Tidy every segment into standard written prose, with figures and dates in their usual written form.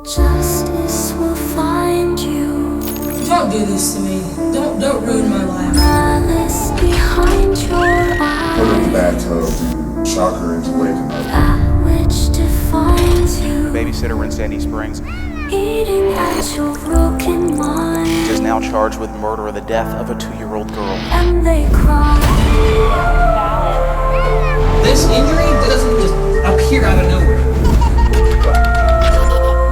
Justice will find you. Don't do this to me. Don't ruin my life. Malice behind your eyes. Put her in the bathtub, shock her into waking up. That which defines you. Babysitter in Sandy Springs. Eating at your broken mind. Is now charged with murder of the death of a 2-year-old girl. And they cry. This injury doesn't just appear out of nowhere.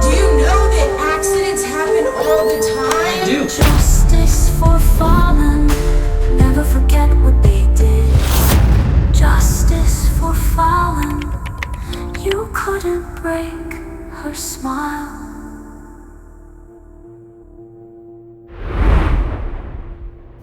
Do you know that accidents happen all the time? I do. Justice for fallen. Never forget what they did. Justice for fallen. You couldn't break her smile.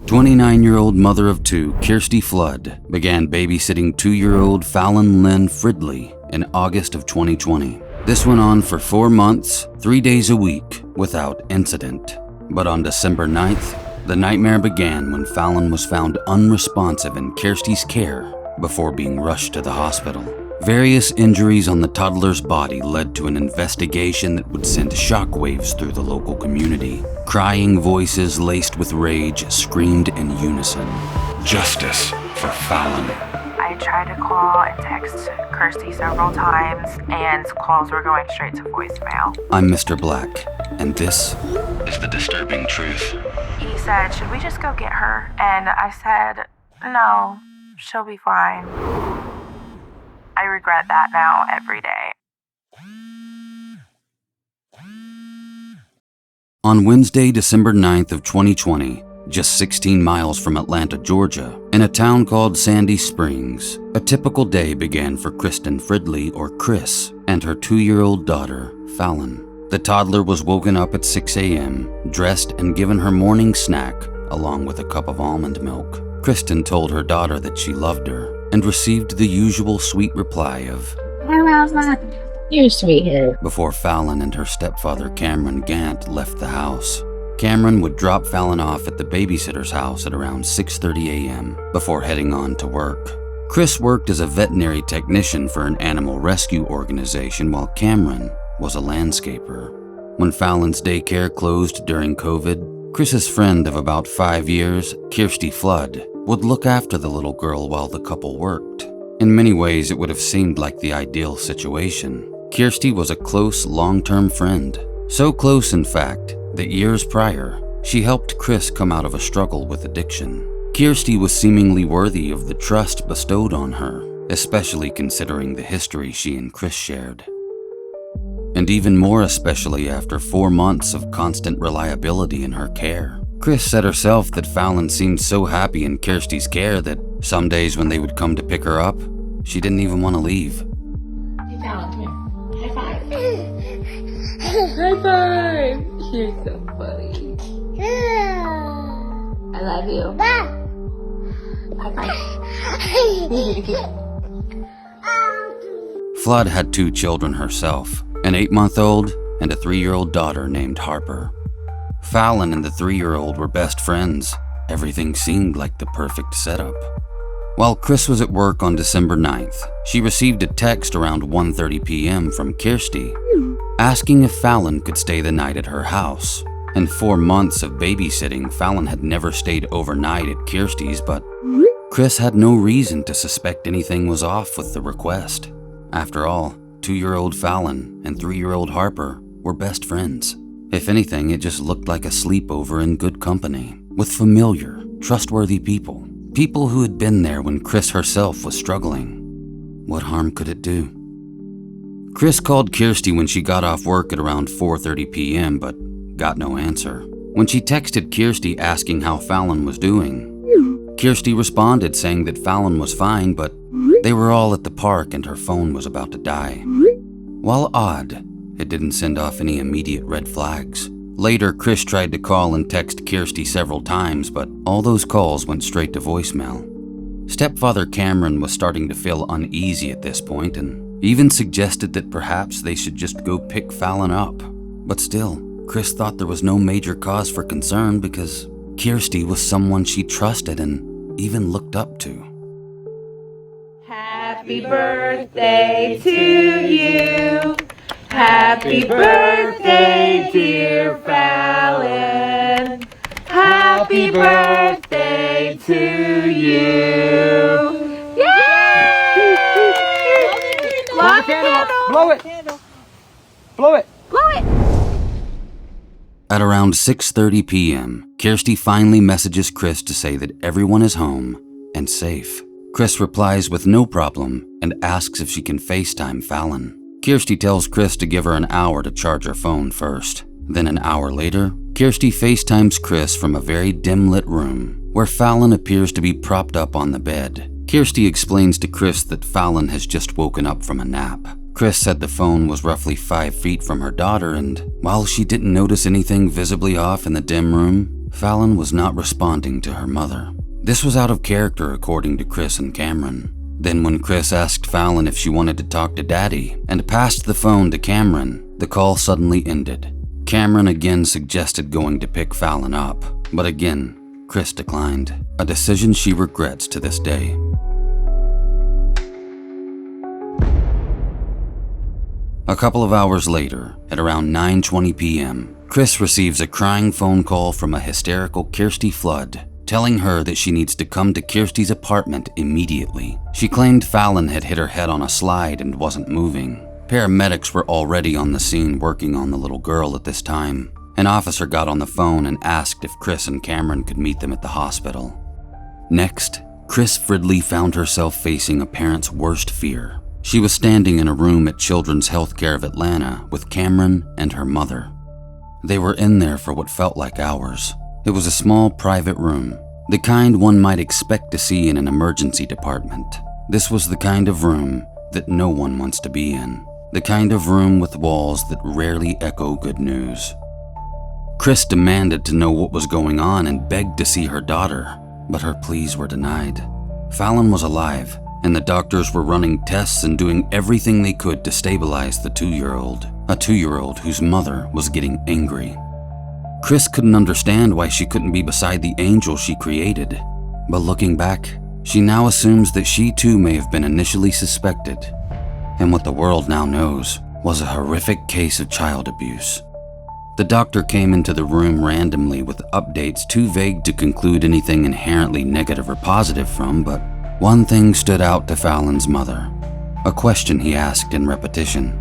29-year-old mother of two, Kirstie Flood, began babysitting 2-year-old Fallon Fridley in August of 2020. This went on for 4 months, 3 days a week, without incident. But on December 9th, the nightmare began when Fallon was found unresponsive in Kirstie's care before being rushed to the hospital. Various injuries on the toddler's body led to an investigation that would send shockwaves through the local community. Crying voices laced with rage screamed in unison. Justice for Fallon. I tried to call and text Kirsty several times, and calls were going straight to voicemail. I'm Mr. Black, and this is the disturbing truth. He said, "Should we just go get her?" And I said, "No, she'll be fine." I regret that now every day. On Wednesday, December 9th of 2020, just 16 miles from Atlanta, Georgia, in a town called Sandy Springs, a typical day began for Kirstie Flood, or Chris, and her 2-year-old daughter, Fallon. The toddler was woken up at 6 a.m., dressed and given her morning snack, along with a cup of almond milk. Kirstie told her daughter that she loved her, and received the usual sweet reply of, "You're sweet here." Before Fallon and her stepfather Cameron Gant left the house. Cameron would drop Fallon off at the babysitter's house at around 6:30 a.m. before heading on to work. Chris worked as a veterinary technician for an animal rescue organization while Cameron was a landscaper. When Fallon's daycare closed during COVID, Chris's friend of about 5 years, Kirstie Flood, would look after the little girl while the couple worked. In many ways, it would have seemed like the ideal situation. Kirstie was a close, long-term friend. So close, in fact, that years prior, she helped Chris come out of a struggle with addiction. Kirstie was seemingly worthy of the trust bestowed on her, especially considering the history she and Chris shared. And even more especially after 4 months of constant reliability in her care. Chris said herself that Fallon seemed so happy in Kirstie's care that some days when they would come to pick her up, she didn't even want to leave. Hey, Fallon, come here. High five. High five. You're so funny. I love you. High five. Flood had 2 children herself, an 8-month-old and a 3-year-old daughter named Harper. Fallon and the 3-year-old were best friends. Everything seemed like the perfect setup. While Chris was at work on December 9th, she received a text around 1:30 p.m. from Kirstie, asking if Fallon could stay the night at her house. In 4 months of babysitting, Fallon had never stayed overnight at Kirstie's, but Chris had no reason to suspect anything was off with the request. After all, 2-year-old Fallon and 3-year-old Harper were best friends. If anything, it just looked like a sleepover in good company, with familiar, trustworthy people. People who had been there when Chris herself was struggling. What harm could it do? Chris called Kirstie when she got off work at around 4:30 p.m., but got no answer. When she texted Kirstie asking how Fallon was doing, Kirstie responded saying that Fallon was fine, but they were all at the park and her phone was about to die. While odd, it didn't send off any immediate red flags. Later, Chris tried to call and text Kirstie several times, but all those calls went straight to voicemail. Stepfather Cameron was starting to feel uneasy at this point and even suggested that perhaps they should just go pick Fallon up. But still, Chris thought there was no major cause for concern because Kirstie was someone she trusted and even looked up to. Happy birthday to you. Happy birthday Happy birthday to you. Yay! Blow the candle. Blow it. Blow it. Blow it. At around 6:30 p.m., Kirsty finally messages Chris to say that everyone is home and safe. Chris replies with no problem and asks if she can FaceTime Fallon. Kirsty tells Chris to give her an hour to charge her phone first. Then an hour later, Kirsty FaceTimes Chris from a very dim-lit room where Fallon appears to be propped up on the bed. Kirsty explains to Chris that Fallon has just woken up from a nap. Chris said the phone was roughly 5 feet from her daughter, and while she didn't notice anything visibly off in the dim room, Fallon was not responding to her mother. This was out of character according to Chris and Cameron. Then when Chris asked Fallon if she wanted to talk to Daddy and passed the phone to Cameron, the call suddenly ended. Cameron again suggested going to pick Fallon up, but again, Chris declined, a decision she regrets to this day. A couple of hours later, at around 9:20 p.m., Chris receives a crying phone call from a hysterical Kirstie Flood, telling her that she needs to come to Kirstie's apartment immediately. She claimed Fallon had hit her head on a slide and wasn't moving. Paramedics were already on the scene working on the little girl at this time. An officer got on the phone and asked if Chris and Cameron could meet them at the hospital. Next, Kirstie Fridley found herself facing a parent's worst fear. She was standing in a room at Children's Healthcare of Atlanta with Cameron and her mother. They were in there for what felt like hours. It was a small private room, the kind one might expect to see in an emergency department. This was the kind of room that no one wants to be in, the kind of room with walls that rarely echo good news. Chris demanded to know what was going on and begged to see her daughter, but her pleas were denied. Fallon was alive, and the doctors were running tests and doing everything they could to stabilize the 2-year-old, a 2-year-old whose mother was getting angry. Chris couldn't understand why she couldn't be beside the angel she created, but looking back, she now assumes that she too may have been initially suspected, and what the world now knows was a horrific case of child abuse. The doctor came into the room randomly with updates too vague to conclude anything inherently negative or positive from, but one thing stood out to Fallon's mother, a question he asked in repetition.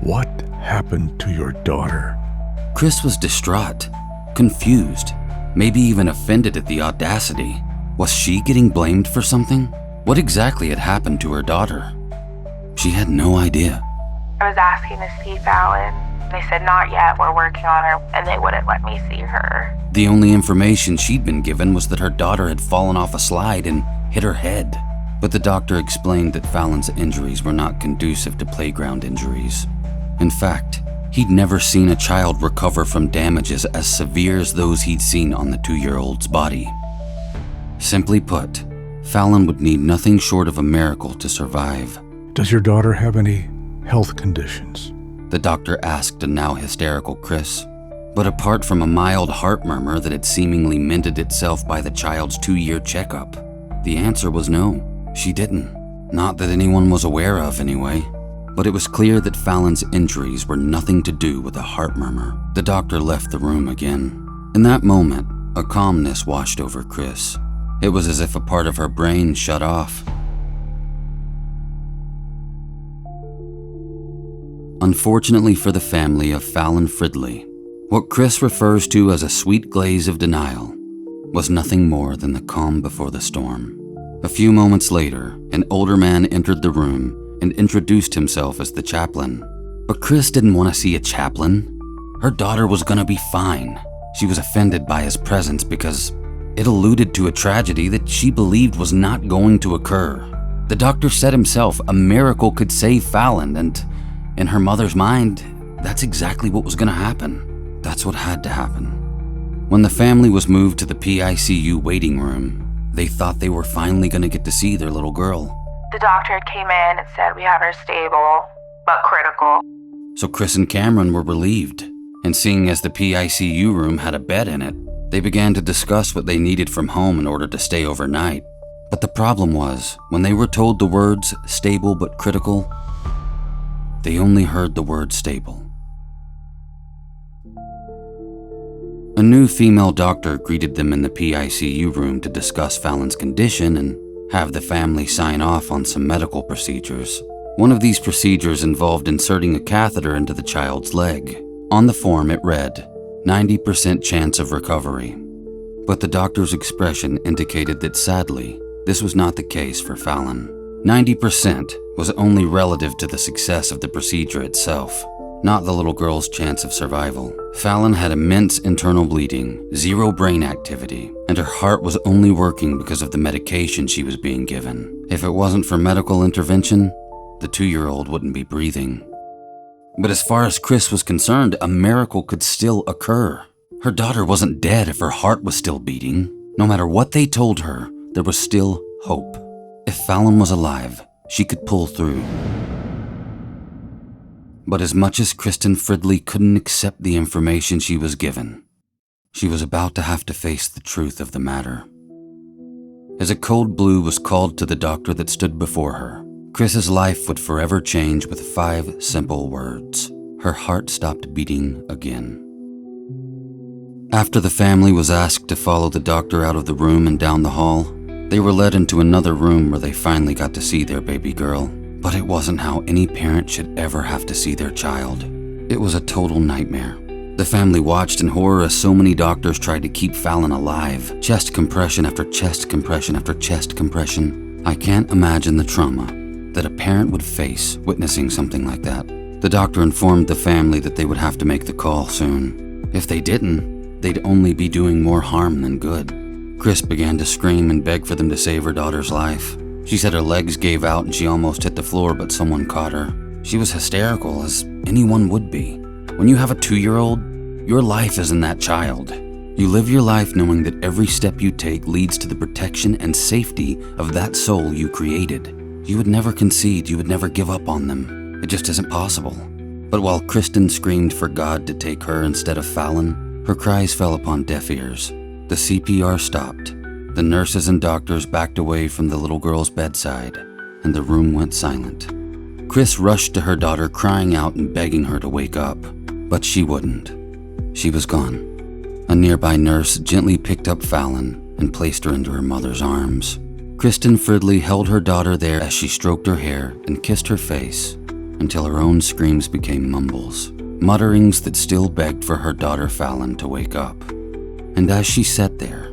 What happened to your daughter? Chris was distraught, confused, maybe even offended at the audacity. Was she getting blamed for something? What exactly had happened to her daughter? She had no idea. I was asking to see Fallon. They said not yet, we're working on her, and they wouldn't let me see her. The only information she'd been given was that her daughter had fallen off a slide and hit her head. But the doctor explained that Fallon's injuries were not conducive to playground injuries. In fact, he'd never seen a child recover from damages as severe as those he'd seen on the 2-year-old's body. Simply put, Fallon would need nothing short of a miracle to survive. Does your daughter have any health conditions? The doctor asked a now hysterical Chris. But apart from a mild heart murmur that had seemingly mended itself by the child's 2-year checkup, the answer was no, she didn't. Not that anyone was aware of anyway. But it was clear that Fallon's injuries were nothing to do with a heart murmur. The doctor left the room again. In that moment, a calmness washed over Chris. It was as if a part of her brain shut off. Unfortunately for the family of Fallon Fridley, what Chris refers to as a sweet glaze of denial was nothing more than the calm before the storm. A few moments later, an older man entered the room and introduced himself as the chaplain. But Chris didn't want to see a chaplain. Her daughter was gonna be fine. She was offended by his presence because it alluded to a tragedy that she believed was not going to occur. The doctor said himself a miracle could save Fallon, and in her mother's mind, that's exactly what was gonna happen. That's what had to happen. When the family was moved to the PICU waiting room, they thought they were finally gonna get to see their little girl. The doctor came in and said we have her stable, but critical. So Chris and Cameron were relieved, and seeing as the PICU room had a bed in it, they began to discuss what they needed from home in order to stay overnight. But the problem was, when they were told the words stable but critical, they only heard the word stable. A new female doctor greeted them in the PICU room to discuss Fallon's condition and have the family sign off on some medical procedures. One of these procedures involved inserting a catheter into the child's leg. On the form it read, 90% chance of recovery. But the doctor's expression indicated that sadly, this was not the case for Fallon. 90% was only relative to the success of the procedure itself, not the little girl's chance of survival. Fallon had immense internal bleeding, zero brain activity, and her heart was only working because of the medication she was being given. If it wasn't for medical intervention, the 2-year-old wouldn't be breathing. But as far as Chris was concerned, a miracle could still occur. Her daughter wasn't dead if her heart was still beating. No matter what they told her, there was still hope. If Fallon was alive, she could pull through. But as much as Kirstie Fridley couldn't accept the information she was given, she was about to have to face the truth of the matter. As a cold blue was called to the doctor that stood before her, Chris's life would forever change with 5 simple words. Her heart stopped beating again. After the family was asked to follow the doctor out of the room and down the hall, they were led into another room where they finally got to see their baby girl. But it wasn't how any parent should ever have to see their child. It was a total nightmare. The family watched in horror as so many doctors tried to keep Fallon alive. Chest compression after chest compression after chest compression. I can't imagine the trauma that a parent would face witnessing something like that. The doctor informed the family that they would have to make the call soon. If they didn't, they'd only be doing more harm than good. Chris began to scream and beg for them to save her daughter's life. She said her legs gave out and she almost hit the floor, but someone caught her. She was hysterical, as anyone would be. When you have a 2-year-old, your life is in that child. You live your life knowing that every step you take leads to the protection and safety of that soul you created. You would never concede, you would never give up on them. It just isn't possible. But while Kirstie screamed for God to take her instead of Fallon, her cries fell upon deaf ears. The CPR stopped. The nurses and doctors backed away from the little girl's bedside, and the room went silent. Chris rushed to her daughter, crying out and begging her to wake up, but she wouldn't. She was gone. A nearby nurse gently picked up Fallon and placed her into her mother's arms. Kirstie Fridley held her daughter there as she stroked her hair and kissed her face until her own screams became mumbles, mutterings that still begged for her daughter Fallon to wake up. And as she sat there,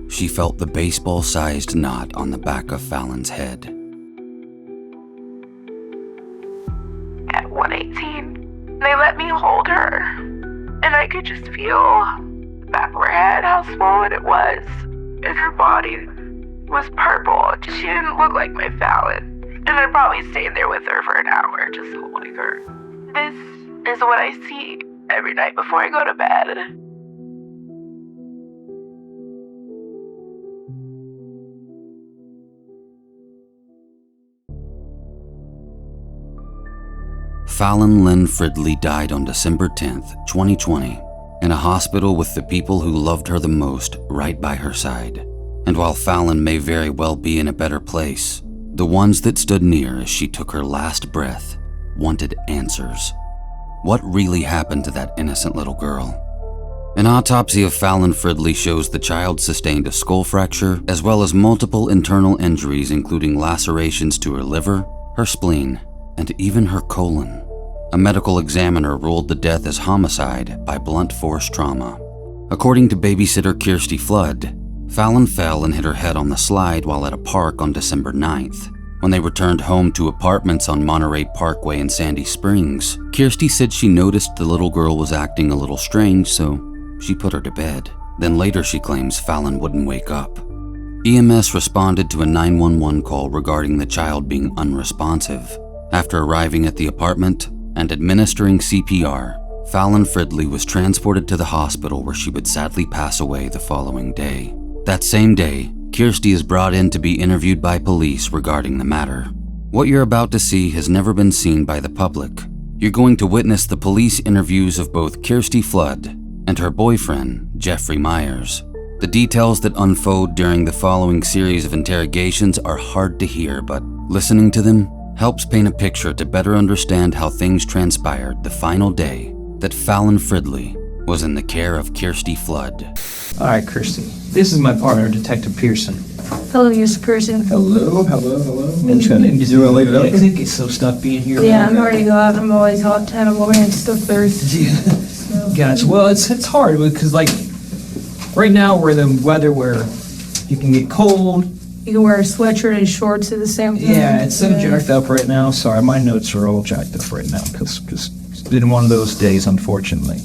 she felt the baseball-sized knot on the back of Fallon's head. At 118, they let me hold her, and I could just feel the back of her head, how swollen it was, and her body was purple. She didn't look like my Fallon, and I probably stayed there with her for an hour just holding her. This is what I see every night before I go to bed. Fallon Lynn Fridley died on December 10th, 2020, in a hospital with the people who loved her the most right by her side. And while Fallon may very well be in a better place, the ones that stood near as she took her last breath wanted answers. What really happened to that innocent little girl? An autopsy of Fallon Fridley shows the child sustained a skull fracture as well as multiple internal injuries, including lacerations to her liver, her spleen, and even her colon. A medical examiner ruled the death as homicide by blunt force trauma. According to babysitter Kirstie Flood, Fallon fell and hit her head on the slide while at a park on December 9th. When they returned home to apartments on Monterey Parkway in Sandy Springs, Kirstie said she noticed the little girl was acting a little strange, so she put her to bed. Then later she claims Fallon wouldn't wake up. EMS responded to a 911 call regarding the child being unresponsive. After arriving at the apartment and administering CPR, Fallon Fridley was transported to the hospital where she would sadly pass away the following day. That same day, Kirstie is brought in to be interviewed by police regarding the matter. What you're about to see has never been seen by the public. You're going to witness the police interviews of both Kirstie Flood and her boyfriend, Jeffrey Myers. The details that unfold during the following series of interrogations are hard to hear, but listening to them helps paint a picture to better understand how things transpired the final day that Fallon Fridley was in the care of Kirstie Flood. All right, Kirsty. This is my partner, Detective Pearson. Hello, Mr. Pearson. Hello. You doing late up? I think it's so stuck being here. Yeah, I'm already out. I'm always hot time. I'm ordering stuff first. Yeah. Gotcha. Well, it's hard because, like, right now we're in the weather where you can get cold. You can wear a sweatshirt and shorts at the same time. Yeah, it's so jacked up right now. Sorry, my notes are all jacked up right now because it's been one of those days, unfortunately.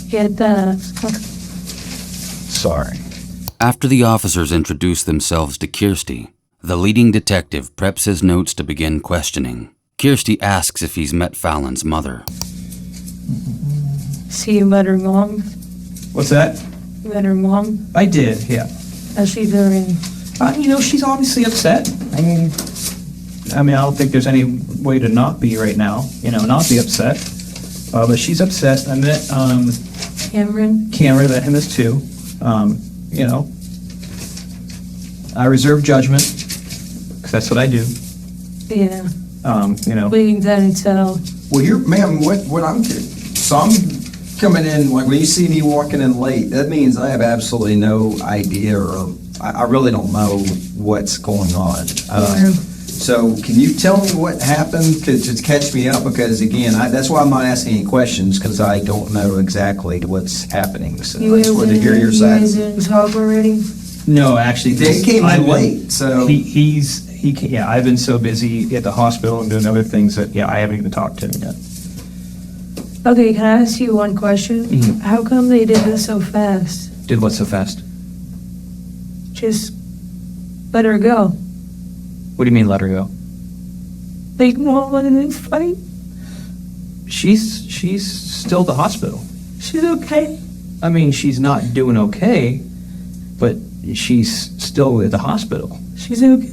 Get that. Sorry. After the officers introduce themselves to Kirsty, the leading detective preps his notes to begin questioning. Kirsty asks if he's met Fallon's mother. See, you met her mom? What's that? You met her mom? I did, yeah. How's she doing? She's obviously upset. I mean, I don't think there's any way to not be right now, not be upset. But she's obsessed. I met Cameron? Cameron, met him as too. I reserve judgment, because that's what I do. Yeah. We can then tell. Well, ma'am, what I'm so I'm coming in, like when you see me walking in late, that means I have absolutely no idea, or I really don't know what's going on. So can you tell me what happened to catch me up? Because again, that's why I'm not asking any questions, because I don't know exactly what's happening. So I just wanted to hear your side. You guys didn't talk already? No, actually, They came in late, so I've been so busy at the hospital and doing other things that I haven't even talked to him yet. Okay, can I ask you one question? Mhm. How come they did this so fast? Did what so fast? Just let her go. What do you mean let her go? They won't let it fight. She's still at the hospital. She's okay. I mean, she's not doing okay, but she's still at the hospital. She's okay.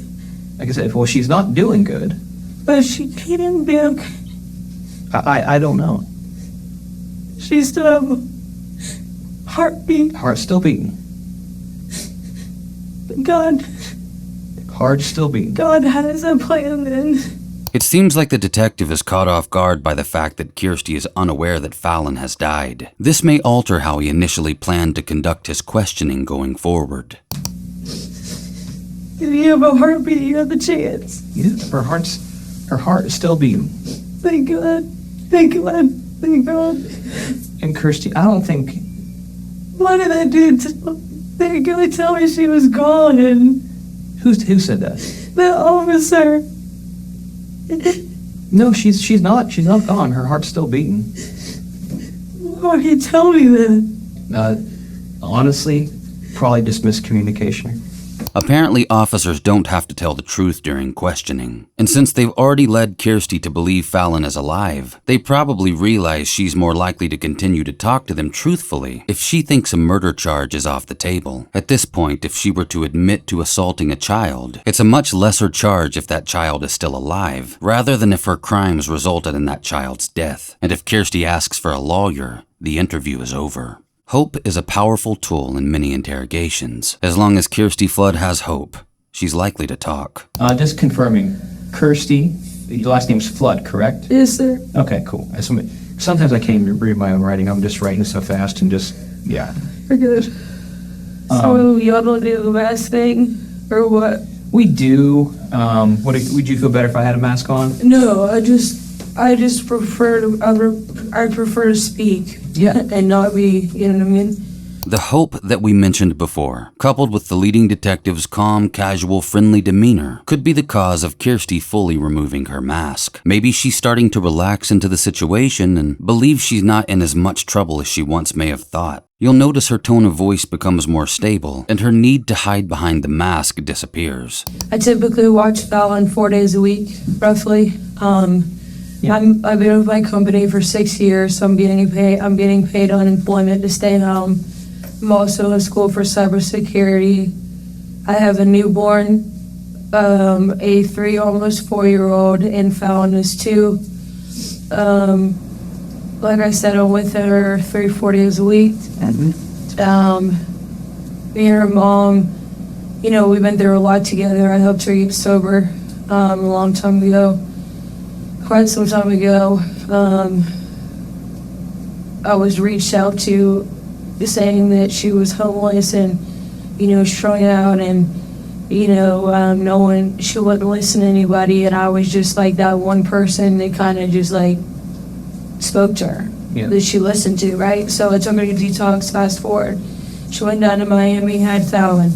Like I said, well, she's not doing good. But she can't be okay. I don't know. She still have a heartbeat. Heart's still beating. God, Heart's still beating. God has a plan then. It seems like the detective is caught off guard by the fact that Kirsty is unaware that Fallon has died. This may alter how he initially planned to conduct his questioning going forward. If you have a heartbeat, you have the chance. Yeah, her heart is still beating. Thank God. Thank God. Thank God. And Kirsty, I don't think. What did I do? They gonna tell me she was gone and Who said that? the officer. No, she's not. She's not gone. Her heart's still beating. Why you tell me that? Honestly, probably just miscommunication. Apparently, officers don't have to tell the truth during questioning. And since they've already led Kirsty to believe Fallon is alive, they probably realize she's more likely to continue to talk to them truthfully if she thinks a murder charge is off the table. At this point, if she were to admit to assaulting a child, it's a much lesser charge if that child is still alive, rather than if her crimes resulted in that child's death. And if Kirsty asks for a lawyer, the interview is over. Hope is a powerful tool in many interrogations. As long as Kirstie Flood has hope, she's likely to talk. Just confirming, Kirsty, your last name's Flood, correct? Yes, sir. Okay, cool. Sometimes I can't even read my own writing. I'm just writing so fast and yeah. We're good. So y'all don't do the mask thing, or what? We do. Would you feel better if I had a mask on? No, I just prefer to speak. Yeah. And not be, you know what I mean? The hope that we mentioned before, coupled with the leading detective's calm, casual, friendly demeanor, could be the cause of Kirsty fully removing her mask. Maybe she's starting to relax into the situation and believes she's not in as much trouble as she once may have thought. You'll notice her tone of voice becomes more stable, and her need to hide behind the mask disappears. I typically watch Fallon 4 days a week, roughly. I've been with my company for 6 years, so I'm getting paid unemployment to stay home. I'm also in school for cybersecurity. I have a newborn, a 3, almost 4-year-old, and Fallon is 2. Like I said, I'm with her 3-4 days a week. Me and her mom, we've been through a lot together. I helped her get sober a long time ago. Quite some time ago. I was reached out to saying that she was homeless and, strung out and, no one, she wouldn't listen to anybody. And I was just like that one person that kind of just like spoke to her, that she listened to, right? So it took her to detox, fast forward. She went down to Miami, had Fallon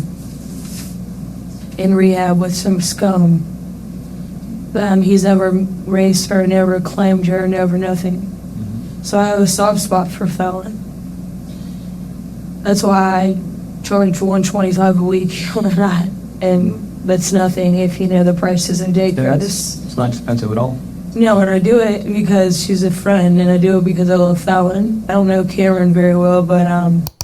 in rehab with some scum. He's never raised her, never claimed her, never nothing. So I have a soft spot for Fallon. That's why I charge $125 a week on a night, and that's nothing if the price isn't dangerous. It's not expensive at all. No, and I do it because she's a friend, and I do it because I love Fallon. I don't know Cameron very well, but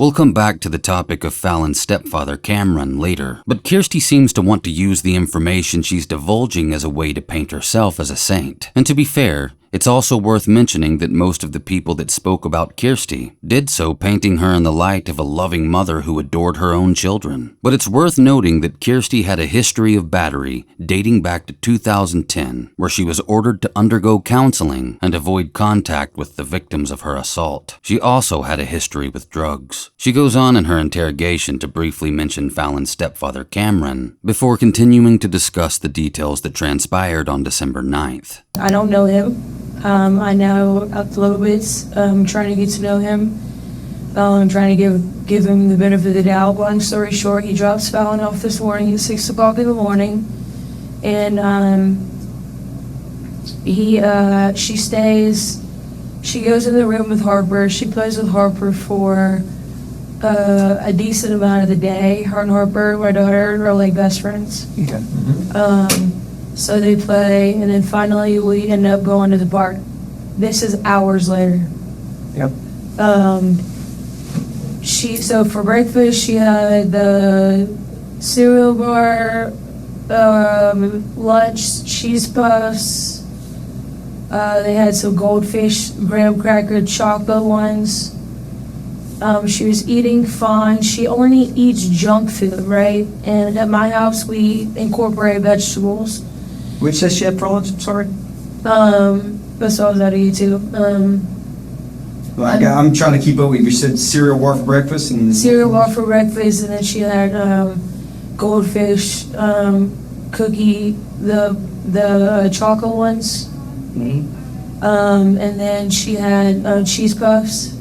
We'll come back to the topic of Fallon's stepfather, Cameron, later. But Kirstie seems to want to use the information she's divulging as a way to paint herself as a saint. And to be fair, it's also worth mentioning that most of the people that spoke about Kirstie did so painting her in the light of a loving mother who adored her own children. But it's worth noting that Kirstie had a history of battery dating back to 2010, where she was ordered to undergo counseling and avoid contact with the victims of her assault. She also had a history with drugs. She goes on in her interrogation to briefly mention Fallon's stepfather, Cameron, before continuing to discuss the details that transpired on December 9th. I don't know him. I know a little bit. I'm trying to get to know him. I'm trying to give him the benefit of the doubt. Long story short, he drops Fallon off this morning at 6 o'clock in the morning, and she stays. She goes in the room with Harper. She plays with Harper for a decent amount of the day. Her and Harper, my daughter, are like best friends. Okay. So they play, and then finally we end up going to the park. This is hours later. Yep. So for breakfast, she had the cereal bar, lunch, cheese puffs. They had some goldfish, graham cracker, chocolate ones. She was eating fine. She only eats junk food, right? And at my house, we incorporate vegetables. Which says she had problems? I'm sorry. That's all I was out of YouTube. I'm trying to keep up with you. You said cereal bar for breakfast and Cereal bar for breakfast, and then she had goldfish, cookie, the chocolate ones. And then she had cheese puffs.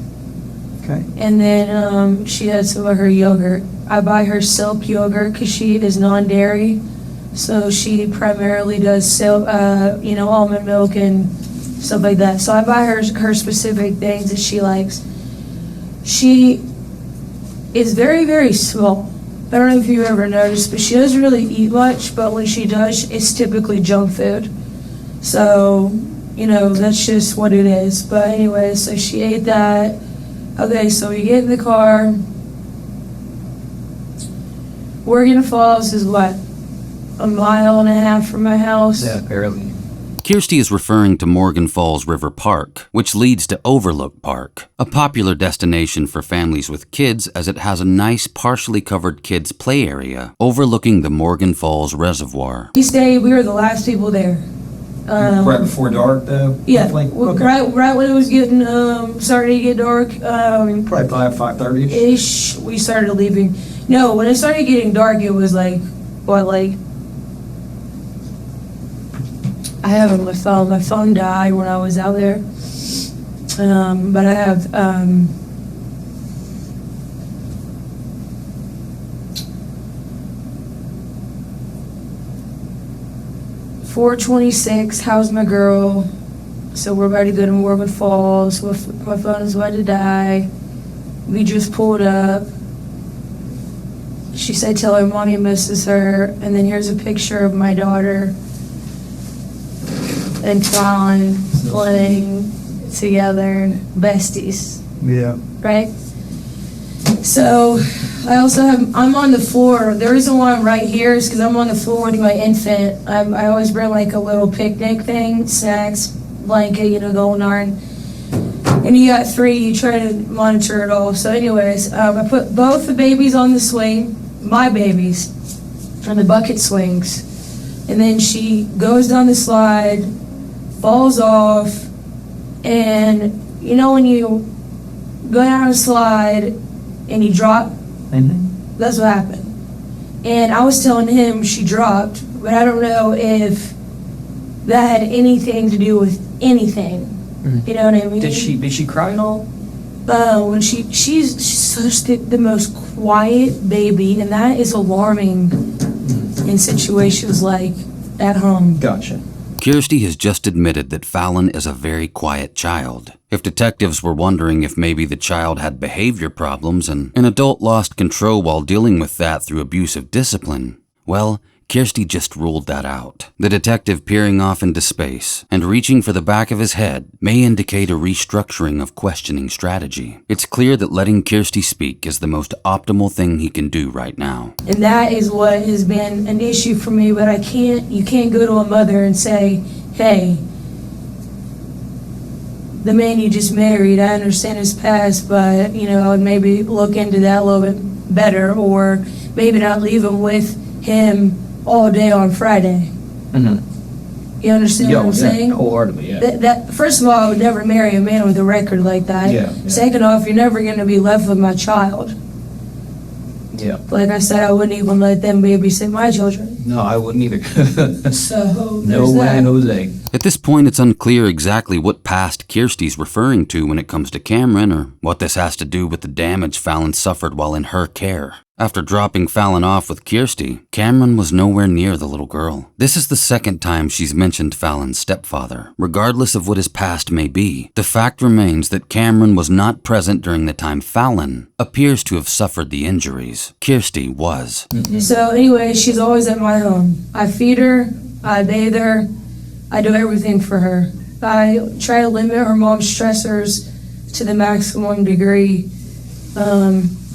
Okay. And then she had some of her yogurt. I buy her Silk yogurt because she is non-dairy. So she primarily does almond milk and stuff like that. So I buy her specific things that she likes. She is very, very small. I don't know if you ever noticed, but she doesn't really eat much, but when she does, it's typically junk food. So, that's just what it is. But anyway, so she ate that. Okay, so we get in the car. Morgan Falls is what? A mile and a half from my house? Yeah, barely. Kirstie is referring to Morgan Falls River Park, which leads to Overlook Park, a popular destination for families with kids as it has a nice partially covered kids' play area overlooking the Morgan Falls Reservoir. We were the last people there. right before dark, though? Yeah, roughly? Okay. right when it was getting starting to get dark. Probably 5:30 ish. We started leaving. No, when it started getting dark, it was like I have my phone. My phone died when I was out there, but I have. 4:26. How's my girl? So we're about to go to Morgan Falls. My phone is about to die. We just pulled up. She said, "Tell her mommy misses her." And then here's a picture of my daughter and Fallon playing together, besties. Yeah. Right? So I also have, I'm on the floor. The reason why I'm right here is because I'm on the floor with my infant. I always bring like a little picnic thing, snacks, blanket, the whole nine. And you got three, you try to monitor it all. So anyways, I put both the babies on the swing, my babies, on the bucket swings. And then she goes down the slide, falls off, and when you going down a slide, and he dropped. That's what happened. And I was telling him she dropped, but I don't know if that had anything to do with anything. You know what I mean? Did she cry at all? When she's such the most quiet baby, and that is alarming in situations like at home. Gotcha. Kirsty has just admitted that Fallon is a very quiet child. If detectives were wondering if maybe the child had behavior problems and an adult lost control while dealing with that through abusive discipline, well, Kirsty just ruled that out. The detective peering off into space and reaching for the back of his head may indicate a restructuring of questioning strategy. It's clear that letting Kirsty speak is the most optimal thing he can do right now. And that is what has been an issue for me, but you can't go to a mother and say, hey, the man you just married, I understand his past, but, I would maybe look into that a little bit better, or maybe not leave him with him all day on Friday. You understand what I'm saying? Wholeheartedly, yeah. That first of all, I would never marry a man with a record like that. Yeah. Second off, you're never going to be left with my child. Yeah. Like I said, I wouldn't even let them babysit my children. No, I wouldn't either. So No way, Jose. At this point, it's unclear exactly what past Kirsty's referring to when it comes to Cameron, or what this has to do with the damage Fallon suffered while in her care. After dropping Fallon off with Kirsty, Cameron was nowhere near the little girl. This is the second time she's mentioned Fallon's stepfather. Regardless of what his past may be, the fact remains that Cameron was not present during the time Fallon appears to have suffered the injuries. Kirsty was. So anyway, she's always at my home. I feed her, I bathe her, I do everything for her. I try to limit her mom's stressors to the maximum degree.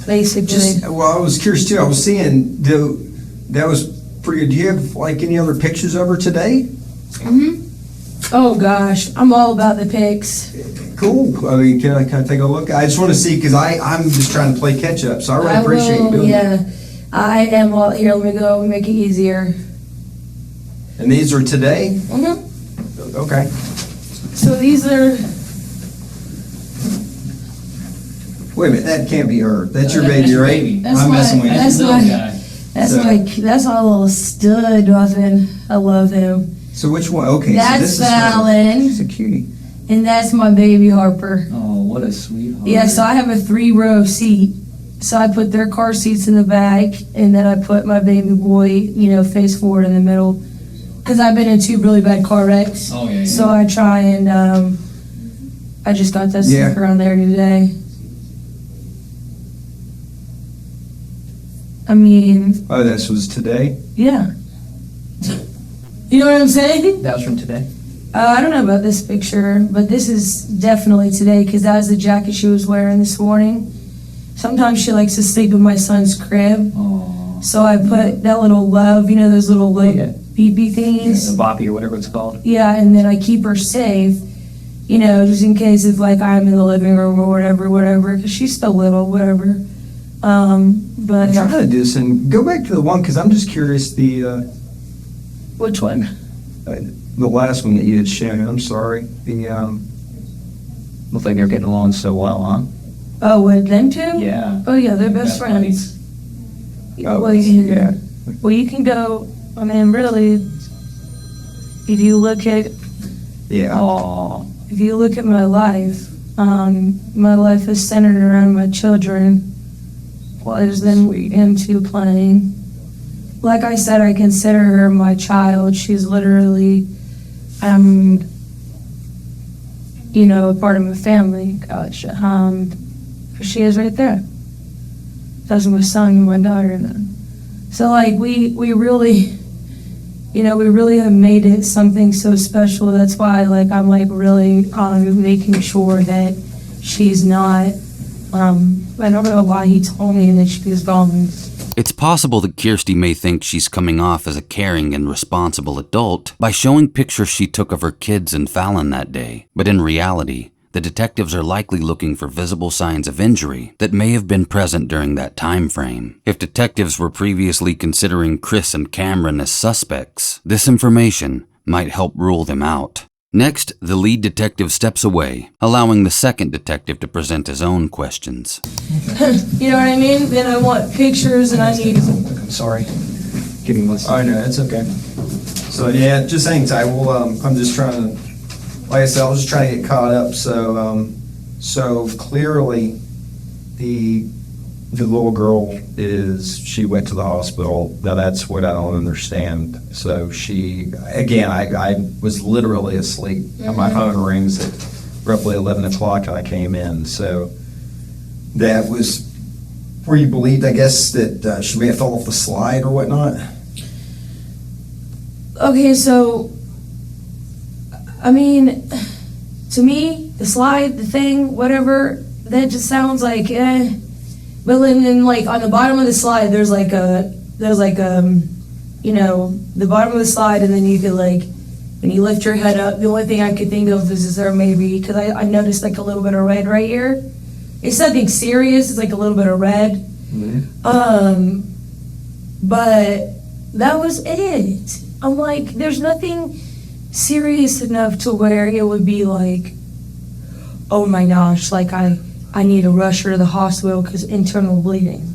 Basically. I was curious too. I was seeing that was pretty good. Do you have like any other pictures of her today? Oh gosh, I'm all about the pics. Cool. I mean, can I take a look? I just want to see because I'm just trying to play catch up. So I really appreciate you doing that. I am all here. Let me go make it easier. And these are today? Okay. So these are. Wait a minute, that can't be her. That's your baby, right? I'm messing with you. That's my little stud, Dawson. I love him. So which one? Okay, That's so this Fallon. is her. She's a cutie. And that's my baby Harper. Oh, what a sweetheart. Yeah, so I have a 3-row seat. So I put their car seats in the back, and then I put my baby boy, face forward in the middle. Because I've been in 2 really bad car wrecks. Oh, yeah. So I try and, I just got that sticker on there today. I mean... Oh, this was today? Yeah. You know what I'm saying? That was from today? I don't know about this picture, but this is definitely today because that was the jacket she was wearing this morning. Sometimes she likes to sleep in my son's crib. Oh. So I put that little love, those little BB things. The boppy or whatever it's called. Yeah, and then I keep her safe, just in case if I'm in the living room or whatever, because she's still little, whatever. But I'm trying to do this and go back to the one because I'm just curious. Which one? The last one that you had shown. I'm sorry. Looks like they're getting along so well, huh? Oh, with them two? Yeah. Oh yeah, they're best friends. Oh, Well, you can go. I mean, really, if you look at if you look at my life is centered around my children. Was them into playing. Like I said, I consider her my child. She's literally, a part of my family. Gosh, she is right there. That's my son and my daughter. So we really, we really have made it something so special. That's why I'm really making sure that she's not. I don't know why he told me that she was gone. It's possible that Kirsty may think she's coming off as a caring and responsible adult by showing pictures she took of her kids and Fallon that day. But in reality, the detectives are likely looking for visible signs of injury that may have been present during that time frame. If detectives were previously considering Chris and Cameron as suspects, this information might help rule them out. Next, the lead detective steps away, allowing the second detective to present his own questions. You know what I mean? Then I want pictures and I need. I'm sorry. Giving this. Oh, no, it's okay. So, yeah, just hang tight. Well, I'm just trying to, like I said, I was just trying to get caught up. So clearly, the little girl she went to the hospital. Now, that's what I don't understand. So I was literally asleep. And my phone rings at roughly 11 o'clock and I came in. So that was where you believed, I guess, that she may have fell off the slide or whatnot? Okay, so, I mean, to me, the slide, the thing, whatever, that just sounds like, But then, like, on the bottom of the slide, there's the bottom of the slide, and then you could, like, when you lift your head up, the only thing I could think of is there maybe, because I noticed, like, a little bit of red right here. It's nothing serious, it's like a little bit of red. Mm-hmm. But that was it. I'm like, there's nothing serious enough to where it would be like, oh my gosh, like I need to rush her to the hospital because internal bleeding.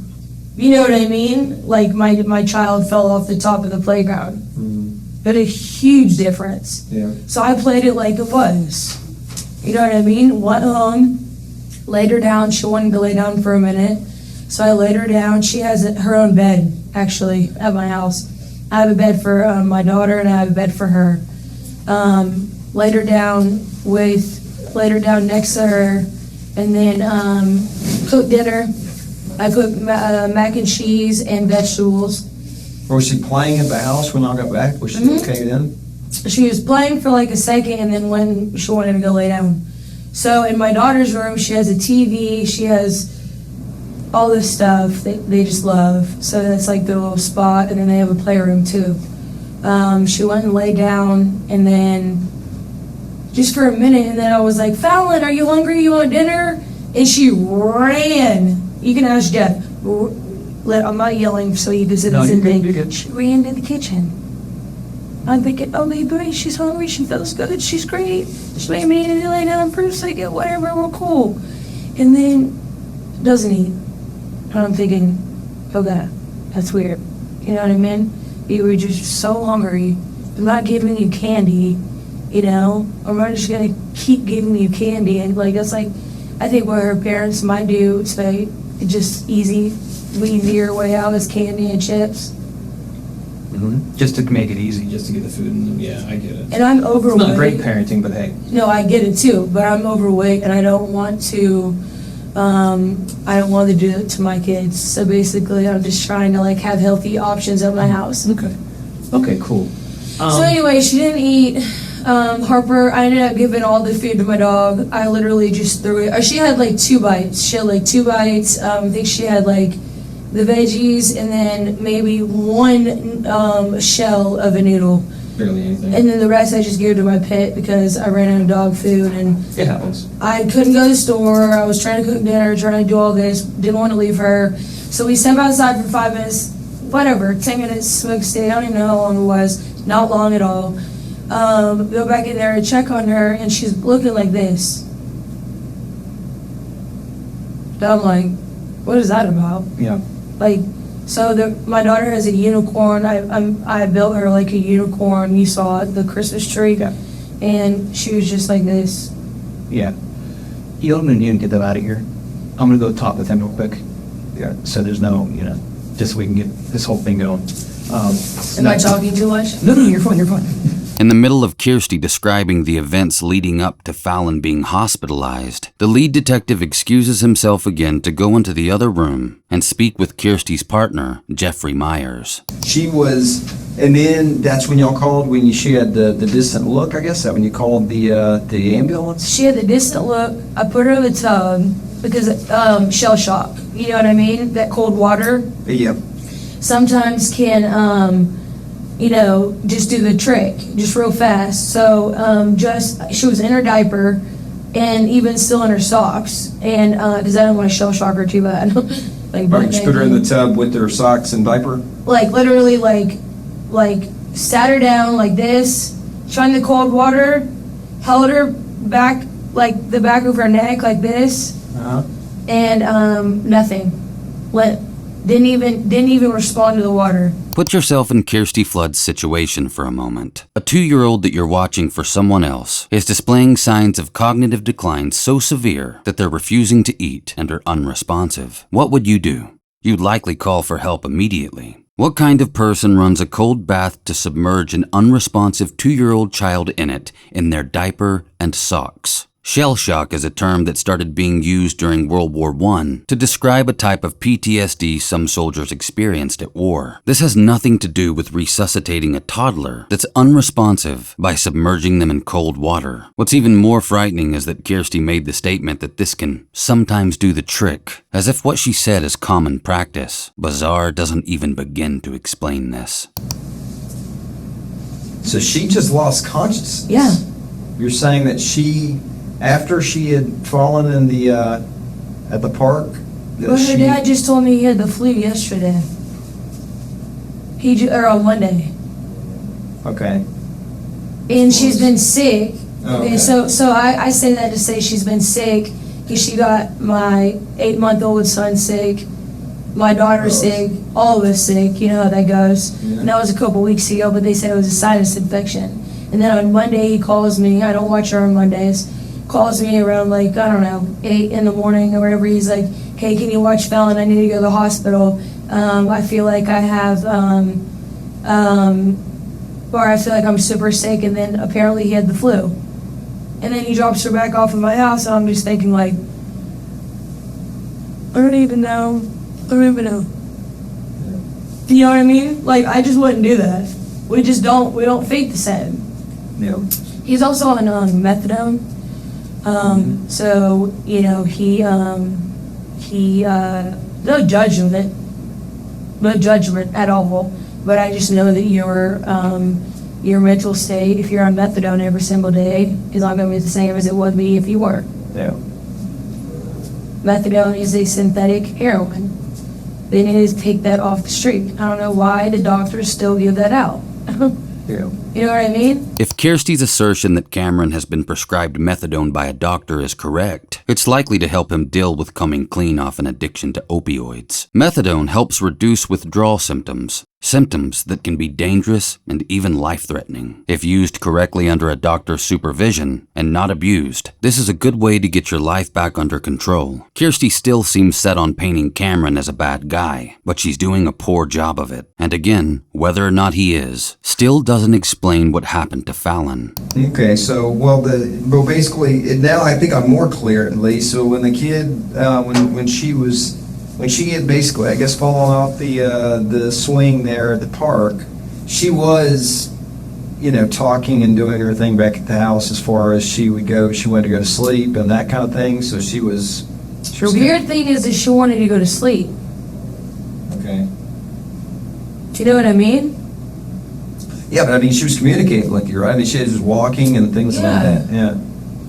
You know what I mean? Like my child fell off the top of the playground. Mm-hmm. But a huge difference. Yeah. So I played it like it was. You know what I mean? Went home, laid her down. She wanted to lay down for a minute. So I laid her down. She has her own bed, actually, at my house. I have a bed for my daughter and I have a bed for her. Laid her down next to her, and then cooked dinner. I cooked mac and cheese and vegetables. Was she playing at the house when I got back? Was she okay then? She was playing for like a second, and then when she wanted to go lay down. So in my daughter's room, she has a TV. She has all this stuff that they just love. So that's like the little spot, and then they have a playroom too. She went and laid down, and then just for a minute, and then I was like, Fallon, are you hungry? You want dinner? And she ran. You can ask Jeff. I'm not yelling so you can sit and think. She ran to the kitchen. I'm thinking, oh, baby, she's hungry. She feels good. She's great. She made me to lay down for a second. Whatever, we're cool. And then doesn't eat. And I'm thinking, okay, that's weird. You know what I mean? You were just so hungry. I'm not giving you candy, you know? I'm not just gonna keep giving you candy. And like, that's like, I think what her parents might do, say, it's just easy, easier way out is candy and chips. Mm-hmm. Just to make it easy, just to get the food in them. Yeah, I get it. And I'm overweight. It's not great parenting, but hey. No, I get it too, but I'm overweight and I don't want to do it to my kids. So basically, I'm just trying to like have healthy options at my house. Okay, cool. So anyway, she didn't eat. Harper, I ended up giving all the food to my dog. I literally just threw it. She had like 2 bites. I think she had like the veggies and then maybe 1 shell of a noodle. Barely anything. And then the rest I just gave to my pet because I ran out of dog food and it happens. I couldn't go to the store. I was trying to cook dinner, trying to do all this. Didn't want to leave her. So we sat outside for 5 minutes, whatever, 10 minutes, smoke stay. I don't even know how long it was. Not long at all. Go back in there and check on her, and she's looking like this. So I'm like, what is that about? Yeah. Like, so my daughter has a unicorn. I built her like a unicorn. You saw it, the Christmas tree. Yeah. And she was just like this. Yeah. You need to get that out of here. I'm going to go talk with him real quick. Yeah. So there's no, just so we can get this whole thing going. Am I talking too much? No, you're fine. In the middle of Kirsty describing the events leading up to Fallon being hospitalized, the lead detective excuses himself again to go into the other room and speak with Kirsty's partner, Jeffrey Myers. She was, and then that's when y'all called, when she had the distant look, I guess, that when you called the ambulance? She had the distant look. I put her in the tub because shell shock. You know what I mean? That cold water. Yep. Sometimes can, just do the trick, just real fast. So she was in her diaper and even still in her socks. And because I don't want to shell shock her too bad. Like, right, just put her in the tub with her socks and diaper? Like literally like sat her down like this, trying the cold water, held her back, like the back of her neck, like this, and nothing. Didn't even respond to the water. Put yourself in Kirstie Flood's situation for a moment. A 2-year-old that you're watching for someone else is displaying signs of cognitive decline so severe that they're refusing to eat and are unresponsive. What would you do? You'd likely call for help immediately. What kind of person runs a cold bath to submerge an unresponsive 2-year-old child in it in their diaper and socks? Shell shock is a term that started being used during World War I to describe a type of PTSD some soldiers experienced at war. This has nothing to do with resuscitating a toddler that's unresponsive by submerging them in cold water. What's even more frightening is that Kirstie made the statement that this can sometimes do the trick, as if what she said is common practice. Bizarre doesn't even begin to explain this. So she just lost consciousness? Yeah. You're saying that after she had fallen in the at the park. Well, her dad just told me he had the flu yesterday. Or on Monday. Okay. And she's been sick. Okay. So I say that to say she's been sick because she got my 8-month-old son sick, my daughter sick, all of us sick. You know how that goes. Yeah. And that was a couple weeks ago, but they said it was a sinus infection. And then on Monday he calls me. I don't watch her on Mondays. Calls me around 8 in the morning or whatever. He's like, hey, can you watch Fallon? I need to go to the hospital. I feel like I have, or I feel like I'm super sick. And then apparently he had the flu. And then he drops her back off at my house. And I'm just thinking I don't even know. You know what I mean? I just wouldn't do that. We don't think the same. Yeah. He's also on methadone. So, you know, he, no judgment at all, but I just know that your mental state, if you're on methadone every single day, is not going to be the same as it would be if you weren't. Yeah. Methadone is a synthetic heroin. They need to take that off the street. I don't know why the doctors still give that out. Yeah. You know what I mean? If Kirstie's assertion that Cameron has been prescribed methadone by a doctor is correct, it's likely to help him deal with coming clean off an addiction to opioids. Methadone helps reduce withdrawal symptoms that can be dangerous and even life-threatening. If used correctly under a doctor's supervision and not abused, this is a good way to get your life back under control. Kirstie still seems set on painting Cameron as a bad guy, but she's doing a poor job of it. And again, whether or not he is, still doesn't explain what happened to Fallon. Okay, so basically now I think I'm more clear at least. So when the kid when she had basically, I guess, fallen off the swing there at the park, she was, talking and doing her thing back at the house as far as she would go. She wanted to go to sleep and that kind of thing. So she was. The weird thing is that she wanted to go to sleep. Okay. Do you know what I mean? Yeah, but she was communicating with you, right? She was just walking and things like that. Yeah.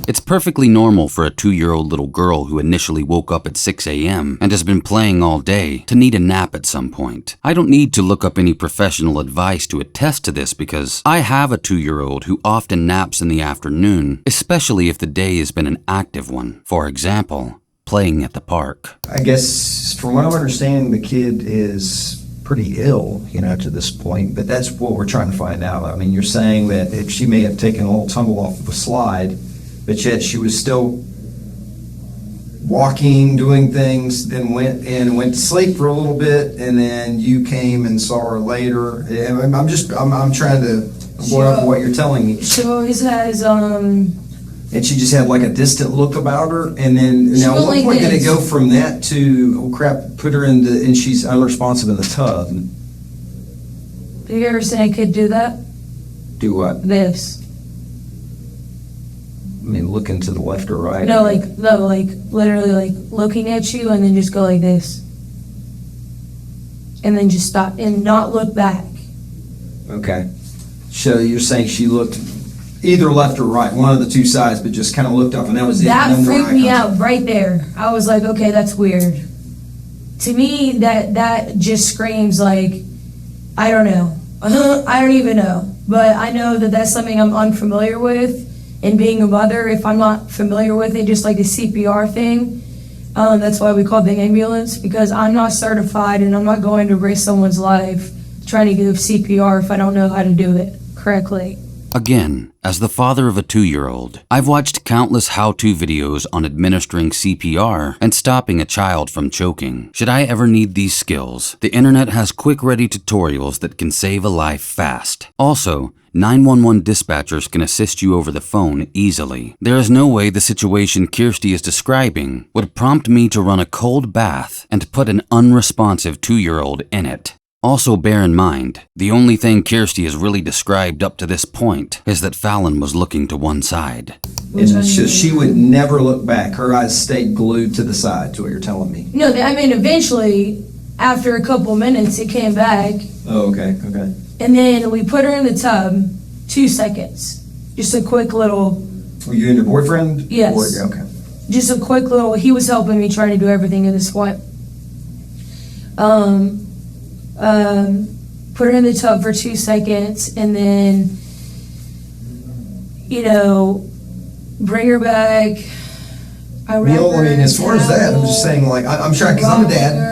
It's perfectly normal for a 2-year-old little girl who initially woke up at 6 a.m. and has been playing all day to need a nap at some point. I don't need to look up any professional advice to attest to this because I have a 2-year-old who often naps in the afternoon, especially if the day has been an active one. For example, playing at the park. I guess from what I'm understanding, the kid is pretty ill, to this point, but that's what we're trying to find out. You're saying that if she may have taken a little tumble off of a slide, but yet she was still walking, doing things, then went to sleep for a little bit, and then you came and saw her later. I'm trying to boil up what you're telling me. She always has, And she just had a distant look about her, and then now at what point did it go from that to, oh crap, put her and she's unresponsive in the tub? Have you ever seen a kid do that? Do what? This. Looking to the left or right? No, literally looking at you and then just go like this. And then just stop and not look back. Okay. So you're saying she looked either left or right, one of the two sides, but just kind of looked up and that was it? That freaked me out right there. I was like, okay, that's weird. To me, that just screams I don't know. I don't even know. But I know that that's something I'm unfamiliar with. And being a mother, if I'm not familiar with it, just like the CPR thing, that's why we call the ambulance, because I'm not certified and I'm not going to risk someone's life trying to give CPR if I don't know how to do it correctly. Again, as the father of a 2-year-old, I've watched countless how-to videos on administering CPR and stopping a child from choking. Should I ever need these skills, the internet has quick-ready tutorials that can save a life fast. Also, 911 dispatchers can assist you over the phone easily. There is no way the situation Kirstie is describing would prompt me to run a cold bath and put an unresponsive 2-year-old in it. Also bear in mind, the only thing Kirstie has really described up to this point is that Fallon was looking to one side. And she would never look back. Her eyes stayed glued to the side, is what you're telling me. No, I mean, eventually, after a couple minutes, it came back. Oh, okay. And then we put her in the tub, 2 seconds. Just a quick little... Were you and your boyfriend? Yes. Okay. Just a quick little... He was helping me try to do everything in the squat. Put her in the tub for 2 seconds, and then, bring her back. As far as that, I'm just saying, like, I'm sure, because I'm a dad.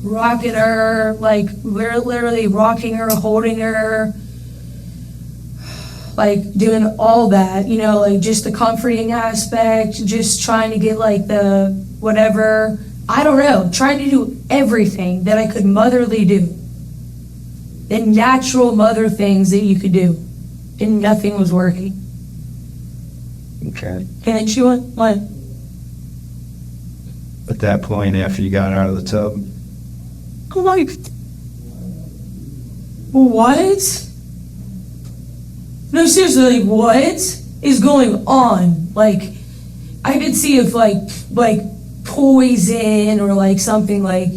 Rocking her, like, we're literally rocking her, holding her, like, doing all that, like, just the comforting aspect, just trying to get, like, the whatever, I don't know, trying to do everything that I could motherly do. The natural mother things that you could do. And nothing was working. Okay. And then she went, what? At that point, after you got out of the tub, I'm like, what? No, seriously, like, what is going on? Like, I could see if, like poison or, like, something that,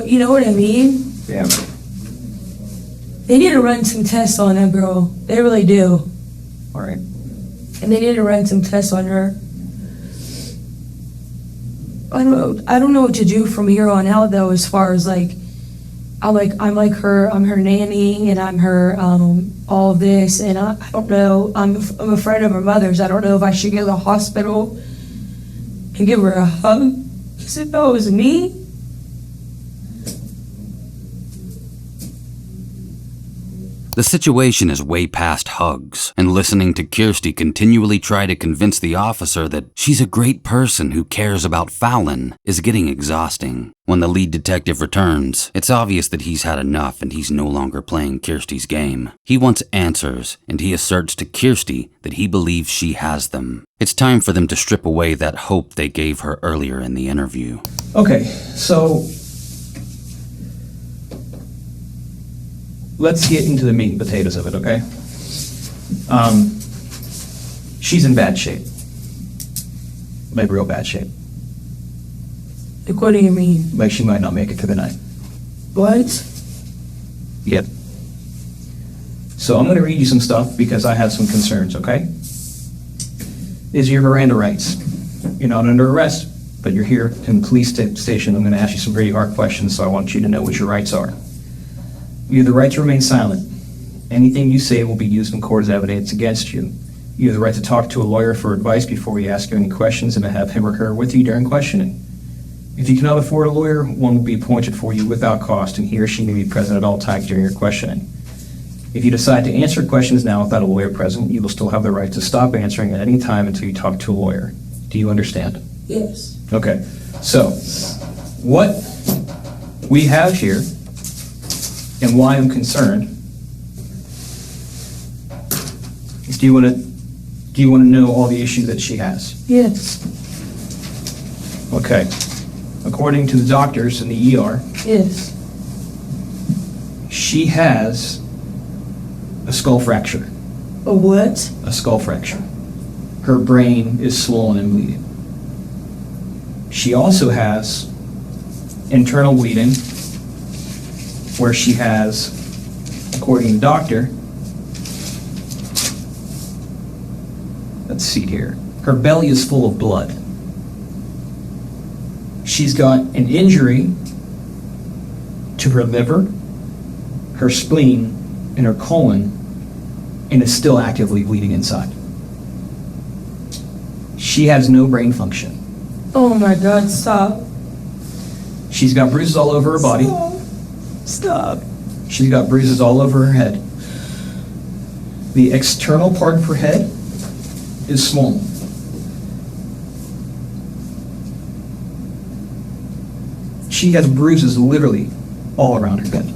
you know what I mean? yeah. They need to run some tests on that girl. They really do. All right. And they need to run some tests on her. I don't know what to do from here on out, though, as far as, like, I'm her nanny, and I'm her, all of this, and I don't know, I'm a friend of her mother's. I don't know if I should go to the hospital and give her a hug. Is it, oh, it was me? The situation is way past hugs, and listening to Kirstie continually try to convince the officer that she's a great person who cares about Fallon is getting exhausting. When the lead detective returns, it's obvious that he's had enough and he's no longer playing Kirstie's game. He wants answers, and he asserts to Kirstie that he believes she has them. It's time for them to strip away that hope they gave her earlier in the interview. Okay, so let's get into the meat and potatoes of it, okay? She's in bad shape. Like, real bad shape. Like, what do you mean? Like, she might not make it through the night. What? Yep. So I'm going to read you some stuff because I have some concerns, okay? These are your Miranda rights. You're not under arrest, but you're here in the police station. I'm going to ask you some very hard questions, so I want you to know what your rights are. You have the right to remain silent. Anything you say will be used in court as evidence against you. You have the right to talk to a lawyer for advice before we ask you any questions and to have him or her with you during questioning. If you cannot afford a lawyer, one will be appointed for you without cost, and he or she may be present at all times during your questioning. If you decide to answer questions now without a lawyer present, you will still have the right to stop answering at any time until you talk to a lawyer. Do you understand? Yes. Okay. So, what we have here, and why I'm concerned, is do you want to know all the issues that she has? Yes. Okay. According to the doctors in the ER, Yes. she has a skull fracture. A what? A skull fracture. Her brain is swollen and bleeding. She also has internal bleeding, where she has, according to the doctor, let's see here, her belly is full of blood. She's got an injury to her liver, her spleen, and her colon, and is still actively bleeding inside. She has no brain function. Oh my God, stop. She's got bruises all over her body. Stop. She's got bruises all over her head. The external part of her head is swollen. She has bruises literally all around her head.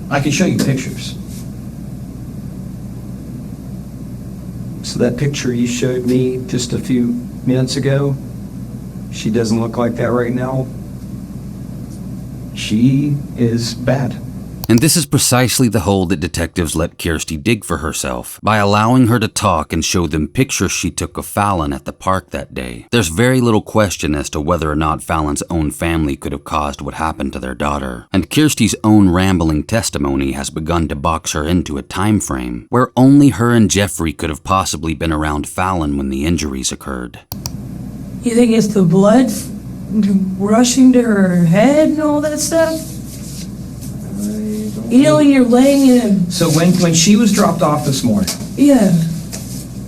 I can show you pictures. So that picture you showed me just a few minutes ago, she doesn't look like that right now? She is bad. And this is precisely the hole that detectives let Kirstie dig for herself by allowing her to talk and show them pictures she took of Fallon at the park that day. There's very little question as to whether or not Fallon's own family could have caused what happened to their daughter. And Kirstie's own rambling testimony has begun to box her into a time frame where only her and Jeffrey could have possibly been around Fallon when the injuries occurred. You think it's the blood rushing to her head and all that stuff? You know when you're laying in a... So when she was dropped off this morning, Yeah.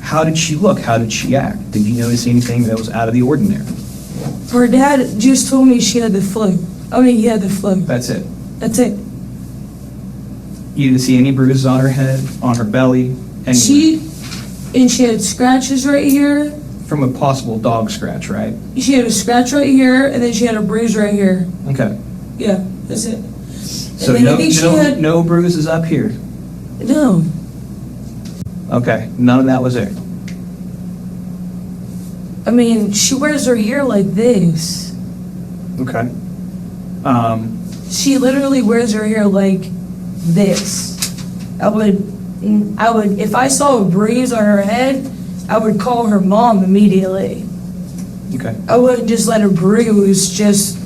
how did she look? How did she act? Did you notice anything that was out of the ordinary? Her dad just told me she had the flu. I mean, he had the flu. That's it. That's it. You didn't see any bruises on her head, on her belly, anywhere. She had scratches right here. From a possible dog scratch, right? She had a scratch right here, and then she had a bruise right here. Okay. Yeah, that's it. So and then I think she had... no bruises up here? No. Okay, none of that was there. I mean, she wears her hair like this. Okay. She literally wears her hair like this. I would, if I saw a bruise on her head, I would call her mom immediately. Okay. I wouldn't just let a bruise just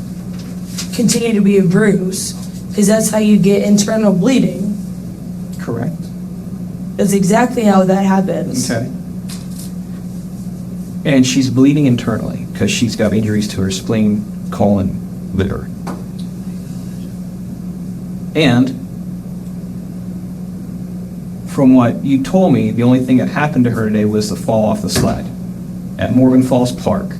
continue to be a bruise, because that's how you get internal bleeding. Correct. That's exactly how that happens. Okay. And she's bleeding internally because she's got injuries to her spleen, colon, liver. And from what you told me, the only thing that happened to her today was the fall off the slide at Morgan Falls Park,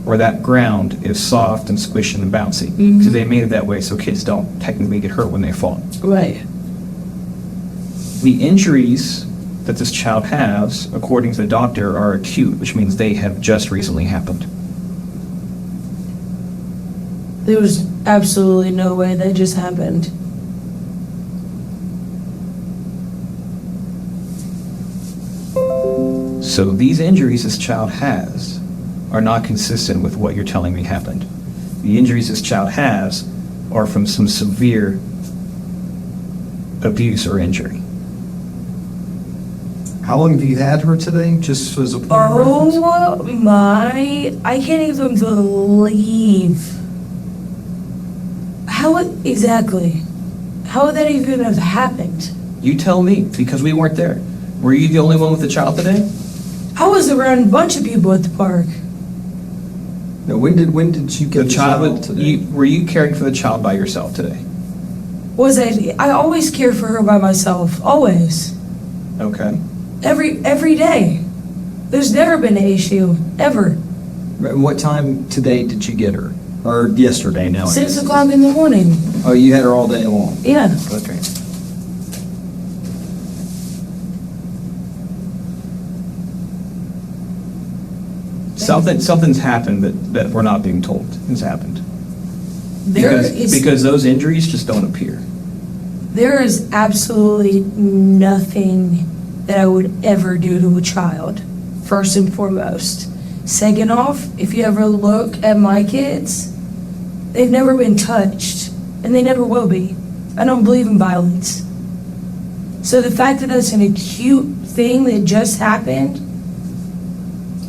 where that ground is soft and squishy and bouncy. Because they made it that way so kids don't technically get hurt when they fall. Right. The injuries that this child has, according to the doctor, are acute, which means they have just recently happened. There was absolutely no way that just happened. So these injuries this child has are not consistent with what you're telling me happened. The injuries this child has are from some severe abuse or injury. How long have you had her today? Just as a point of reference? Oh my, I can't even believe. How exactly? How would that even have happened? You tell me, because we weren't there. Were you the only one with the child today? I was around a bunch of people at the park. No, when did you get the child today? Were you caring for the child by yourself today? I always care for her by myself, always. Okay. Every day. There's never been an issue, ever. What time today did you get her? Or yesterday now? 6 o'clock in the morning. Oh, you had her all day long? Yeah. Okay. Something's happened that we're not being told has happened. Because those injuries just don't appear. There is absolutely nothing that I would ever do to a child, first and foremost. Second off, if you ever look at my kids, they've never been touched, and they never will be. I don't believe in violence. So the fact that that's an acute thing that just happened.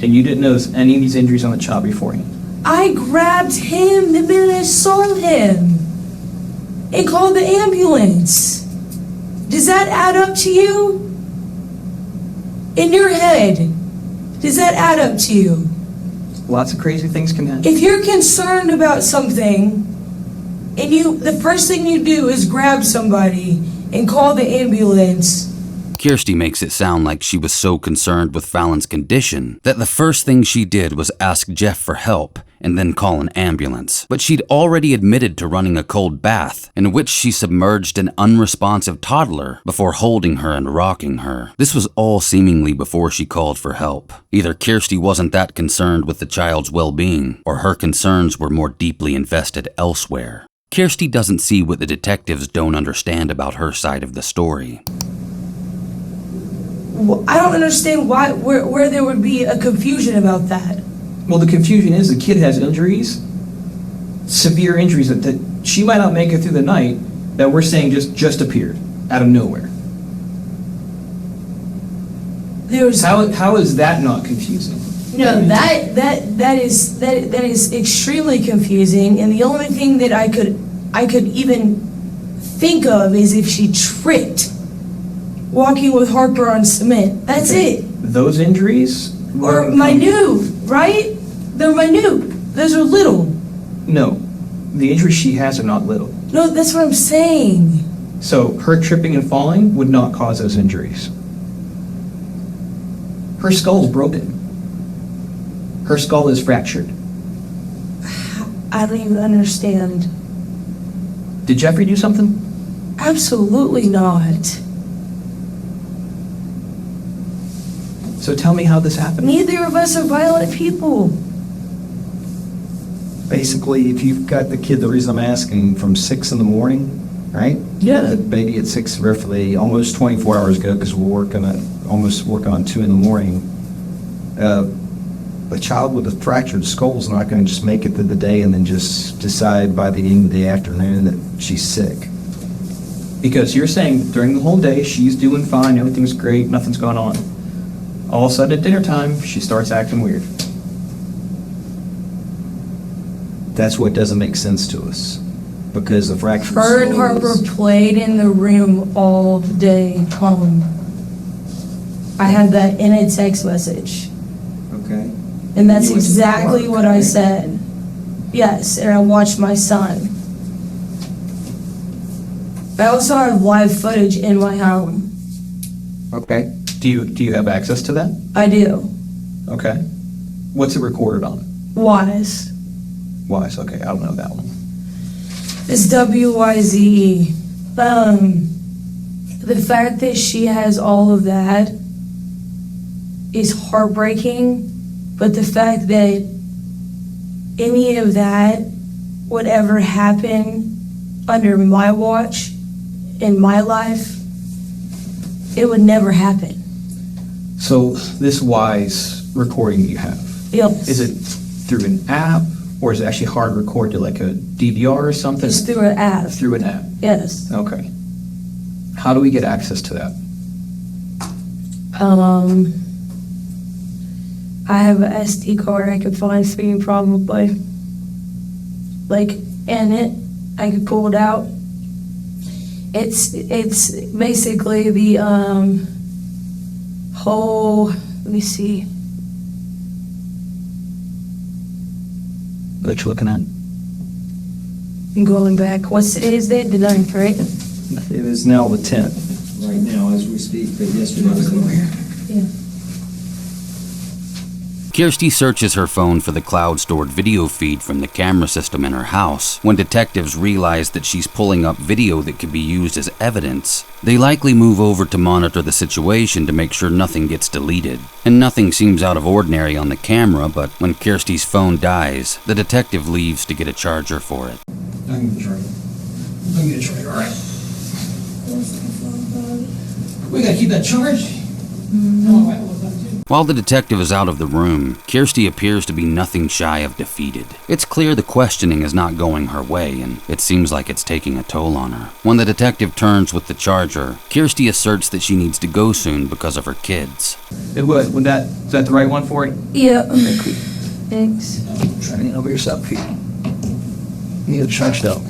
And you didn't notice any of these injuries on the child beforehand? I grabbed him the minute I saw him and called the ambulance. Does that add up to you? In your head, does that add up to you? Lots of crazy things can happen. If you're concerned about something and the first thing you do is grab somebody and call the ambulance, Kirsty makes it sound like she was so concerned with Fallon's condition that the first thing she did was ask Jeff for help and then call an ambulance. But she'd already admitted to running a cold bath in which she submerged an unresponsive toddler before holding her and rocking her. This was all seemingly before she called for help. Either Kirsty wasn't that concerned with the child's well-being, or her concerns were more deeply invested elsewhere. Kirsty doesn't see what the detectives don't understand about her side of the story. Well, I don't understand where there would be a confusion about that. Well, the confusion is the kid has injuries, severe injuries that she might not make it through the night, that we're saying just appeared out of nowhere. How is that not confusing? No, that is extremely confusing, and the only thing that I could even think of is if she tripped walking with Harper on cement. That's it. Those injuries are minute, right? They're minute. Those are little. No, the injuries she has are not little. No, that's what I'm saying. So her tripping and falling would not cause those injuries. Her skull's broken. Her skull is fractured. I don't even understand. Did Jeffrey do something? Absolutely not. So tell me how this happened. Neither of us are violent people. Basically, if you've got the kid, the reason I'm asking, from 6 in the morning, right? Yeah. The baby at 6 roughly, almost 24 hours ago, because we're almost working on 2 in the morning. A child with a fractured skull is not going to just make it through the day and then just decide by the end of the afternoon that she's sick. Because you're saying during the whole day, she's doing fine, everything's great, nothing's going on. All of a sudden at dinner time, she starts acting weird. That's what doesn't make sense to us. Because the fractured Her and skull Harper is- played in the room all day long. I had that in a text message. Okay. And that's You went to exactly work, what I right? said. Yes, and I watched my son. I also have live footage in my home. Okay. Do you have access to that? I do. Okay. What's it recorded on? Wise. Wise, okay, I don't know that one. It's WYZE. The fact that she has all of that is heartbreaking, but the fact that any of that would ever happen under my watch in my life, it would never happen. So this Wise recording you have, Yes. is it through an app or is it actually hard recorded to like a DVR or something? It's through an app. Through an app. Yes. Okay. How do we get access to that? I have an SD card I could find for you probably. Like, in it, I could pull it out. It's basically the whole, let me see. What you looking at? I'm going back. What's today's date? The 9th, right? It is now the 10th. Right now, as we speak, but yesterday was the Yeah. Kirsty searches her phone for the cloud-stored video feed from the camera system in her house. When detectives realize that she's pulling up video that could be used as evidence, they likely move over to monitor the situation to make sure nothing gets deleted. And nothing seems out of ordinary on the camera, but when Kirsty's phone dies, the detective leaves to get a charger for it. I can get a charger. I can get a charger, all right. We gotta keep that charged. While the detective is out of the room, Kirsty appears to be nothing shy of defeated. It's clear the questioning is not going her way, and it seems like it's taking a toll on her. When the detective turns with the charger, Kirsty asserts that she needs to go soon because of her kids. It would. Is that the right one for it? Yeah. Okay, cool. Thanks. Try to get over yourself here. You get charged up.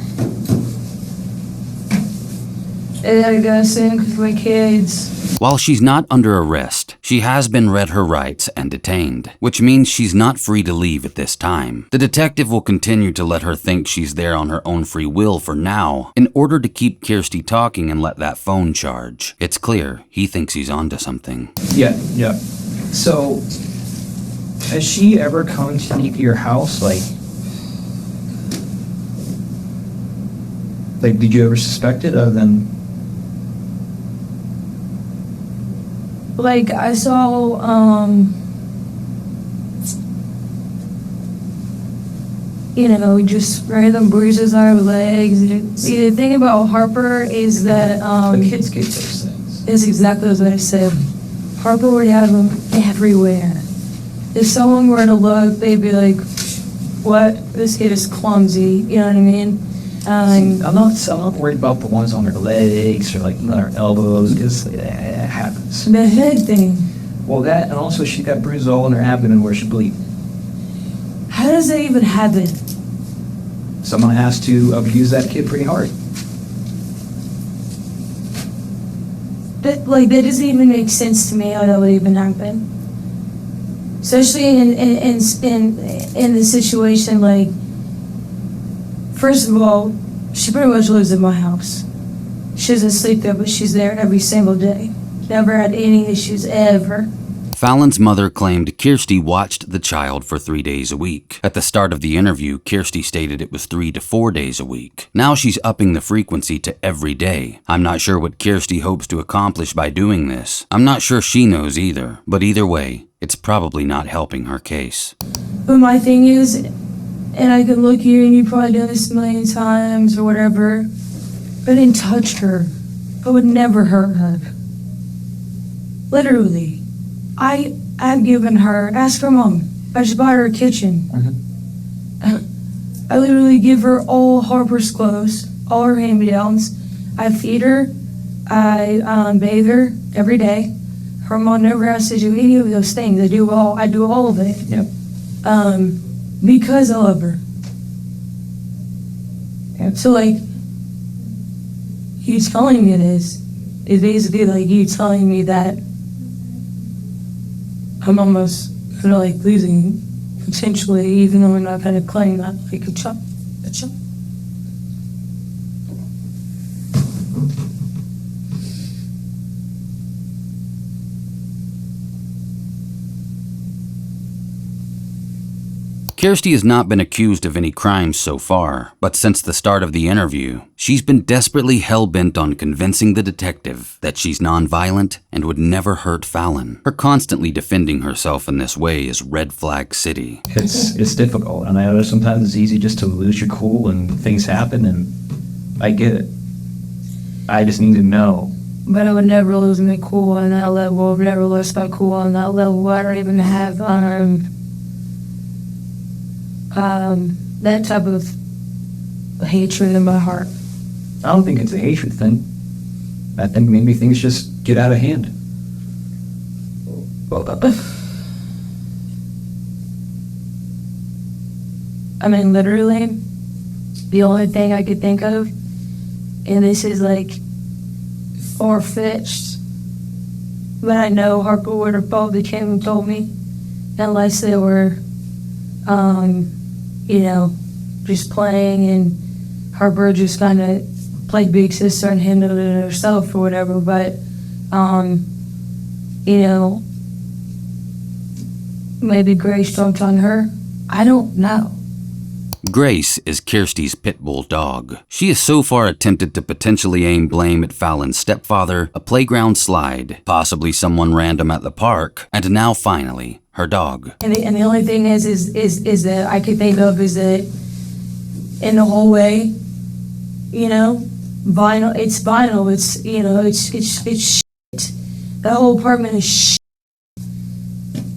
I gotta go soon with my kids. While she's not under arrest, She has been read her rights and detained, which means she's not free to leave at this time. The detective will continue to let her think she's there on her own free will for now, in order to keep Kirsty talking and let that phone charge. It's clear he thinks he's onto something. Yeah. So, has she ever come to your house, like, did you ever suspect it other than? Like, I saw, just random bruises on her legs. See, the thing about Harper is that, The kids get those things. is exactly what I said. Harper would have them everywhere. If someone were to look, they'd be like, what? This kid is clumsy, you know what I mean? I'm not worried about the ones on her legs or like on her elbows, because it happens. The head thing. Well, that, and also she got bruises all in her abdomen where she bleed. How does that even happen? Someone has to abuse that kid pretty hard. That doesn't even make sense to me how that would even happen. Especially in the situation, like, first of all, she pretty much lives in my house. She doesn't sleep there, but she's there every single day. Never had any issues ever. Fallon's mother claimed Kirsty watched the child for 3 days a week. At the start of the interview, Kirsty stated it was 3 to 4 days a week. Now she's upping the frequency to every day. I'm not sure what Kirsty hopes to accomplish by doing this. I'm not sure she knows either, but either way, it's probably not helping her case. But my thing is, and I could look at you and you probably done this a million times or whatever, but I didn't touch her. I would never hurt her. Literally. I've given her, ask her mom, I just bought her a kitchen. I literally give her all Harper's clothes, all her hand-me-downs. I feed her, I bathe her every day. Her mom never has to do any of those things. I do all of it. Yep. Because I love her. Yep. So, like, you telling me this is basically like you telling me that I'm almost like losing potentially, even though I'm not gonna claim that like a chop. Kirsty has not been accused of any crimes so far, but since the start of the interview, she's been desperately hell-bent on convincing the detective that she's non-violent and would never hurt Fallon. Her constantly defending herself in this way is red flag city. It's difficult, and I know sometimes it's easy just to lose your cool and things happen, and I get it. I just need to know. But I would never lose my cool on that level. I would never lose my cool on that level. I don't even have that type of hatred in my heart. I don't think it's a hatred thing. I think maybe things just get out of hand. I mean, literally, the only thing I could think of, and this is like far-fetched, but I know Harper would have probably came and told me, unless they were, just playing and Harper just kind of played big sister and handled it herself or whatever, but, maybe Grace jumped on her. I don't know. Grace is Kirsty's pit bull dog. She has so far attempted to potentially aim blame at Fallon's stepfather, a playground slide, possibly someone random at the park, and now finally, her dog. And the only thing is that I could think of is that in the hallway, vinyl, it's vinyl, it's shit. The whole apartment is shit.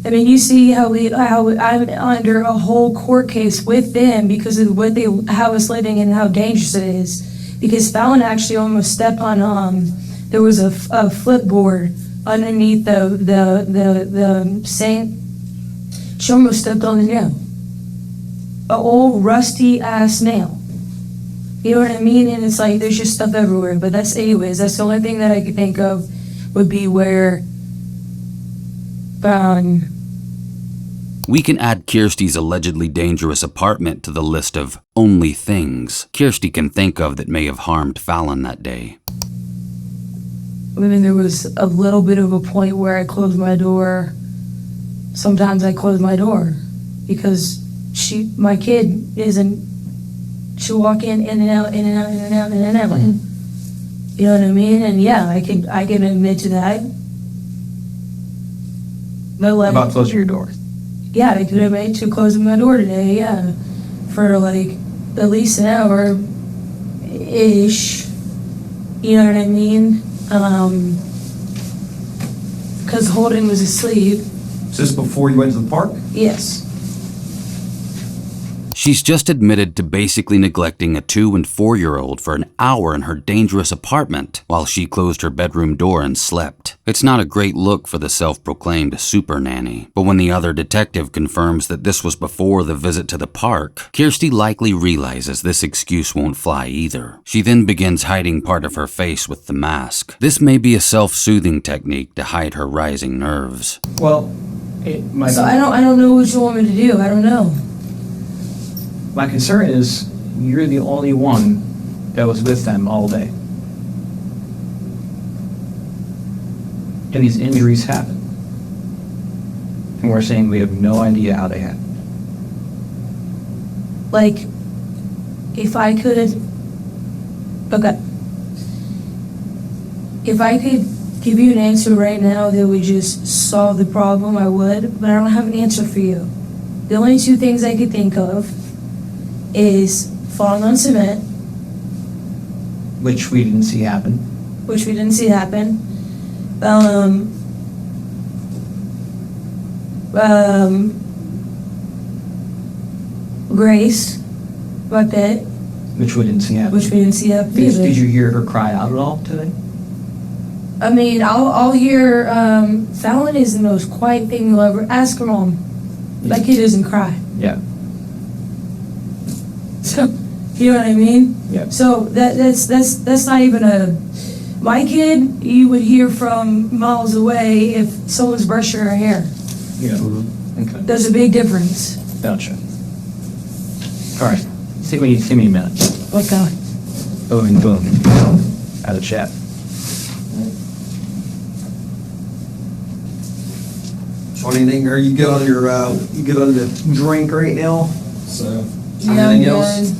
I mean, you see how I'm under a whole court case with them because of how it's living and how dangerous it is. Because Fallon actually almost stepped on, there was a flipboard underneath the sink. She almost stepped on the nail. An old rusty ass nail. You know what I mean? And it's like, there's just stuff everywhere. But that's the only thing that I could think of would be where We can add Kirstie's allegedly dangerous apartment to the list of only things Kirstie can think of that may have harmed Fallon that day. I mean, there was a little bit of a point where I closed my door. Sometimes I close my door because my kid she'll walk in and out, in and out, in and out, in and out. You know what I mean? And yeah, I can admit to that. But like, About closing your door. yeah, I could admit to closing my door today, yeah. For like at least an hour ish. You know what I mean? Because Holden was asleep. Is this before you went to the park? Yes. She's just admitted to basically neglecting a 2- and 4-year-old for an hour in her dangerous apartment while she closed her bedroom door and slept. It's not a great look for the self-proclaimed super nanny, but when the other detective confirms that this was before the visit to the park, Kirstie likely realizes this excuse won't fly either. She then begins hiding part of her face with the mask. This may be a self-soothing technique to hide her rising nerves. Well, it might So be. I don't know what you want me to do. I don't know. My concern is you're the only one that was with them all day. And these injuries happen. And we're saying we have no idea how they happened. Like, if I could... Okay. If I could give you an answer right now that would just solve the problem, I would, but I don't have an answer for you. The only two things I could think of is falling on cement, Which we didn't see happen. which we didn't see happen. Grace, my pet, Which we didn't see happen. which we didn't see happen Did either. you hear her cry out at all today? I mean, I'll hear, Fallon is the most quiet thing you'll ever ask her mom. That kid doesn't cry. Yeah. So, you know what I mean? Yeah. So that's not even my kid, you would hear from miles away if someone's brushing her hair. Yeah. Okay. There's a big difference. Gotcha. All right. See when you see me in a minute. Okay. Boom, boom. Out of chat. So anything, are you good on your, you good on the drink right now? So, Yeah, anything else?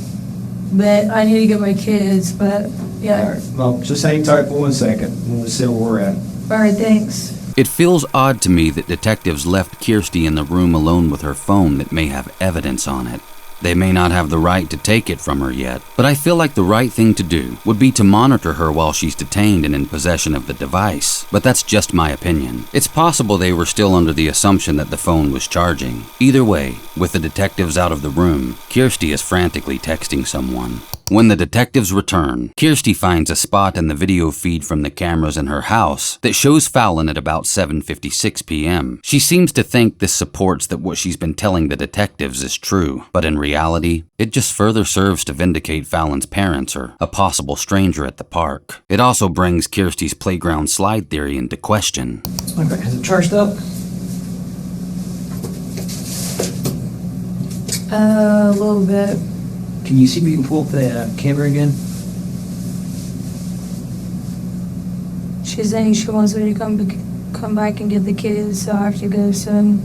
But I need to get my kids, but All yeah. right, well, just hang tight for 1 second. We'll see where we're at. All right, thanks. It feels odd to me that detectives left Kirstie in the room alone with her phone that may have evidence on it. They may not have the right to take it from her yet, but I feel like the right thing to do would be to monitor her while she's detained and in possession of the device. But that's just my opinion. It's possible they were still under the assumption that the phone was charging. Either way, with the detectives out of the room, Kirstie is frantically texting someone. When the detectives return, Kirstie finds a spot in the video feed from the cameras in her house that shows Fallon at about 7:56 p.m. She seems to think this supports that what she's been telling the detectives is true, but in reality, it just further serves to vindicate Fallon's parents or a possible stranger at the park. It also brings Kirstie's playground slide theory into question. Okay, has it charged up? A little bit. Can you see if you can pull up the camera again? She's saying she wants me to come back and get the kids, so I have to go soon.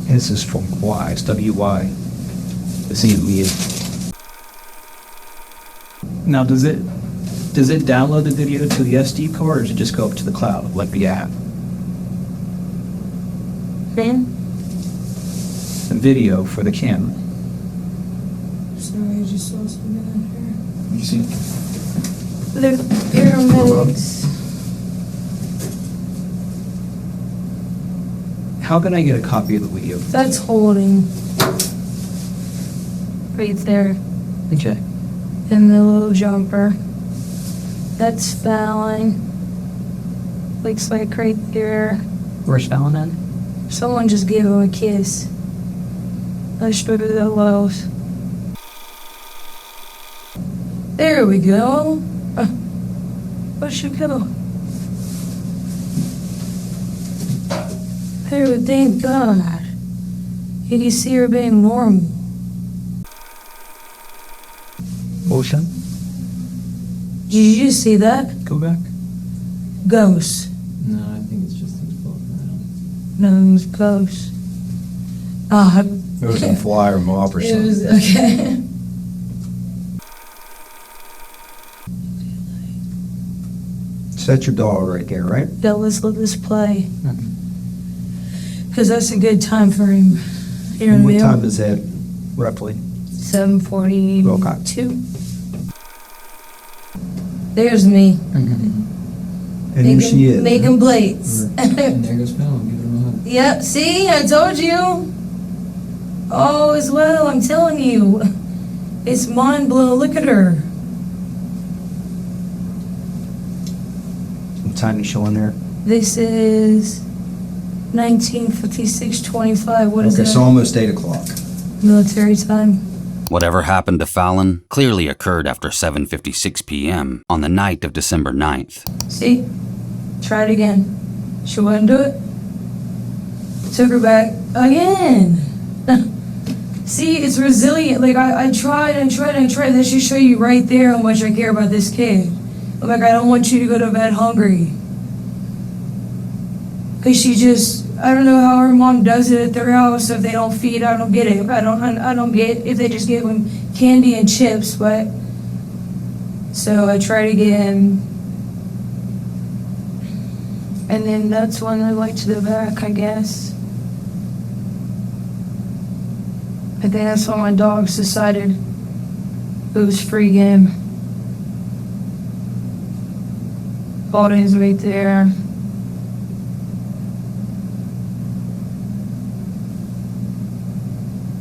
This is from Y. It's WY. It seems weird. Now, does it download the video to the SD card, or does it just go up to the cloud, like the app? Ben? The video for the camera. Sorry, I just saw something on here. You see? The paramedics. How can I get a copy of the video? That's holding. Right there. Okay. In the little jumper. That's Fallon. Looks like right there. Where's Fallon at? Someone just gave him a kiss. Let's show you the lows. There we go. Where should go? Oh, thank God. You can see her being normal. Ocean, Did you just see that? go back. Ghost. No, I think it's just things floating around. No, it was ghost. It was a flyer mob or It something. was, okay. So that's your dog right there, right? Now let's let this play. Because that's a good time for him. You know And what what I time mean? is that, roughly? 7:42. There's me. And here she is. Making plates. And there goes Fallon, giving him a hug. Yep, see, I told you. All is well, I'm telling you. It's mind blowing. Look at her. What time you showing there? This is 1956-25. What is Okay, that? so almost 8 o'clock. Military time. Whatever happened to Fallon clearly occurred after 7:56 p.m. on the night of December 9th. See? Try it again. She wouldn't do it. Took her back again. See, it's resilient. Like, I tried. That should show you right there how much I care about this kid. I'm like, I don't want you to go to bed hungry. Because she just, I don't know how her mom does it at their house. If they don't feed, I don't get it. I don't get if they just give them candy and chips, but. So I tried again. And then that's when I went to the back, I guess. I think that's when my dogs decided it was free game. Body's right there.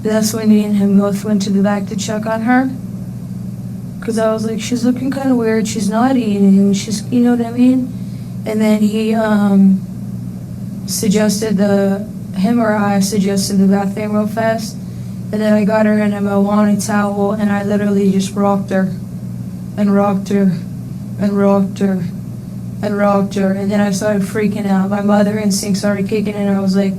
That's when me and him both went to the back to check on her. Because I was like, she's looking kind of weird. She's not eating. She's, you know what I mean? And then he suggested him or I suggested the bathroom real fast. And then I got her in a Moana towel and I literally just rocked her. And rocked her. And rocked her. And rocked her. And then I started freaking out. My mother instinct started kicking in. I was like,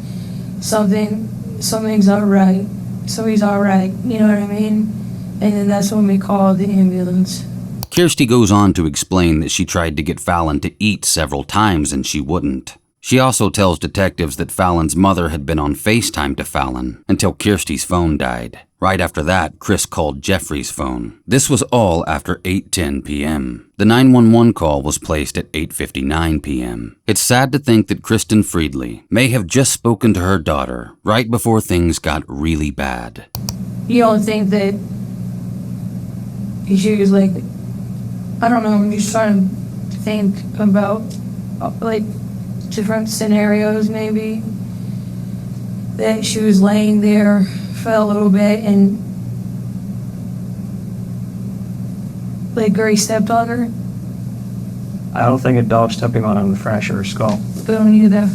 something's not right. Something's all right. You know what I mean? And then that's when we called the ambulance. Kirsty goes on to explain that she tried to get Fallon to eat several times and she wouldn't. She also tells detectives that Fallon's mother had been on FaceTime to Fallon until Kirsty's phone died. Right after that, Chris called Jeffrey's phone. This was all after 8:10 p.m. The 911 call was placed at 8:59 p.m. It's sad to think that Kirstie Flood may have just spoken to her daughter right before things got really bad. You don't think that she was like, I don't know, I'm just trying to think about like different scenarios maybe. That she was laying there for a little bit and like Gray stepped on her. I don't think a dog stepping on him would fracture her skull. But I don't either.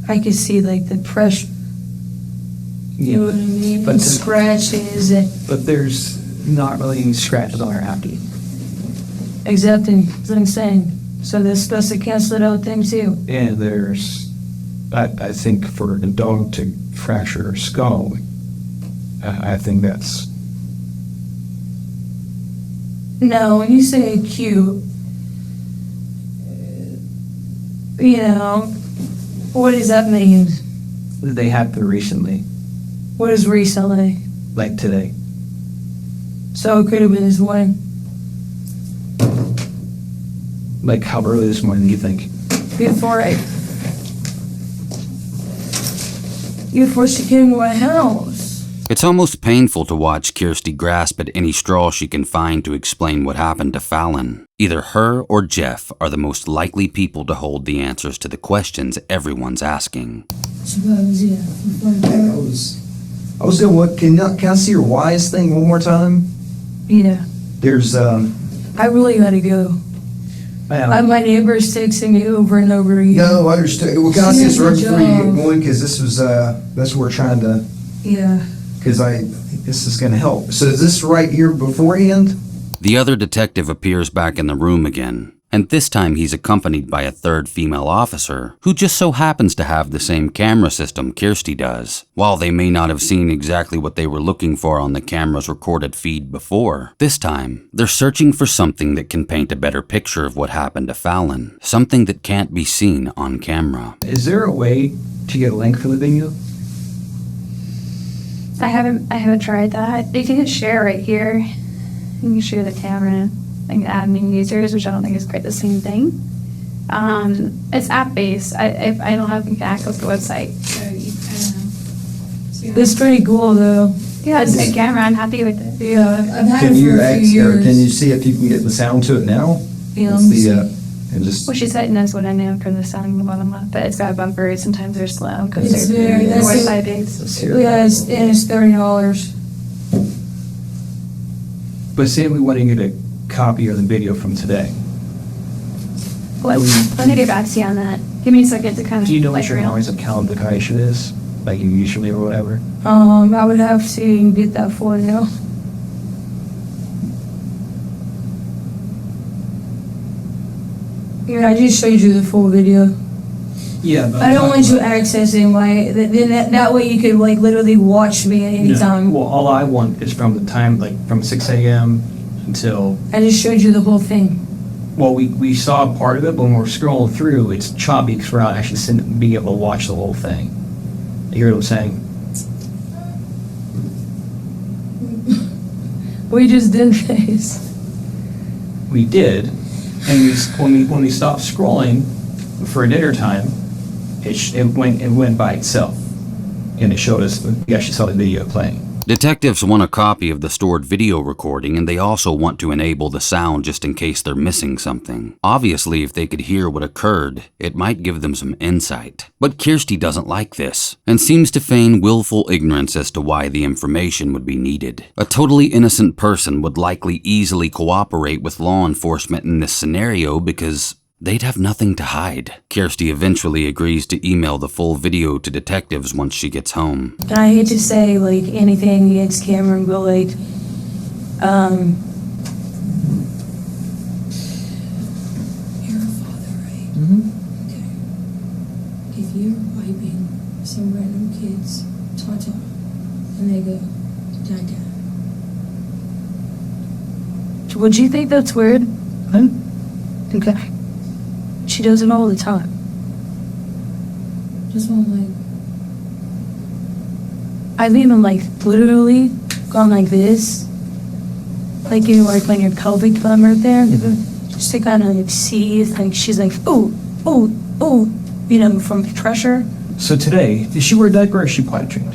I could see like the pressure. You know what I mean? But And scratches and But there's not really any scratches on her abdomen. exactly that's what I'm saying. So they're supposed to cancel it out thing too. And there's, I think for a dog to fracture her skull, I think that's, No, when you say acute, you know, what does that mean? they happened recently, What is recently? like today. So it could have been this morning. Like how early this morning do you think? Before she came to my house. It's almost painful to watch Kirsty grasp at any straw she can find to explain what happened to Fallon. Either her or Jeff are the most likely people to hold the answers to the questions everyone's asking. Suppose, yeah. I was doing what? Can I see your wise thing one more time? Yeah. There's I really gotta go. My neighbor's texting me over and over again. No, I understand. Well, can I see this right Good before you job. get going? Because this was that's what we're trying to Yeah. Because I think this is going to help. So is this right here beforehand? The other detective appears back in the room again, and this time he's accompanied by a third female officer who just so happens to have the same camera system Kirsty does. While they may not have seen exactly what they were looking for on the camera's recorded feed before, this time they're searching for something that can paint a better picture of what happened to Fallon, something that can't be seen on camera. Is there a way to get a link for the video? I haven't tried that. You can just share right here. You can share the camera and add new users, which I don't think is quite the same thing. It's app-based. I don't have access to the website. So I don't know. It's pretty cool though. Yeah, it's a good camera. I'm happy with it. Yeah, I've had Can it you for a few years. can you see if you can get the sound to it now? Yeah, Let's let me see, see. and just Well, she said knows what I know for the sound in the bottom up, but it's got bumpers. Sometimes they're slow because It's they're very- that's Wi-Fi it. based. Yeah, it's $30. But say we want to get a copy of the video from today. Let me get back to you on that. Give me a second to kind of. Do you know what like your real- noise of calibration is? Like you usually or whatever? I would have to get that for you. Yeah, I just showed you the full video. Yeah, but I don't want you accessing that way you could like literally watch me at any time. Well, all I want is from the time, like from 6 a.m. until. I just showed you the whole thing. Well, we saw part of it, but when we're scrolling through, it's choppy because we're not actually being able to watch the whole thing. You hear what I'm saying? We just did this. We did, and when we stopped scrolling for dinner time, it went by itself, and it showed us. We actually saw the video playing. Detectives want a copy of the stored video recording, and they also want to enable the sound just in case they're missing something. Obviously, if they could hear what occurred, it might give them some insight. But Kirsty doesn't like this, and seems to feign willful ignorance as to why the information would be needed. A totally innocent person would likely easily cooperate with law enforcement in this scenario because they'd have nothing to hide. Kirsty eventually agrees to email the full video to detectives once she gets home. And I hate to say like anything against Cameron, but like, You're a father, right? Okay. If you're wiping some random kid's tata and they go, Dad. would you think that's weird? Okay. She does it all the time. Just want like, I've even like literally gone like this. Like you like when your pelvic bone right there. Just to kind of like see if like she's like, ooh, ooh, ooh, you know, from pressure. So today, did she wear a diaper or is she potty trained?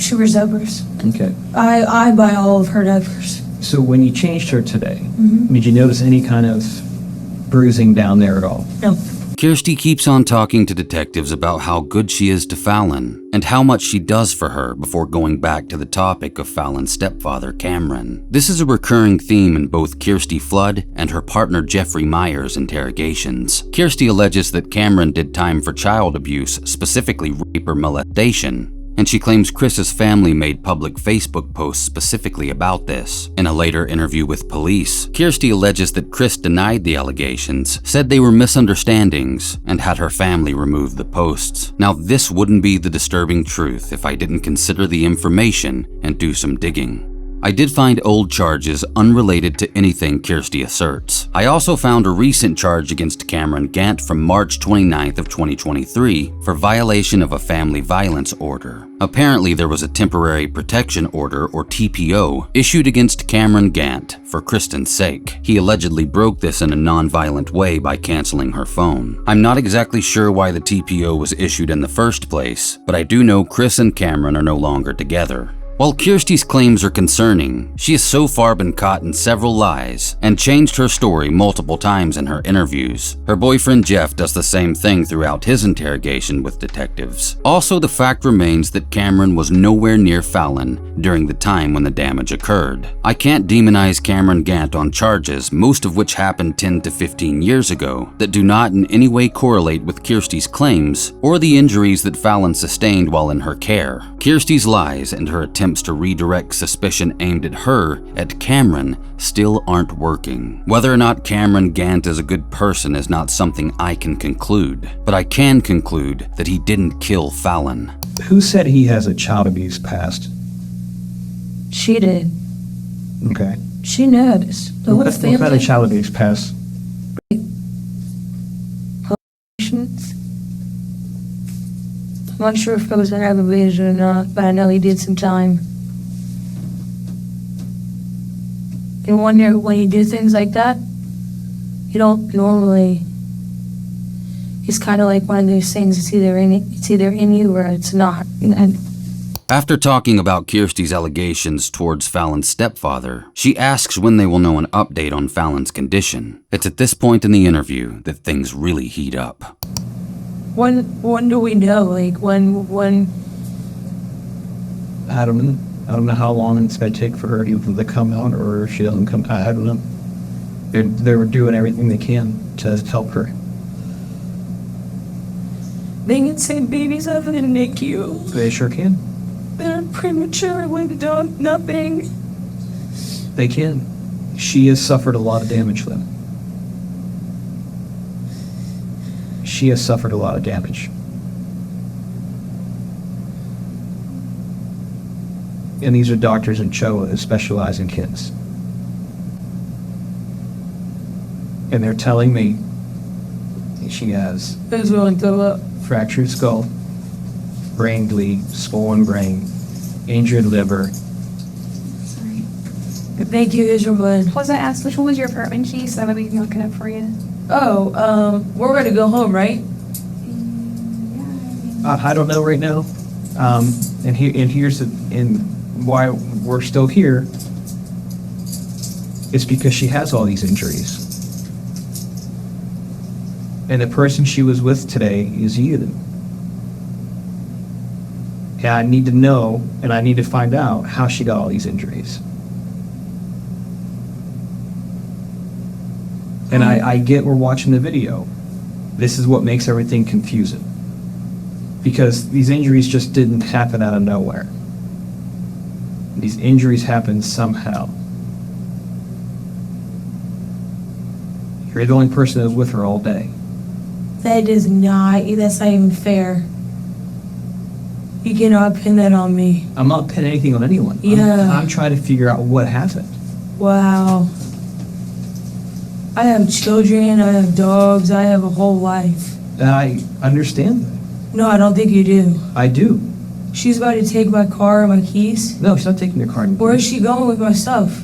She wears diapers. Okay. I buy all of her diapers. So when you changed her today, did you notice any kind of bruising down there at all? No. Kirsty keeps on talking to detectives about how good she is to Fallon and how much she does for her before going back to the topic of Fallon's stepfather, Cameron. This is a recurring theme in both Kirstie Flood and her partner Jeffrey Meyer's interrogations. Kirsty alleges that Cameron did time for child abuse, specifically rape or molestation, and she claims Chris's family made public Facebook posts specifically about this. In a later interview with police, Kirsty alleges that Chris denied the allegations, said they were misunderstandings, and had her family remove the posts. Now, this wouldn't be the disturbing truth if I didn't consider the information and do some digging. I did find old charges unrelated to anything Kirsty asserts. I also found a recent charge against Cameron Gant from March 29th of 2023 for violation of a family violence order. Apparently, there was a temporary protection order, or TPO, issued against Cameron Gant for Kristen's sake. He allegedly broke this in a non-violent way by canceling her phone. I'm not exactly sure why the TPO was issued in the first place, but I do know Chris and Cameron are no longer together. While Kirstie's claims are concerning, she has so far been caught in several lies and changed her story multiple times in her interviews. Her boyfriend Jeff does the same thing throughout his interrogation with detectives. Also, the fact remains that Cameron was nowhere near Fallon during the time when the damage occurred. I can't demonize Cameron Gant on charges, most of which happened 10 to 15 years ago, that do not in any way correlate with Kirstie's claims or the injuries that Fallon sustained while in her care. Kirstie's lies and her attempts to redirect suspicion aimed at her at Cameron still aren't working. Whether or not Cameron Gant is a good person is not something I can conclude, but I can conclude that he didn't kill Fallon. Who said he has a child abuse past? She did. Okay. She knows. The whole What about a child abuse past? I'm not sure if it was an aggravated or not, but I know he did some time. And when you do things like that, you don't normally. It's kind of like one of those things. It's either in you or it's not. And After talking about Kirstie's allegations towards Fallon's stepfather, she asks when they will know an update on Fallon's condition. It's at this point in the interview that things really heat up. when do we know? Like when? I don't know. I don't know how long it's going to take for her to come out, or if she doesn't come out. I don't know. They're doing everything they can to help her. They can send babies out of the NICU. They sure can. They're prematurely done nothing. They can. She has suffered a lot of damage, Lynn. She has suffered a lot of damage. And these are doctors in CHOA who specialize in kids. And they're telling me she has Those will go up. fractured skull, brain bleed, swollen brain, injured liver. Sorry. Thank you, Israel. Was I asked which one was your apartment key so that we can look it up for you? Oh, we're gonna go home, right? I don't know right now. And here's why we're still here. It's because she has all these injuries. And the person she was with today is you. And I need to know, and I need to find out how she got all these injuries. And I get we're watching the video. This is what makes everything confusing. Because these injuries just didn't happen out of nowhere. These injuries happened somehow. You're the only person that was with her all day. That's not even fair. You cannot pin that on me. I'm not pinning anything on anyone. Yeah. I'm trying to figure out what happened. Wow. I have children, I have dogs, I have a whole life. And I understand that. No, I don't think you do. I do. She's about to take my car and my keys. No, she's not taking your car. And Where is she going with my stuff?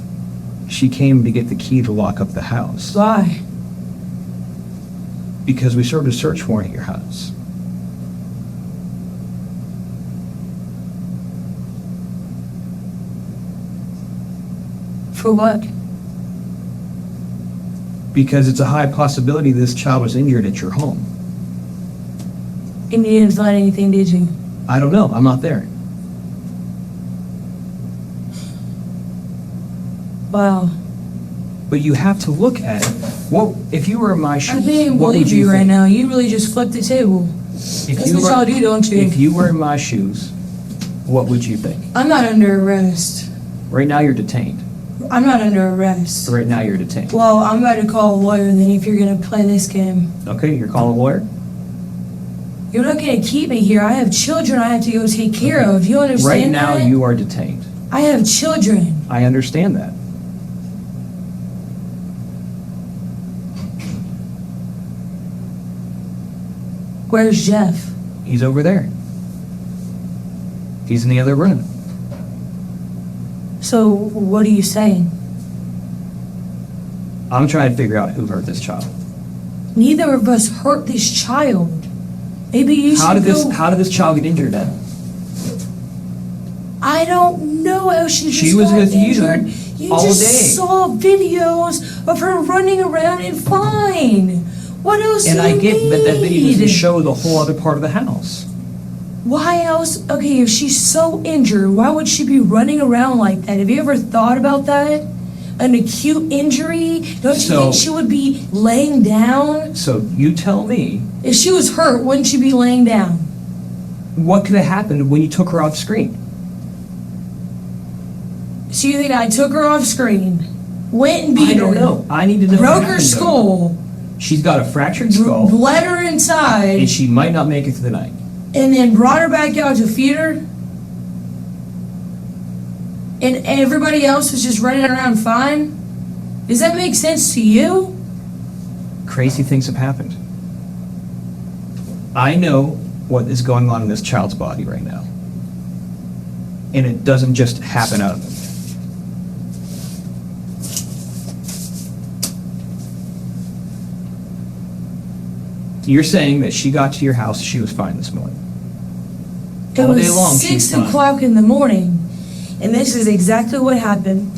She came to get the key to lock up the house. Why? Because we served a search warrant at your house. For what? Because it's a high possibility this child was injured at your home. And you didn't find anything, did you? I don't know. I'm not there. Wow. But you have to look at it. What if you were in my shoes? I can't what would believe you right think? now. You really just flipped the table. If That's you what were- y'all do, don't you? If you were in my shoes, what would you think? I'm not under arrest. Right now you're detained. I'm not under arrest. Right now you're detained. Well, I'm about to call a lawyer then if you're going to play this game. Okay, you're calling a lawyer? You're not going to keep me here. I have children I have to go take care of. You understand Right now that? you are detained. I have children. I understand that. Where's Jeff? He's over there. He's in the other room. So, what are you saying? I'm trying to figure out who hurt this child. Neither of us hurt this child. Maybe you How should did go... this child get injured then? I don't know how She was got with injured. you all just day. saw videos of her running around and fine. What else And do I you get that that video need? doesn't show the whole other part of the house. Why else? Okay, if she's so injured, why would she be running around like that? Have you ever thought about that? An acute injury? Don't you think she would be laying down? So you tell me, If she was hurt, wouldn't she be laying down? what could have happened when you took her off screen? So you think I took her off screen, went and beat I don't her, know. I need to know. what broke her happened to skull, She's got a fractured skull, bled her inside, and she might not make it through the night. and then brought her back out to feed her? And everybody else was just running around fine? Does that make sense to you? Crazy things have happened. I know what is going on in this child's body right now. And it doesn't just happen out of it. You're saying that she got to your house, she was fine this morning. It All day was long, she's 6 fine. o'clock in the morning, and this is exactly what happened.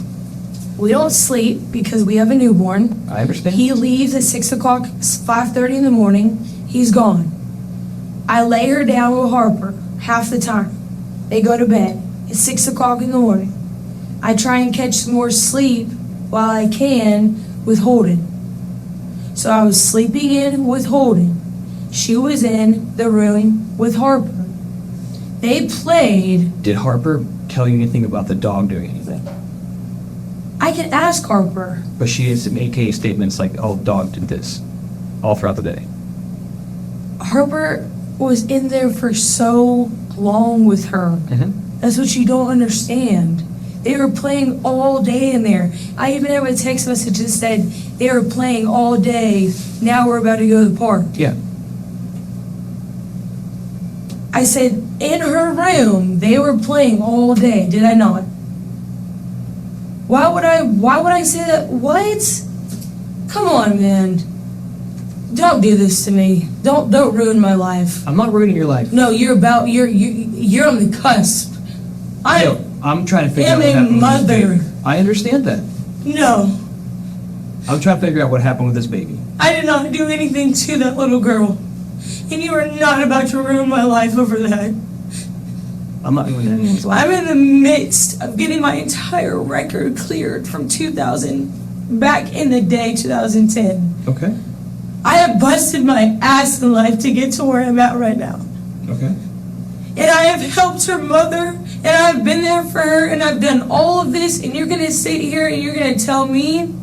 We don't sleep because we have a newborn. I understand. He leaves at 6 o'clock, 5:30 in the morning. He's gone. I lay her down with Harper half the time. They go to bed. It's 6 o'clock in the morning. I try and catch some more sleep while I can with Holden. So I was sleeping in with Holden. She was in the room with Harper. They played. Did Harper tell you anything about the dog doing anything? I can ask Harper. But she is making statements like, oh, dog did this, all throughout the day. Harper was in there for so long with her. That's what you don't understand. They were playing all day in there. I even have a text message that said they were playing all day. Now we're about to go to the park. Yeah. I said, in her room, they were playing all day. Did I not? Why would I say that? What? Come on, man. Don't do this to me. Don't ruin my life. I'm not ruining your life. No, you're on the cusp. I'm trying to figure out am what a happened with this mother. baby. I understand that. No, I'm trying to figure out what happened with this baby. I did not do anything to that little girl. And you are not about to ruin my life over that. I'm not ruining anyone's life. I'm in the midst of getting my entire record cleared from 2000, back in the day, 2010. Okay. I have busted my ass in life to get to where I'm at right now. Okay. And I have helped her mother, and I've been there for her, and I've done all of this, and you're gonna sit here and you're gonna tell me,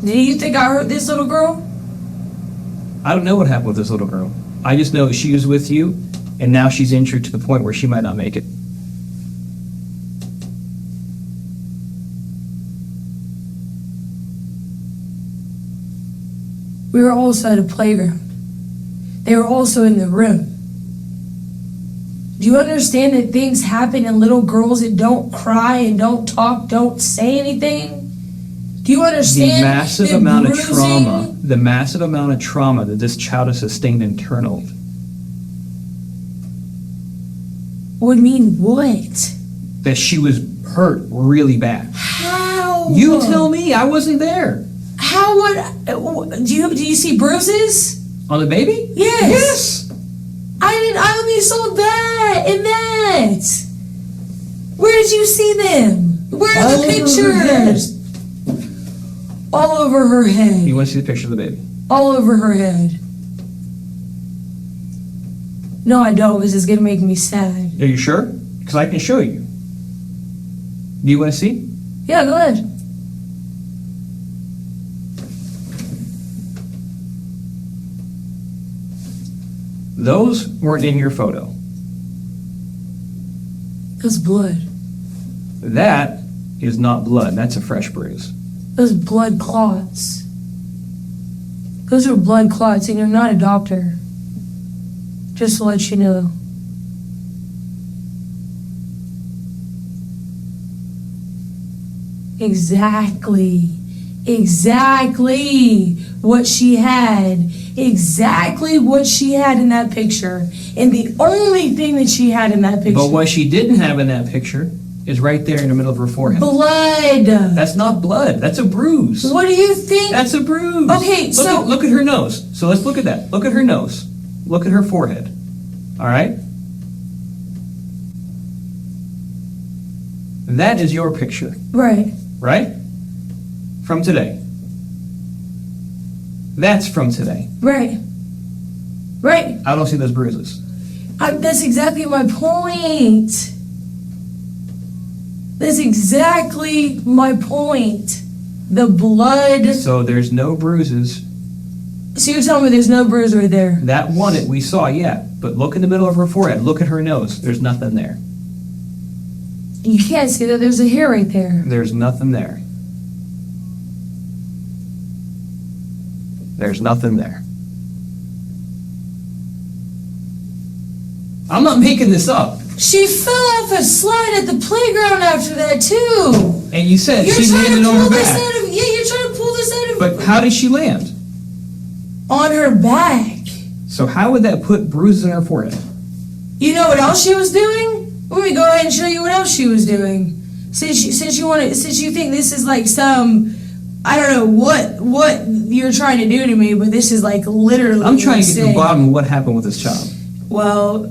do you think I hurt this little girl? I don't know what happened with this little girl. I just know she was with you, and now she's injured to the point where she might not make it. We were also at a playground. They were also in the room. Do you understand that things happen in little girls that don't cry and don't talk, don't say anything? Do you understand The massive the amount of bruising? trauma that this child has sustained internal. Would mean what? That she was hurt really bad. How? You tell me. I wasn't there. How would? Do you see bruises? On the baby? Yes. Yes. I only saw that and that. Where did you see them? Where are the pictures? All over her head. You want to see the picture of the baby? All over her head. No, I don't, because it's going to make me sad. Are you sure? Because I can show you. Do you want to see? Yeah, go ahead. Those weren't in your photo. That's blood. That is not blood. That's a fresh bruise. Those blood clots. Those are blood clots, and you're not a doctor. Just to let you know. Exactly what she had exactly what she had in that picture. And the only thing that she had in that picture. But what she didn't have in that picture is right there in the middle of her forehead. Blood. That's not blood. That's a bruise. What do you think? That's a bruise. Okay, look at her nose. So let's look at that. Look at her nose. Look at her forehead. All right? That is your picture. Right. Right? From today. That's from today. Right. Right. I don't see those bruises. That's exactly my point. That's exactly my point. The blood. So there's no bruises. So you're telling me there's no bruise right there? That one that we saw, yeah. But look in the middle of her forehead. Look at her nose. There's nothing there. You can't see that there's a hair right there. There's nothing there. There's nothing there. I'm not making this up. She fell off a slide at the playground after that too. And you said You're she trying landed to on pull her this back. out of, yeah, you're trying to pull this out of. But how did she land? On her back. So how would that put bruises in her forehead? You know what else she was doing? Let me go ahead and show you what else she was doing. Since you think this is like some, I don't know what you're trying to do to me, but this is like literally. I'm trying to get to the bottom of what happened with this child. Well,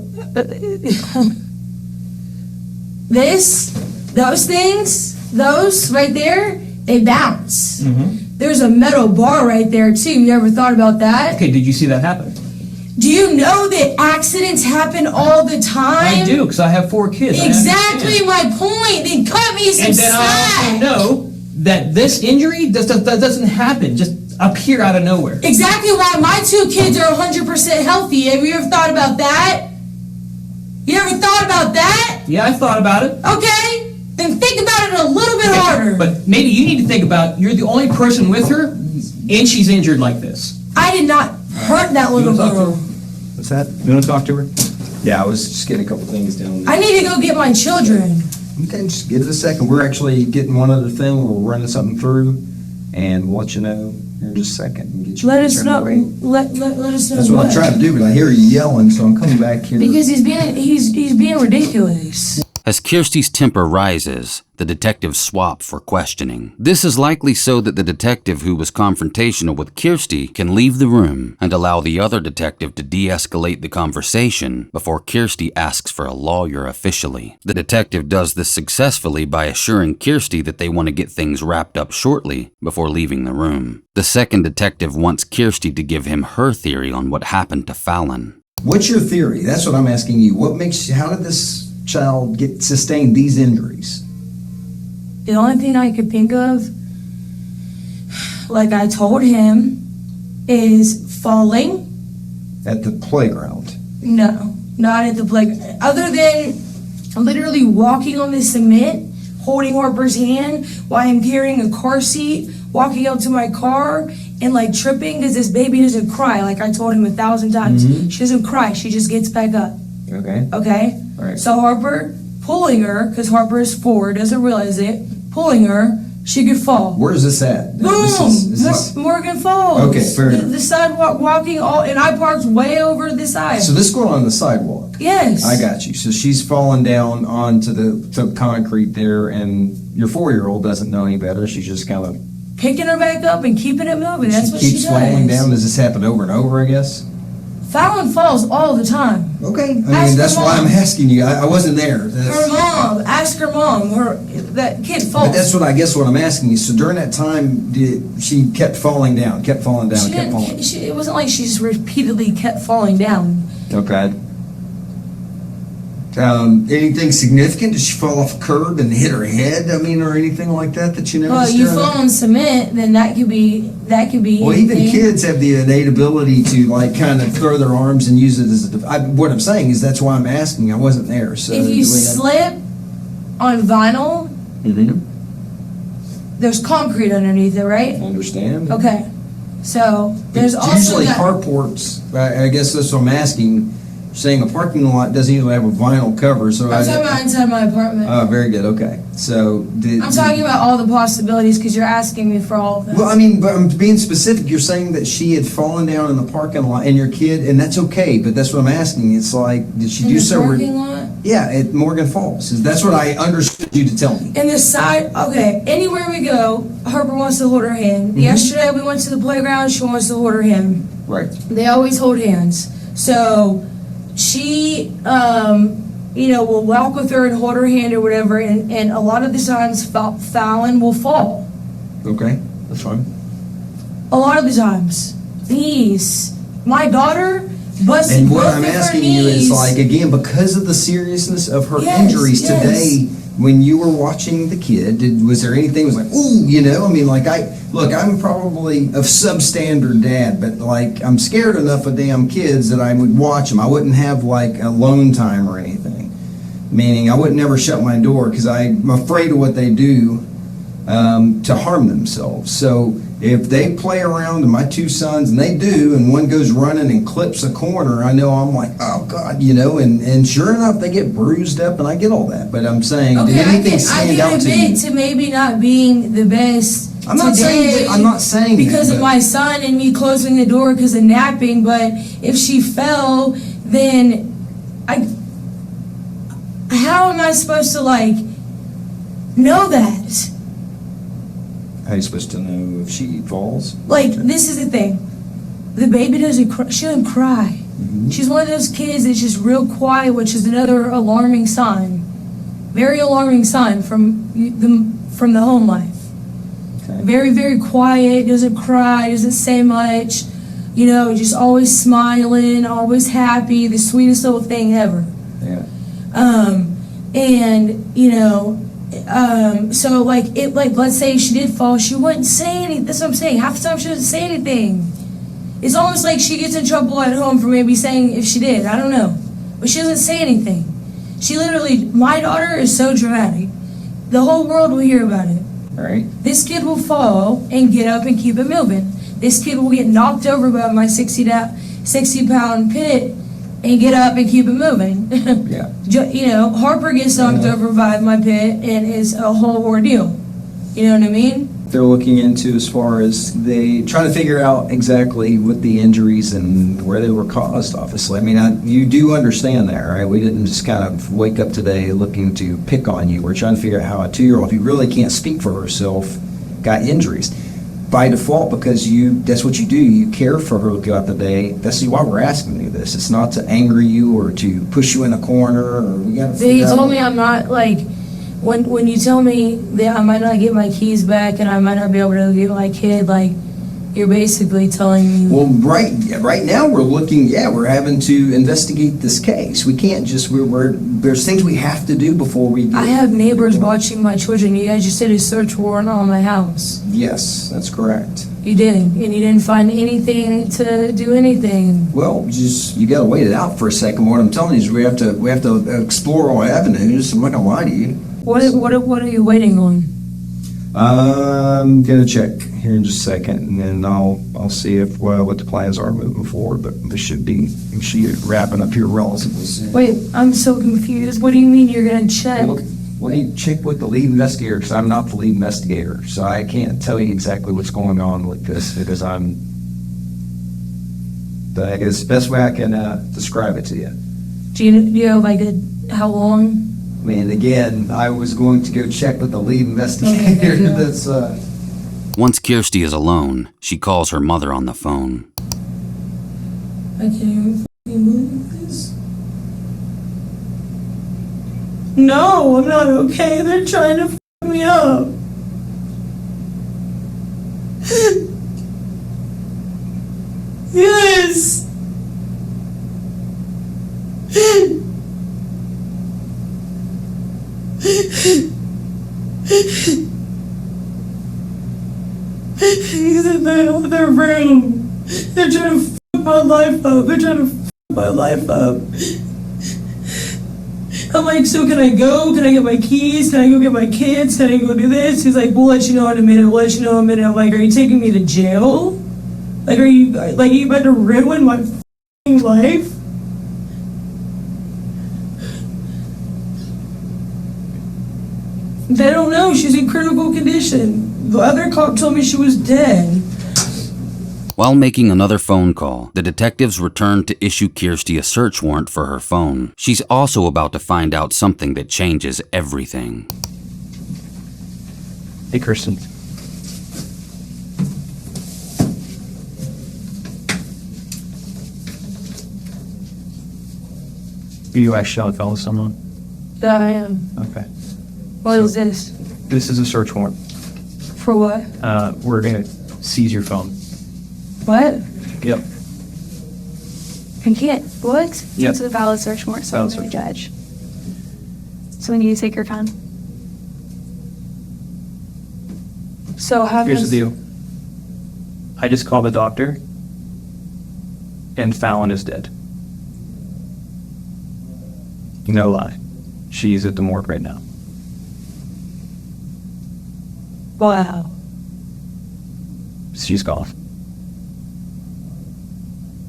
those right there, they bounce. Mm-hmm. There's a metal bar right there too. You ever thought about that? Okay, did you see that happen? Do you know that accidents happen all the time? I do, because I have 4 kids. Exactly my point. Then cut me some And then I also know that this injury that doesn't happen just appear out of nowhere. Exactly why my 2 kids are 100% healthy. Have you ever thought about that? You ever thought about that? Yeah, I thought about it. Okay, then think about it a little bit harder. But maybe you need to think about you're the only person with her, and she's injured like this. I did not hurt that little girl. What's that? You want to talk to her? Yeah, I was just getting a couple things down. I need to go get my children. Okay, just give it a second. We're actually getting one other thing. We're running something through, and we'll let you know here in just a second. And get you Let us know. ready. Let us know. That's what I'm trying to do, but I hear you yelling, so I'm coming back here. Because he's being ridiculous. As Kirstie's temper rises, the detectives swap for questioning. This is likely so that the detective who was confrontational with Kirstie can leave the room and allow the other detective to de-escalate the conversation before Kirstie asks for a lawyer officially. The detective does this successfully by assuring Kirstie that they want to get things wrapped up shortly before leaving the room. The second detective wants Kirstie to give him her theory on what happened to Fallon. What's your theory? That's what I'm asking you. How did this child sustain these injuries? The only thing I could think of, like I told him, is falling. At the playground? No, not at the playground. Other than literally walking on the cement, holding Harper's hand while I'm carrying a car seat, walking up to my car and like tripping because this baby doesn't cry. Like I told him 1,000 times. Mm-hmm. She doesn't cry. She just gets back up. Okay. Okay? All right. So Harper, pulling her, because Harper is 4, doesn't realize it, pulling her, she could fall. Where is this at? Boom! Is this... Morgan Falls. Okay, fair enough. The sidewalk walking, and I parked way over the side. So this is going on the sidewalk? Yes. I got you. So she's fallen down onto the concrete there, and your 4-year-old doesn't know any better. She's just kind of... Picking her back up and keeping it moving. That's what she does. Keeps falling down. Does this happen over and over, I guess? Fallon falls all the time. Okay. I mean, that's why I'm asking you. I wasn't there. Her mom. Ask her mom. That kid falls. But that's what I'm asking you. So during that time, she kept falling down, kept falling down, kept falling? It wasn't like she just repeatedly kept falling down. Okay. Anything significant? Did she fall off a curb and hit her head? I mean, or anything like that you noticed? Well, you fall on cement, then that could be. Well, even kids have the innate ability to like kind of throw their arms and use it as what I'm saying is that's why I'm asking. I wasn't there. So if you slip on vinyl, there's concrete underneath it, right? I understand. Okay. So there's it's also usually carports. I guess that's what I'm asking. saying a parking lot doesn't even have a vinyl cover, so I'm talking about inside my apartment. Oh, very good, okay. So, I'm talking about all the possibilities because you're asking me for all of them. Well, I mean, but I'm being specific. You're saying that she had fallen down in the parking lot and your kid, and that's okay, but that's what I'm asking. It's like, did she do so? In the parking lot? Yeah, at Morgan Falls. That's what I understood you to tell me. In the side, okay, anywhere we go, Harper wants to hold her hand. Mm-hmm. Yesterday we went to the playground, she wants to hold her hand. Right. They always hold hands. So she, will walk with her and hold her hand or whatever, and a lot of the times Fallon will fall. Okay, that's fine. A lot of the times. My daughter busted And what both I'm of her asking you knees. is like, again, because of the seriousness of her Yes, injuries yes. today, when you were watching the kid, was there anything that was like, ooh, I mean, like, I'm probably a substandard dad, but like, I'm scared enough of damn kids that I would watch them. I wouldn't have like alone time or anything. Meaning, I would never shut my door because I'm afraid of what they do to harm themselves. So if they play around, and my two sons, and they do, and one goes running and clips a corner, I know I'm like, oh God, and sure enough, they get bruised up, and I get all that. But I'm saying, did anything stand out to you? I can admit to maybe not being the best. I'm not saying because that, of my son and me closing the door because of napping. But if she fell, then how am I supposed to know that? How are you supposed to know if she falls? This is the thing. The baby doesn't cry. She doesn't cry. Mm-hmm. She's one of those kids that's just real quiet, which is another alarming sign. Very alarming sign from the home life. Okay. Very, very quiet, doesn't cry, doesn't say much. Just always smiling, always happy, the sweetest little thing ever. Yeah. So let's say she did fall, she wouldn't say anything. That's what I'm saying. Half the time she doesn't say anything. It's almost like she gets in trouble at home for maybe saying if she did. I don't know. But she doesn't say anything. My daughter is so dramatic. The whole world will hear about it. All right. This kid will fall and get up and keep it moving. This kid will get knocked over by my 60-pound pit and get up and keep it moving. Yeah. Harper gets knocked over by my pit and is a whole ordeal. You know what I mean? They're looking into as far as they trying to figure out exactly what the injuries and where they were caused, obviously. I mean, you do understand that, right? We didn't just kind of wake up today looking to pick on you. We're trying to figure out how a 2-year-old who really can't speak for herself got injuries. By default, because that's what you do. You care for her throughout the day. That's why we're asking you this. It's not to anger you or to push you in a corner. Or we got to. They told me I'm not when you tell me that I might not get my keys back and I might not be able to get my kid, you're basically telling me. Well, right now we're looking. Yeah, we're having to investigate this case. We can't just. There's things we have to do before we. I have neighbors watching my children. You guys just did a search warrant on my house. Yes, that's correct. You did, and you didn't find anything to do anything. Well, you got to wait it out for a second. What I'm telling you is we have to explore all avenues. I'm not gonna lie to you. What are you waiting on? I'm gonna check here in just a second, and then I'll see if what the plans are moving forward. But we should be wrapping up here relatively soon. Wait, I'm so confused. What do you mean you're gonna check? Well, you check with the lead investigator because I'm not the lead investigator, so I can't tell you exactly what's going on with this because I guess the best way I can describe it to you. Do you have how long? I mean, again, I was going to go check with the lead investigator. That's Once Kirsty is alone, she calls her mother on the phone. I can't even believe this. No, I'm not okay. They're trying to f me up. Yes. He's in the other room. They're trying to f my life up. I'm like, so can I go? Can I get my keys? Can I go get my kids? Can I go do this? He's like, we'll let you know in a minute. I'm like, are you taking me to jail? Are you about to ruin my f***ing life? They don't know. She's in critical condition. The other cop told me she was dead. While making another phone call, the detectives return to issue Kirstie a search warrant for her phone. She's also about to find out something that changes everything. Hey, Kirsten. Are you actually on the phone with someone? Yeah, I am. Okay. What is this? This is a search warrant. For what? We're gonna seize your phone. What? Yep. I can't. What? Yep. It's a valid search warrant, so I'm Valid going to search. judge. So we need to take your phone. So how Here's does... the deal. I just called the doctor, and Fallon is dead. No lie. She's at the morgue right now. Wow. She's gone.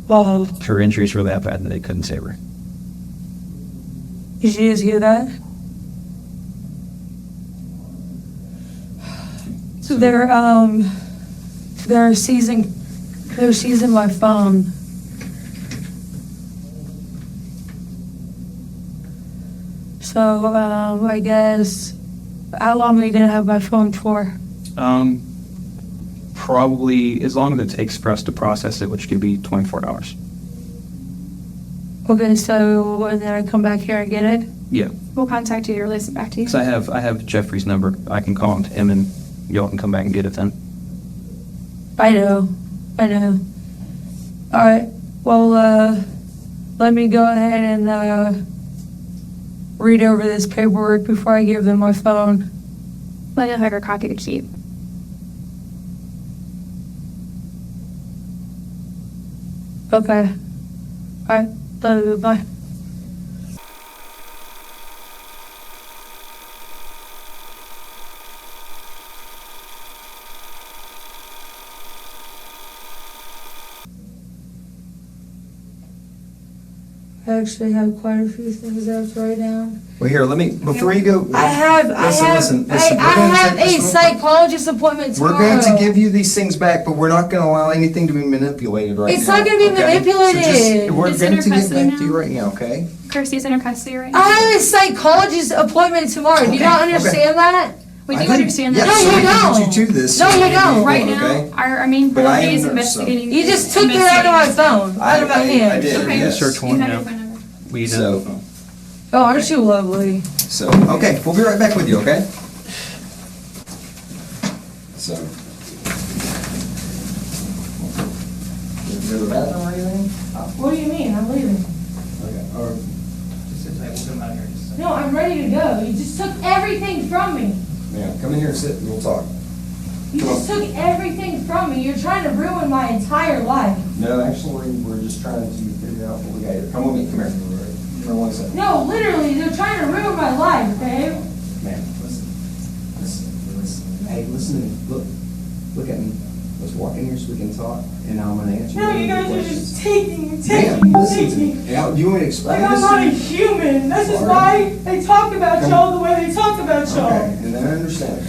Wow. Her injuries were that bad that they couldn't save her. Did you just hear that? So they're seizing my phone. So, I guess, how long are you gonna have my phone for? Probably as long as it takes for us to process it, which could be 24 hours. Okay, so, and then I come back here and get it? Yeah. We'll contact you to release it back to you. So I have Jeffrey's number. I can call him and y'all can come back and get it then. I know. Alright, well, let me go ahead and, read over this paperwork before I give them my phone. Let me have her copy to keep. Okay. Alright, love you, bye. I actually have quite a few things I have to write down. Well, here, let me, before you go. I have a psychologist appointment tomorrow. We're going to give you these things back, but we're not going to allow anything to be manipulated right now. It's not going to be manipulated. We're It's in going her to get custody back to you now? right now, okay? Kirstie's in her custody right now. I have a psychologist appointment tomorrow. Do you not understand that? We I do think- understand yeah, that. so No, we you can don't. put you to this. No, so you maybe don't. will, Right okay? now, our main But I priority is am a nurse, investigating. You just took it out of my phone. Out of my hand. I did, Okay. yes. Search You warrant have now. your phone number. We did. So, Oh, aren't you lovely? so, okay, we'll be right back with you, okay? So. You go to the bathroom or anything? What do you mean? I'm leaving. Okay, or, Just sit tight. We'll come out here in just a second. No, I'm ready to go. You just took everything from me. ma'am, come in here and sit and we'll talk. You Come just took everything from me. You're trying to ruin my entire life. No, actually, we're just trying to figure out what we got here. Come with me, come here. For 1 second. No, literally, they're trying to ruin my life, babe. Ma'am, listen. Hey, listen to me. Look at me. Let's walk in here so we can talk, and I'm gonna answer No, your you guys are questions. just taking. Ma'am, listen to me. Now, do you want me to explain Like, I'm this not a to you? human. This is All why right. they talk about Come- y'all the way they talk about y'all. Okay, and then I understand.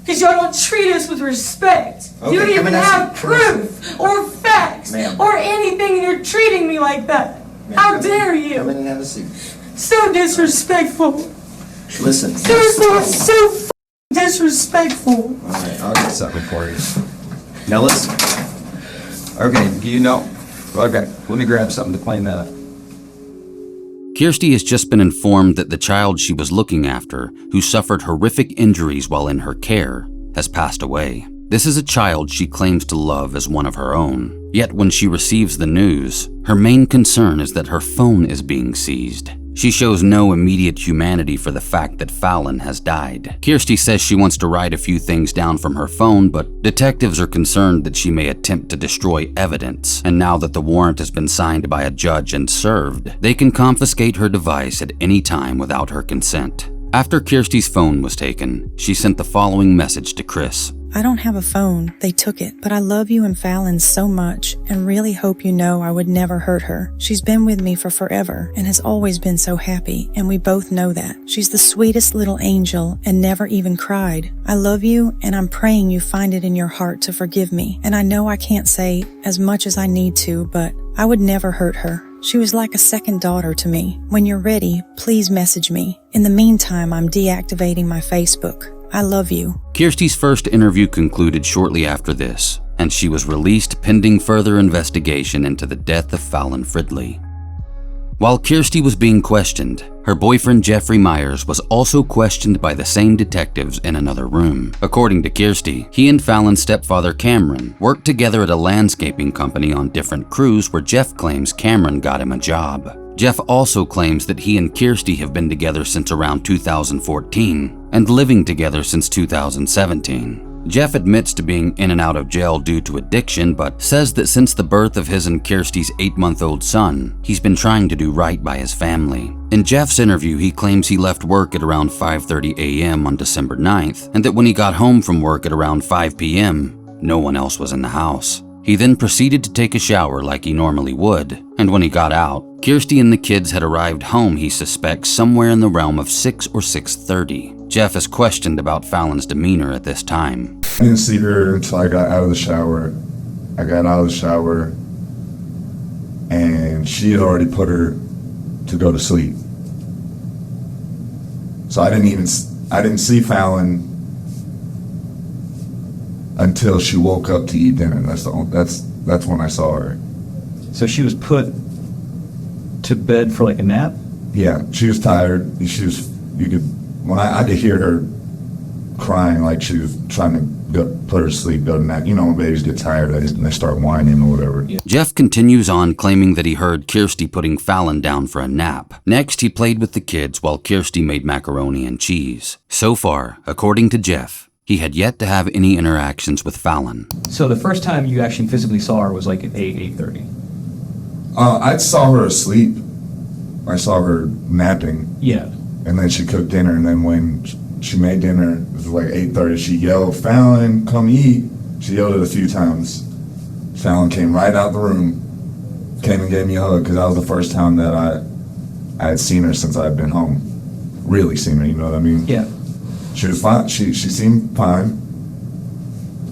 Because y'all don't treat us with respect. Okay, You don't come even and have ask me. proof or facts Ma'am. or anything, and you're treating me like that. Ma'am, How come dare in. Come you? in and have a seat. So disrespectful. Listen. Seriously, it's so disrespectful. All right, I'll get something for you. Now listen. Okay, you know. Okay, let me grab something to clean that up. Kirstie has just been informed that the child she was looking after, who suffered horrific injuries while in her care, has passed away. This is a child she claims to love as one of her own. Yet when she receives the news, her main concern is that her phone is being seized. She shows no immediate humanity for the fact that Fallon has died. Kirstie says she wants to write a few things down from her phone, but detectives are concerned that she may attempt to destroy evidence. And now that the warrant has been signed by a judge and served, they can confiscate her device at any time without her consent. After Kirstie's phone was taken, she sent the following message to Chris. I don't have a phone. They took it. But I love you and Fallon so much and really hope you know I would never hurt her. She's been with me for forever and has always been so happy, and we both know that. She's the sweetest little angel and never even cried. I love you, and I'm praying you find it in your heart to forgive me. And I know I can't say as much as I need to, but I would never hurt her. She was like a second daughter to me. When you're ready, please message me. In the meantime, I'm deactivating my Facebook. I love you. Kirstie's first interview concluded shortly after this, and she was released pending further investigation into the death of Fallon Fridley. While Kirstie was being questioned, her boyfriend Jeffrey Myers was also questioned by the same detectives in another room. According to Kirstie, he and Fallon's stepfather Cameron worked together at a landscaping company on different crews where Jeff claims Cameron got him a job. Jeff also claims that he and Kirstie have been together since around 2014 and living together since 2017. Jeff admits to being in and out of jail due to addiction, but says that since the birth of his and Kirstie's 8-month-old son, he's been trying to do right by his family. In Jeff's interview, he claims he left work at around 5:30 a.m. on December 9th, and that when he got home from work at around 5 p.m., no one else was in the house. He then proceeded to take a shower like he normally would, and when he got out, Kirstie and the kids had arrived home, he suspects, somewhere in the realm of 6 or 6:30. Jeff is questioned about Fallon's demeanor at this time. I didn't see her until I got out of the shower. I got out of the shower, and she had already put her to go to sleep. So I didn't see Fallon until she woke up to eat dinner. That's when I saw her. So she was put to bed for like a nap? Yeah, she was tired. I could hear her crying like she was trying to put her to sleep, go to nap. You know when babies get tired, they start whining or whatever. Yeah. Jeff continues on, claiming that he heard Kirstie putting Fallon down for a nap. Next, he played with the kids while Kirstie made macaroni and cheese. So far, according to Jeff, he had yet to have any interactions with Fallon. So the first time you actually physically saw her was like at 8:30? I saw her asleep. I saw her napping. Yeah. And then she cooked dinner, and then when she made dinner, it was like 8:30, she yelled, "Fallon, come eat." She yelled it a few times. Fallon came right out the room, came and gave me a hug, because that was the first time that I had seen her since I'd been home. Really seen her, you know what I mean? Yeah. She was fine. She seemed fine.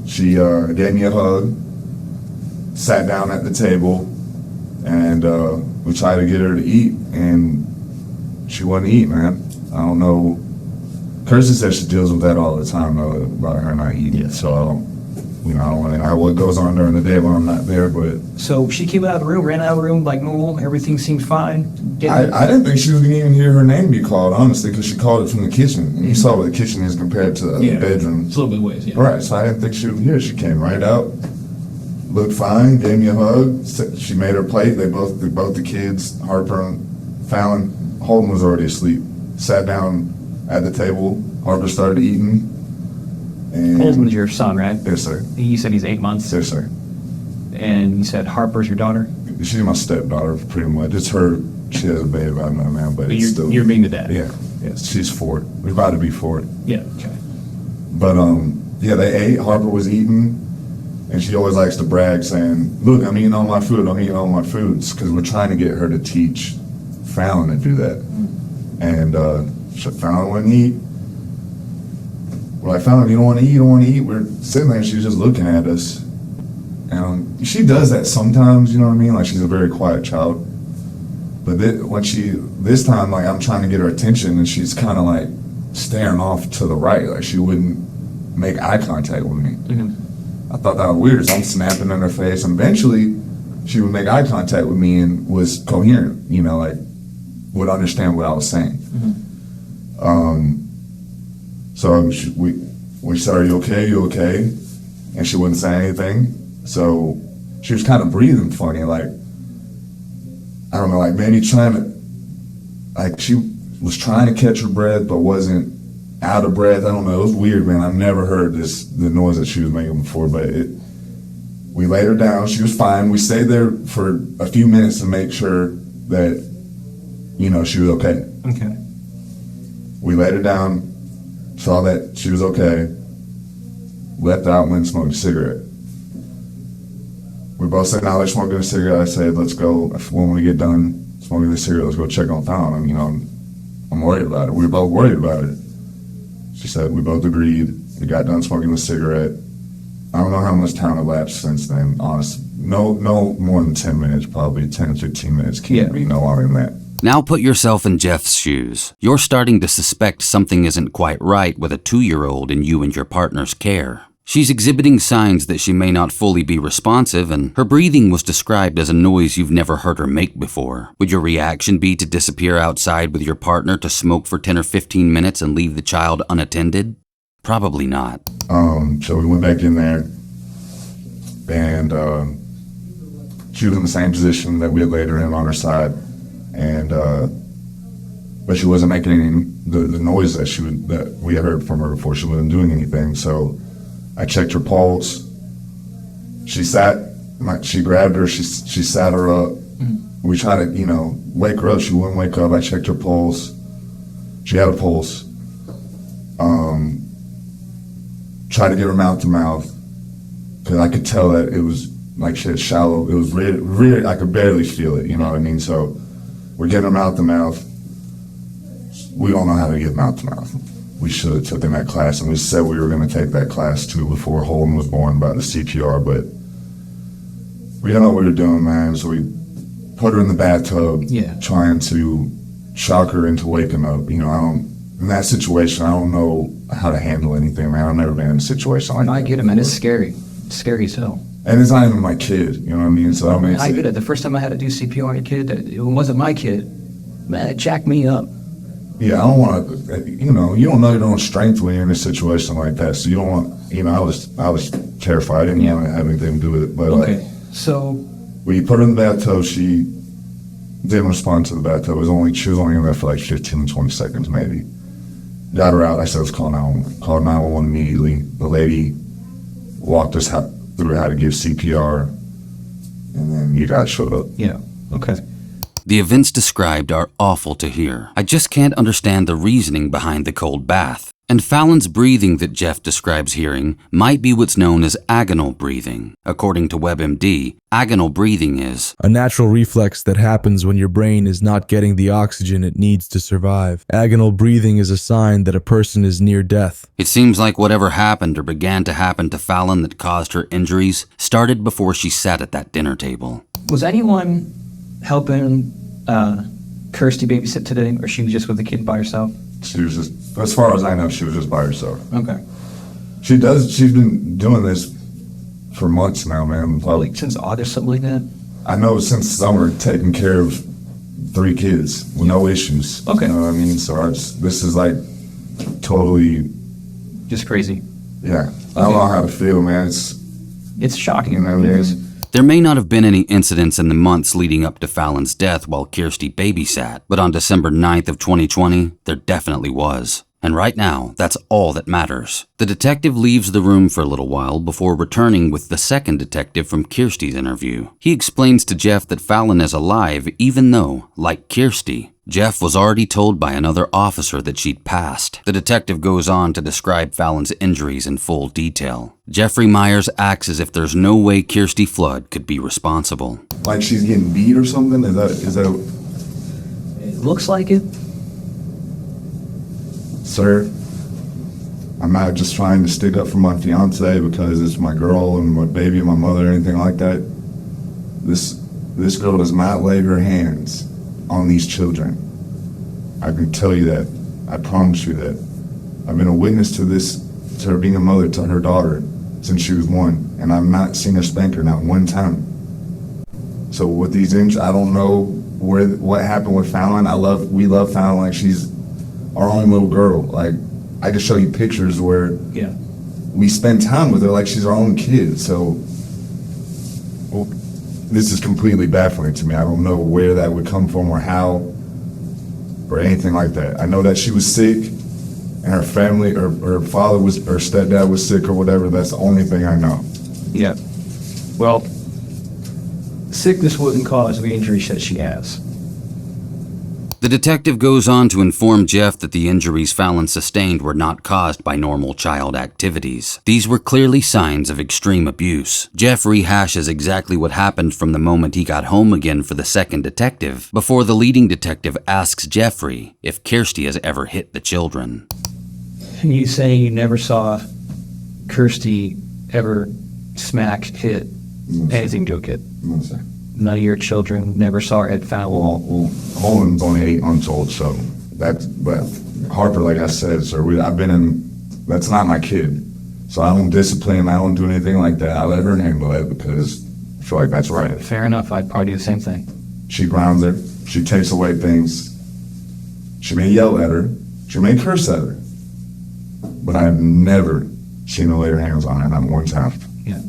She gave me a hug, sat down at the table, and we tried to get her to eat, and she wouldn't eat, man. I don't know. Kirstie says she deals with that all the time, though, about her not eating. Yeah. So I don't want to know what goes on during the day when I'm not there, but... So she came out of the room, ran out of the room like normal, everything seemed fine? I didn't think she was going to even hear her name be called, honestly, because she called it from the kitchen. And you saw what the kitchen is compared to the bedroom. It's a little bit ways, yeah. Right, so I didn't think she would hear. She came right out, looked fine, gave me a hug. She made her plate. Both the kids, Harper and Fallon, Holden was already asleep, sat down at the table. Harper started eating. And Holden's your son, right? Yes, sir. You said he's 8 months? Yes, sir. And you said Harper's your daughter? She's my stepdaughter, pretty much. It's her. She has a baby by now, but it's still... You're being the dad? Yeah. Yes, she's 4. We're about to be 4. Yeah, okay. But, they ate. Harper was eating, and she always likes to brag, saying, "Look, I'm eating all my food. I'm eating all my foods," because we're trying to get her to teach Fallon to do that. And Fallon wouldn't eat. We're like, "Fallon, you don't want to eat, you don't want to eat." We're sitting there, and she's just looking at us. And she does that sometimes, you know what I mean? Like, she's a very quiet child. But this time, like, I'm trying to get her attention, and she's kind of like staring off to the right. Like, she wouldn't make eye contact with me. Mm-hmm. I thought that was weird, so I'm snapping in her face. And eventually, she would make eye contact with me and was coherent, like, would understand what I was saying. Mm-hmm. So we said, "Are you okay? You okay?" And she wouldn't say anything. So she was kind of breathing funny, like, I don't know, like maybe she was trying to catch her breath, but wasn't out of breath. I don't know. It was weird, man. I've never heard the noise that she was making before, but we laid her down. She was fine. We stayed there for a few minutes to make sure that, she was okay. Okay. We laid her down, saw that she was okay. left out and went and smoked a cigarette. We both said, now let's smoke a cigarette. I said, let's go, when we get done smoking the cigarette, let's go check on Fallon. You know, I'm worried about it. We were both worried about it. She said, we both agreed. We got done smoking the cigarette. I don't know how much time elapsed since then, honestly. No more than 10 minutes, probably 10 to 15 minutes. Can't be no longer than that. Now put yourself in Jeff's shoes. You're starting to suspect something isn't quite right with a 2-year-old in you and your partner's care. She's exhibiting signs that she may not fully be responsive, and her breathing was described as a noise you've never heard her make before. Would your reaction be to disappear outside with your partner to smoke for 10 or 15 minutes and leave the child unattended? Probably not. So we went back in there, and she was in the same position that we had laid her in on her side, and but she wasn't making any the noise that we had heard from her before. She wasn't doing anything. So I checked her pulse. She grabbed her. She sat her up. We tried to wake her up. She wouldn't wake up. I checked her pulse. She had a pulse. Tried to get her mouth to mouth, because I could tell that it was like she had shallow. It was really, I could barely feel it. You know what I mean? So we're getting her mouth to mouth. We don't know how to get mouth to mouth. We should have taken that class, and we said we were going to take that class too before Holden was born about the CPR, but we didn't know what we were doing, man. So we put her in the bathtub, trying to shock her into waking up. In that situation, I don't know how to handle anything, man. I've never been in a situation like that. I get it, man. It's scary. It's scary as hell. And it's not even my kid, you know what I mean? So I get it. The first time I had to do CPR on a kid, it wasn't my kid. Man, it jacked me up. Yeah, I don't want to, you don't know your own strength when you're in a situation like that. So you don't want, I was terrified. I didn't want to have anything to do with it. But so we put her in the bathtub. She didn't respond to the bathtub. She was only in there for like 15, 20 seconds maybe. Got her out. I said, let's call 911. Called 911 immediately. The lady walked us through how to give CPR, and then you guys showed up. Yeah, okay. The events described are awful to hear. I just can't understand the reasoning behind the cold bath. And Fallon's breathing that Jeff describes hearing might be what's known as agonal breathing. According to WebMD, agonal breathing is a natural reflex that happens when your brain is not getting the oxygen it needs to survive. Agonal breathing is a sign that a person is near death. It seems like whatever happened or began to happen to Fallon that caused her injuries started before she sat at that dinner table. Was anyone helping Kirstie babysit today, or she was just with the kid by herself? She was just, as far as I know, she was just by herself. Okay. She's been doing this for months now, man. Like since August, something like that? I know, since summer, taking care of 3 kids with no issues. Okay. You know what I mean? So this is like totally... just crazy. Yeah. I don't know how to feel, man. It's shocking. There may not have been any incidents in the months leading up to Fallon's death while Kirstie babysat, but on December 9th of 2020, there definitely was. And right now, that's all that matters. The detective leaves the room for a little while before returning with the second detective from Kirstie's interview. He explains to Jeff that Fallon is alive even though, like Kirstie, Jeff was already told by another officer that she'd passed. The detective goes on to describe Fallon's injuries in full detail. Jeffrey Myers acts as if there's no way Kirstie Flood could be responsible. Like she's getting beat or something? Is that? It looks like it. Sir, I'm not just trying to stick up for my fiance because it's my girl and my baby and my mother or anything like that. This girl does not lay her hands on these children. I can tell you that. I promise you that. I've been a witness to her being a mother to her daughter since she was 1, and I've not seen her spank her, not one time. So with these injuries, I don't know what happened with Fallon. We love Fallon like she's our own little girl. Like, I could show you pictures where we spend time with her like she's our own kid. So this is completely baffling to me. I don't know where that would come from or how or anything like that. I know that she was sick and her family or her father was, or stepdad was sick or whatever. That's the only thing I know. Yeah. Well, sickness wouldn't cause the injuries that she has. The detective goes on to inform Jeff that the injuries Fallon sustained were not caused by normal child activities. These were clearly signs of extreme abuse. Jeff rehashes exactly what happened from the moment he got home again for the second detective, before the leading detective asks Jeffrey if Kirsty has ever hit the children. And you say you never saw Kirsty ever smack, hit, anything to a kid? No, sir. None of your children never saw her at Fallon? Well, Holden's only 8 months old, so but Harper, like I said, sir, that's not my kid. So I don't discipline, I don't do anything like that. I let her handle it because I feel like that's right. Fair enough, I'd probably do the same thing. She grounds her, she takes away things. She may yell at her, she may curse at her. But I've never seen her lay her hands on her, not one time. Yeah.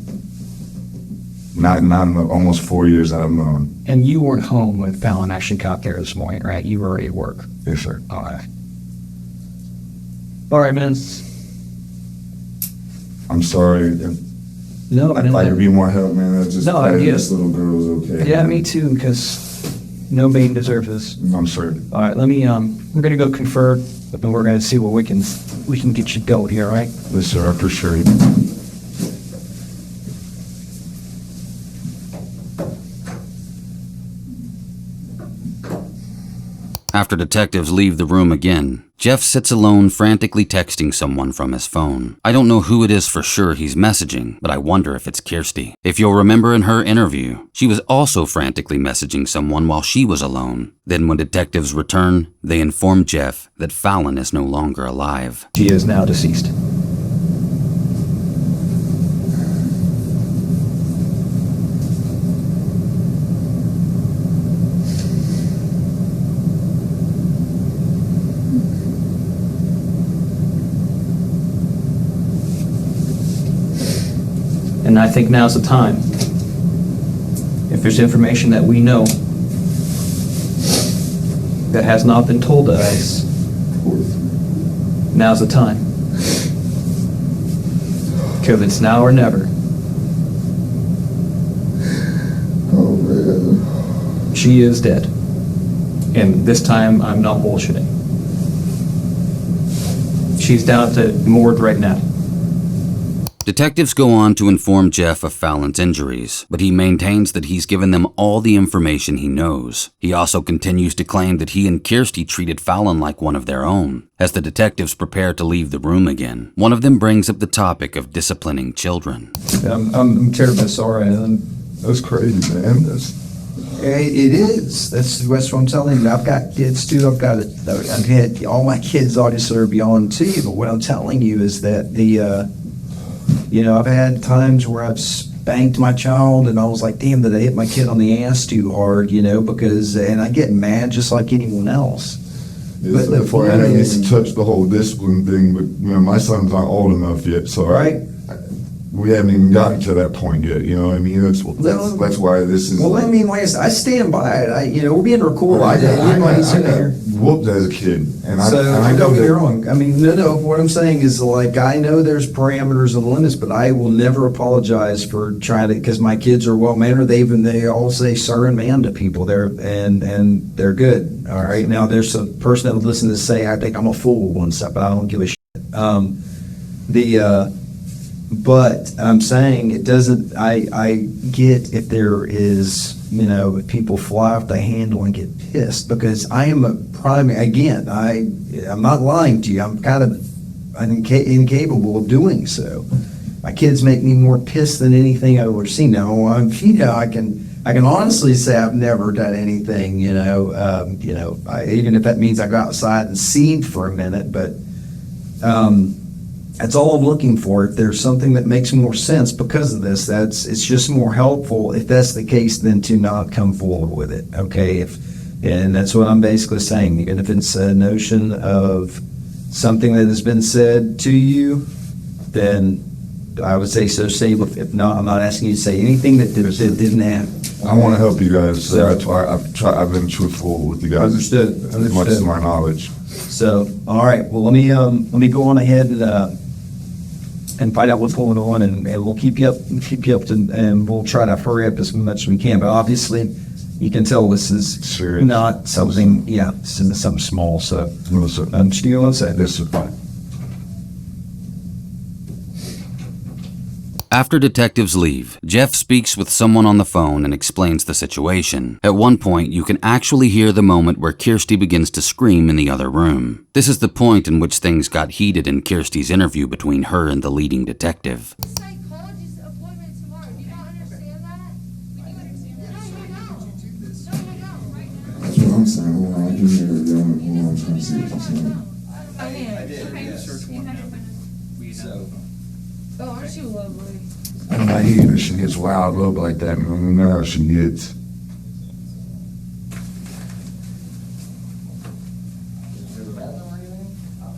Not in the almost 4 years that I've known. And you weren't home when Fallon actually got there this morning, right? You were already at work. Yes, sir. All right. All right, man. I'm sorry. No, If I could be more help, man. That's just this little girl's okay. Yeah, me too, because nobody deserves this. I'm sorry. All right, let me, we're going to go confer, but then we're going to see what we can get you going here, all right? Yes, sir, I appreciate it. After detectives leave the room again, Jeff sits alone frantically texting someone from his phone. I don't know who it is for sure he's messaging, but I wonder if it's Kirsty. If you'll remember in her interview, she was also frantically messaging someone while she was alone. Then when detectives return, they inform Jeff that Fallon is no longer alive. She is now deceased. And I think now's the time. If there's information that we know that has not been told to us, now's the time. Because it's now or never. Oh, man. She is dead. And this time, I'm not bullshitting. She's down at the morgue right now. Detectives go on to inform Jeff of Fallon's injuries, but he maintains that he's given them all the information he knows. He also continues to claim that he and Kirsty treated Fallon like one of their own. As the detectives prepare to leave the room again, one of them brings up the topic of disciplining children. I'm terribly sorry. That's crazy, man. It is. That's what I'm telling you. I've got kids too. I've had all my kids obviously are beyond 2, but what I'm telling you is that I've had times where I've spanked my child and I was like, damn, did I hit my kid on the ass too hard, and I get mad just like anyone else. But before I didn't to touch the whole discipline thing, but my son's not old enough yet, so right. We haven't even gotten to that point yet, you know what I mean? That's why this is... Well, I mean, like I said, I stand by it. We're being recorded. I got whooped as a kid. And I don't get me wrong. I mean, no, what I'm saying is, I know there's parameters and limits, but I will never apologize for trying to, because my kids are well-mannered. They all say sir and ma'am to people. And they're good, all right? Now, there's a person that would listen to this say, I think I'm a fool and stuff, but I don't give a shit. But I'm saying it doesn't, I get if there is, if people fly off the handle and get pissed, because I am I'm not lying to you, I'm kind of incapable of doing so. My kids make me more pissed than anything I've ever seen. Now, I can honestly say I've never done anything, even if that means I go outside and seed for a minute, but, that's all I'm looking for. If there's something that makes more sense because of this, it's just more helpful if that's the case than to not come forward with it. Okay, and that's what I'm basically saying. Even if it's a notion of something that has been said to you, then I would say so. Say if not, I'm not asking you to say anything that didn't happen. I want to help you guys. So that's why I've been truthful with you guys. Understood. As much as my knowledge. So, all right. Well, let me go on ahead and find out what's going on, and we'll keep you up, and we'll try to hurry up as much as we can. But obviously, You can tell this is Serious. not something, this is something small, so. Still, I said this is fine. After detectives leave, Jeff speaks with someone on the phone and explains the situation. At one point, you can actually hear the moment where Kirsty begins to scream in the other room. This is the point in which things got heated in Kirsty's interview between her and the leading detective. That's what I'm saying. Hold on, I can hear her yelling. Hold on, I'm trying to see what she's saying. Oh, aren't you lovely? I hate her. She gets wild up like that. I don't know how she gets.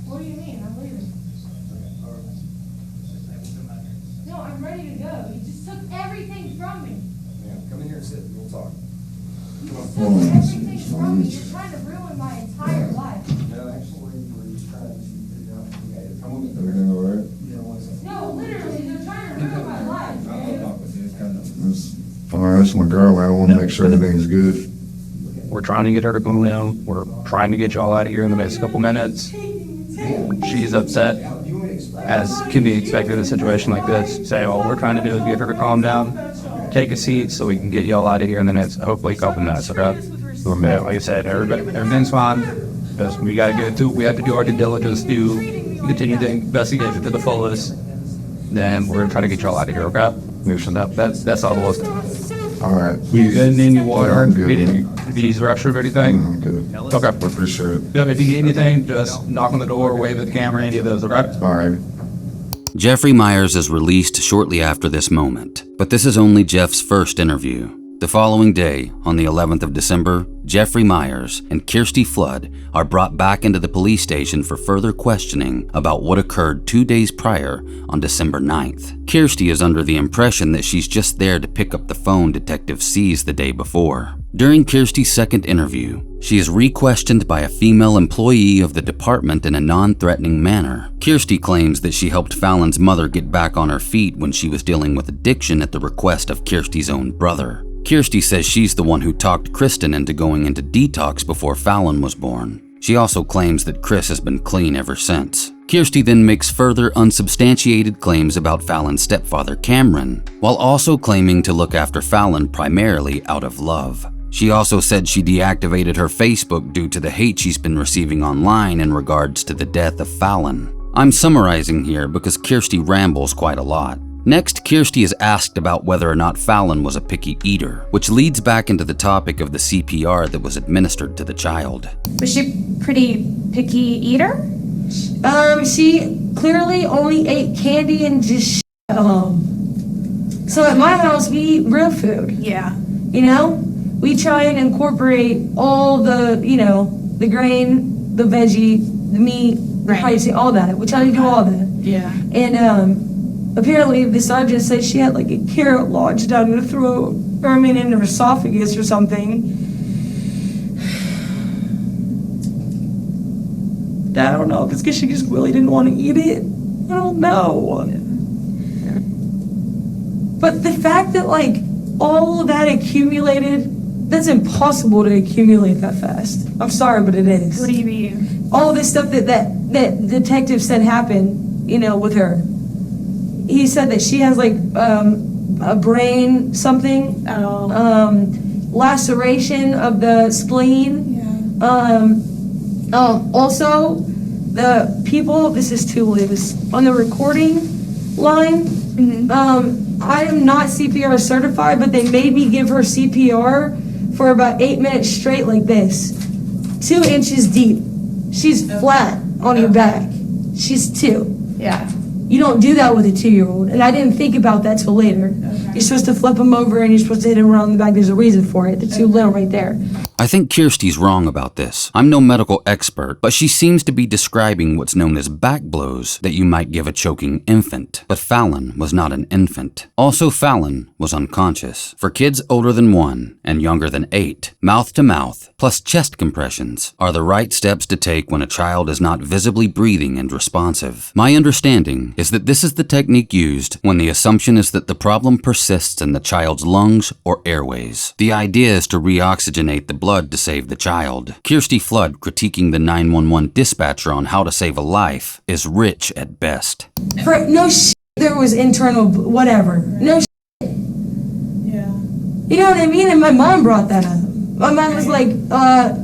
What do you mean? I'm leaving. No, I'm ready to go. You just took everything from me. Come in here and sit, we'll talk. You just took everything from me. You're trying to ruin my entire life. No, actually, we're just trying to figure out, okay, come with me. Everything all right? No, literally, they're trying to ruin my life. All right, that's my girl. I want to make sure everything's good. We're trying to get her to cool down. We're trying to get y'all out of here in the next couple minutes. She's upset, as can be expected in a situation like this. Say, all we're trying to do is get her to calm down, take a seat so we can get y'all out of here in the next, hopefully, couple minutes, okay? Yeah, like I said, everything's fine. Just, we got to get to, we have to do our due diligence to continue the investigation to the fullest. Then we're going to try to get y'all out of here, okay? That's all the list. All right. You good? Need any water? I'm good. These restroom or anything? I'm good. Okay. I appreciate it. If you need anything, just knock on the door, wave at the camera, any of those, okay? All right. Jeffrey Myers is released shortly after this moment, but this is only Jeff's first interview. The following day, on the 11th of December, Jeffrey Myers and Kirstie Flood are brought back into the police station for further questioning about what occurred 2 days prior on December 9th. Kirstie is under the impression that she's just there to pick up the phone detective seized the day before. During Kirstie's second interview, she is re-questioned by a female employee of the department in a non-threatening manner. Kirstie claims that she helped Fallon's mother get back on her feet when she was dealing with addiction at the request of Kirstie's own brother. Kirstie says she's the one who talked Kristen into going into detox before Fallon was born. She also claims that Chris has been clean ever since. Kirstie then makes further unsubstantiated claims about Fallon's stepfather Cameron, while also claiming to look after Fallon primarily out of love. She also said she deactivated her Facebook due to the hate she's been receiving online in regards to the death of Fallon. I'm summarizing here because Kirstie rambles quite a lot. Next, Kirstie is asked about whether or not Fallon was a picky eater, which leads back into the topic of the CPR that was administered to the child. Was she pretty picky eater? She clearly only ate candy and just at home. So at my house, we eat real food. Yeah. You know? We try and incorporate all the, the grain, the veggie, the meat, the pricing, all that. We try to do all that. Yeah. And, apparently, the sergeant said she had like a carrot lodged down her throat, or in her esophagus or something. I don't know, if it's because she just really didn't want to eat it. I don't know. But the fact that all of that accumulated, that's impossible to accumulate that fast. I'm sorry, but it is. What do you mean? All of this stuff that detective said happened, with her. He said that she has a brain something, laceration of the spleen. Yeah. Also, the people, this is too loose, on the recording line, I am not CPR certified, but they made me give her CPR for about 8 minutes straight like this. 2 inches deep. She's flat on your back. She's 2. Yeah. You don't do that with a 2-year-old, and I didn't think about that till later. Okay. You're supposed to flip them over and you're supposed to hit them around the back. There's a reason for it. They're too little right there. I think Kirstie's wrong about this. I'm no medical expert, but she seems to be describing what's known as back blows that you might give a choking infant. But Fallon was not an infant. Also, Fallon was unconscious. For kids older than 1 and younger than 8, mouth-to-mouth, plus chest compressions, are the right steps to take when a child is not visibly breathing and responsive. My understanding is that this is the technique used when the assumption is that the problem persists in the child's lungs or airways. The idea is to reoxygenate the blood to save the child. Kirstie Flood critiquing the 911 dispatcher on how to save a life is rich at best. For no shit, there was internal whatever. No shit. Yeah. You know what I mean? And my mom brought that up. My mom was like,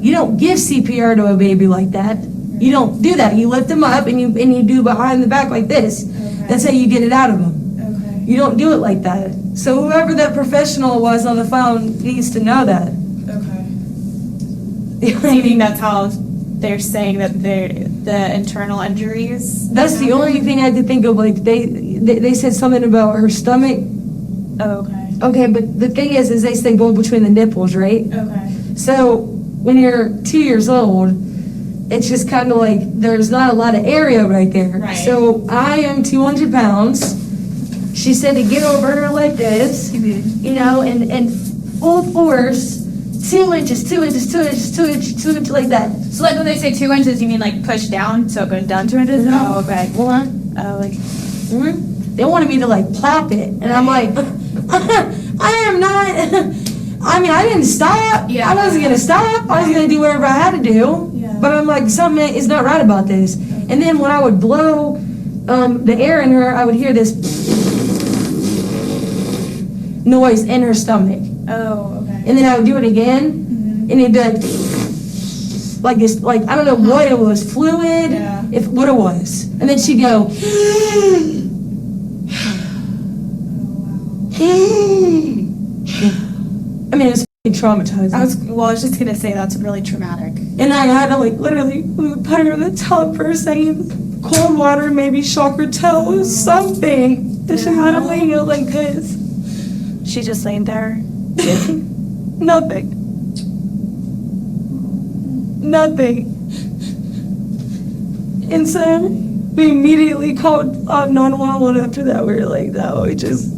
you don't give CPR to a baby like that. You don't do that. You lift them up and you do behind the back like this. Okay. That's how you get it out of them. Okay. You don't do it like that. So whoever that professional was on the phone needs to know that. Okay. Do you think that's how they're saying that the internal injuries? That's the only thing I could think of. Like they said something about her stomach. Oh, okay. Okay, but the thing is they say go between the nipples, right? Okay. So when you're 2 years old, it's just kind of like there's not a lot of area right there. Right. So I am 200 pounds. She said to get over her like this, you know, and full force, 2 inches, 2 inches, 2 inches, 2 inches, 2 inches like that. So like when they say 2 inches, you mean like push down, so it goes down 2 inches? No. Oh, okay. What? Oh, like. They wanted me to like plop it, and I'm like, I am not. I mean, I didn't stop. Yeah. I wasn't gonna stop. I was gonna do whatever I had to do. Yeah. But I'm like, something is not right about this. And then when I would blow the air in her, I would hear this noise in her stomach. Oh, okay. And then I would do it again, and it'd be like this, like I don't know what it was, fluid, if what it was. And then she'd go. I mean, it was traumatizing. I was just gonna say that's really traumatic. And I had to like literally put her in the tub for a second, cold water, maybe shock her toes, something. This is how to lay it like this. She's just laying there. Nothing. Nothing. And so we immediately called 911 after that. We were like, no, we just.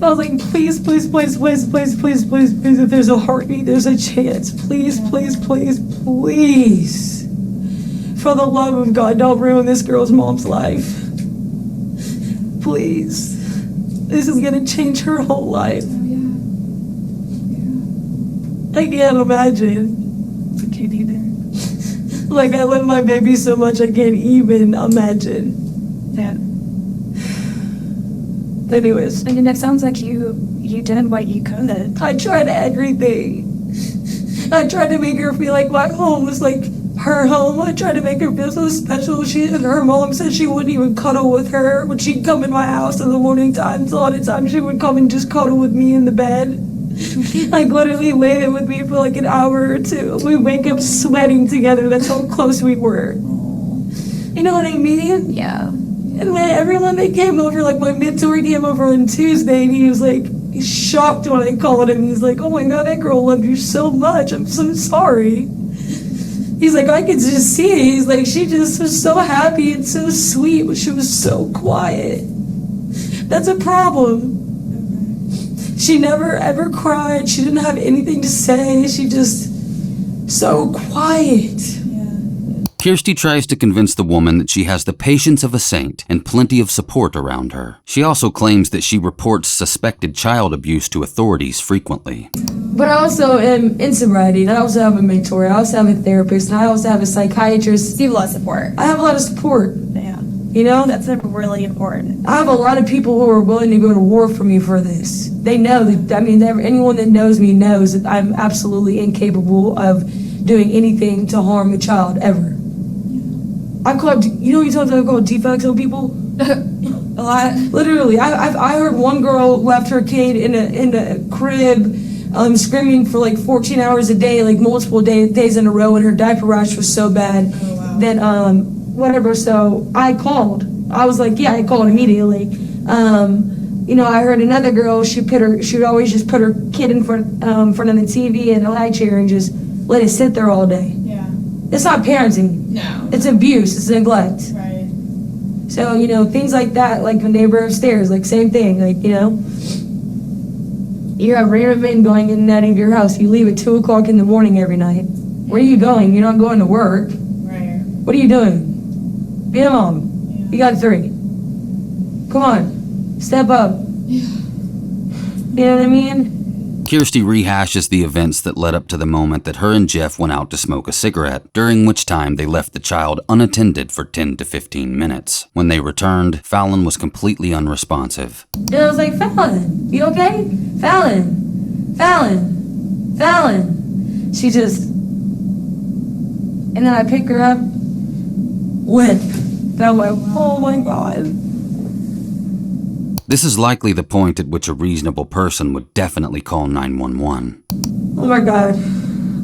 I was like, please, please, please, please, please, please, please, please, if there's a heartbeat, there's a chance. Please, please, please, please. For the love of God, don't ruin this girl's mom's life. Please. This is gonna change her whole life. I can't imagine. I can't either. Like, I love my baby so much, I can't even imagine. Yeah. Anyways. I mean, it sounds like you did what you could. I tried everything. I tried to make her feel like my home was like her home. I tried to make her feel so special. Her mom said she wouldn't even cuddle with her when she'd come in my house in the morning times. A lot of times she would come and just cuddle with me in the bed. Like literally lay there with me for like an hour or two. We wake up sweating together. That's how close we were. You know what I mean? Yeah. And then everyone that came over, like my mentor came over on Tuesday, and he was like, he's shocked when I called him. He's like, oh my God, that girl loved you so much. I'm so sorry. He's like, I could just see it. He's like, she just was so happy and so sweet, but she was so quiet. That's a problem. She never ever cried. She didn't have anything to say. She just so quiet. Kirstie tries to convince the woman that she has the patience of a saint and plenty of support around her. She also claims that she reports suspected child abuse to authorities frequently. But I also am in sobriety, and I also have a mentor, I also have a therapist, and I also have a psychiatrist. You have a lot of support. I have a lot of support. Yeah. You know? That's really important. I have a lot of people who are willing to go to war for me for this. They know that, I mean, anyone that knows me knows that I'm absolutely incapable of doing anything to harm a child, ever. I've called, you know what sometimes I've called deflects on people? A lot. Literally, I heard one girl left her kid in a crib, screaming for like 14 hours a day, like multiple days in a row, and her diaper rash was so bad that whatever. So I called. I was like, yeah, I called immediately. You know, I heard another girl. She would always just put her kid in front of the TV and a high chair and just let it sit there all day. Yeah. It's not parenting. No. It's abuse. It's neglect. Right. So, you know, things like that, like when they were upstairs, like same thing, like, you know. You're a random man going in and out of your house. You leave at 2 o'clock in the morning every night. Where are you going? You're not going to work. Right. What are you doing? Be a mom. You got 3. Come on. Step up. Yeah. You know what I mean? Kirstie rehashes the events that led up to the moment that her and Jeff went out to smoke a cigarette, during which time they left the child unattended for 10 to 15 minutes. When they returned, Fallon was completely unresponsive. And I was like, Fallon, you okay? Fallon, Fallon, Fallon. She just, and then I pick her up, limp. And I'm like, oh my God. This is likely the point at which a reasonable person would definitely call 911. Oh my God.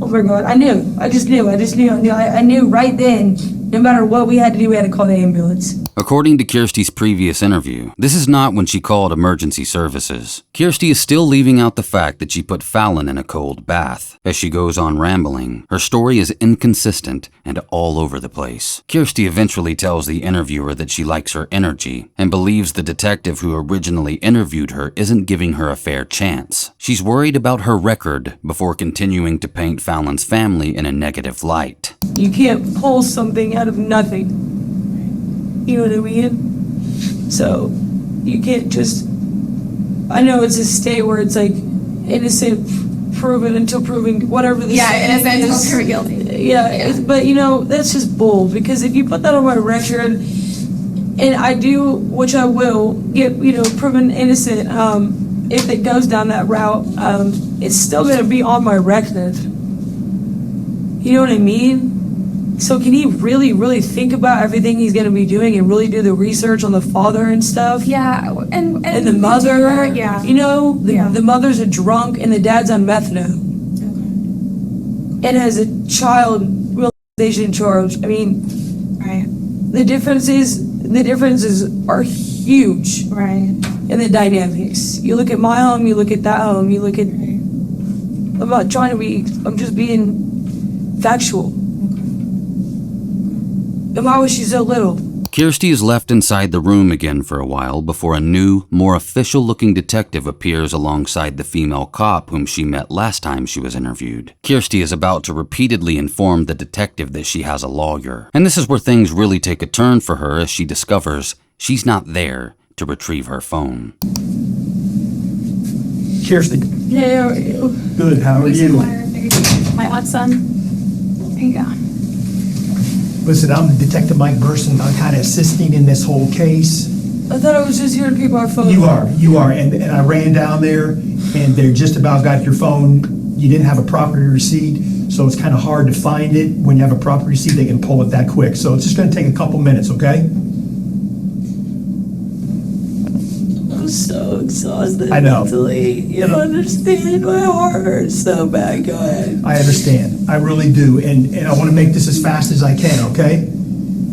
Oh my God. I knew. I knew right then, no matter what we had to do, we had to call the ambulance. According to Kirstie's previous interview, this is not when she called emergency services. Kirstie is still leaving out the fact that she put Fallon in a cold bath. As she goes on rambling, her story is inconsistent and all over the place. Kirstie eventually tells the interviewer that she likes her energy and believes the detective who originally interviewed her isn't giving her a fair chance. She's worried about her record before continuing to paint Fallon's family in a negative light. You can't pull something out of nothing. You know what I mean? So, you can't just, I know it's a state where it's like innocent proven until proven, whatever the innocent until proven guilty. Yeah. But you know, that's just bull, because if you put that on my record, and I do, which I will, get, you know, proven innocent, if it goes down that route, it's still gonna be on my record. You know what I mean? So can he really, really think about everything he's going to be doing and really do the research on the father and stuff? Yeah, and the mother, yeah. You know, the mother's a drunk and the dad's on methadone. Okay. And has a child realization charge. I mean, right. The differences are huge. Right. In the dynamics. You look at my home, you look at that home, you look at, I'm not trying to be, I'm just being factual. And why was she so little? Kirstie is left inside the room again for a while before a new, more official-looking detective appears alongside the female cop whom she met last time she was interviewed. Kirstie is about to repeatedly inform the detective that she has a lawyer. And this is where things really take a turn for her as she discovers she's not there to retrieve her phone. Kirstie. Hey, how are you? Good, how are you? My odd son. There you go. Listen, I'm Detective Mike Burson. I'm kind of assisting in this whole case. I thought I was just here to keep our phone. You are. And I ran down there, and they just about got your phone. You didn't have a property receipt, so it's kind of hard to find it. When you have a property receipt, they can pull it that quick. So it's just going to take a couple minutes, okay? I'm so exhausted. I know. Mentally. You don't understand. My heart hurts so bad. Go ahead. I understand. I really do. And I want to make this as fast as I can, okay?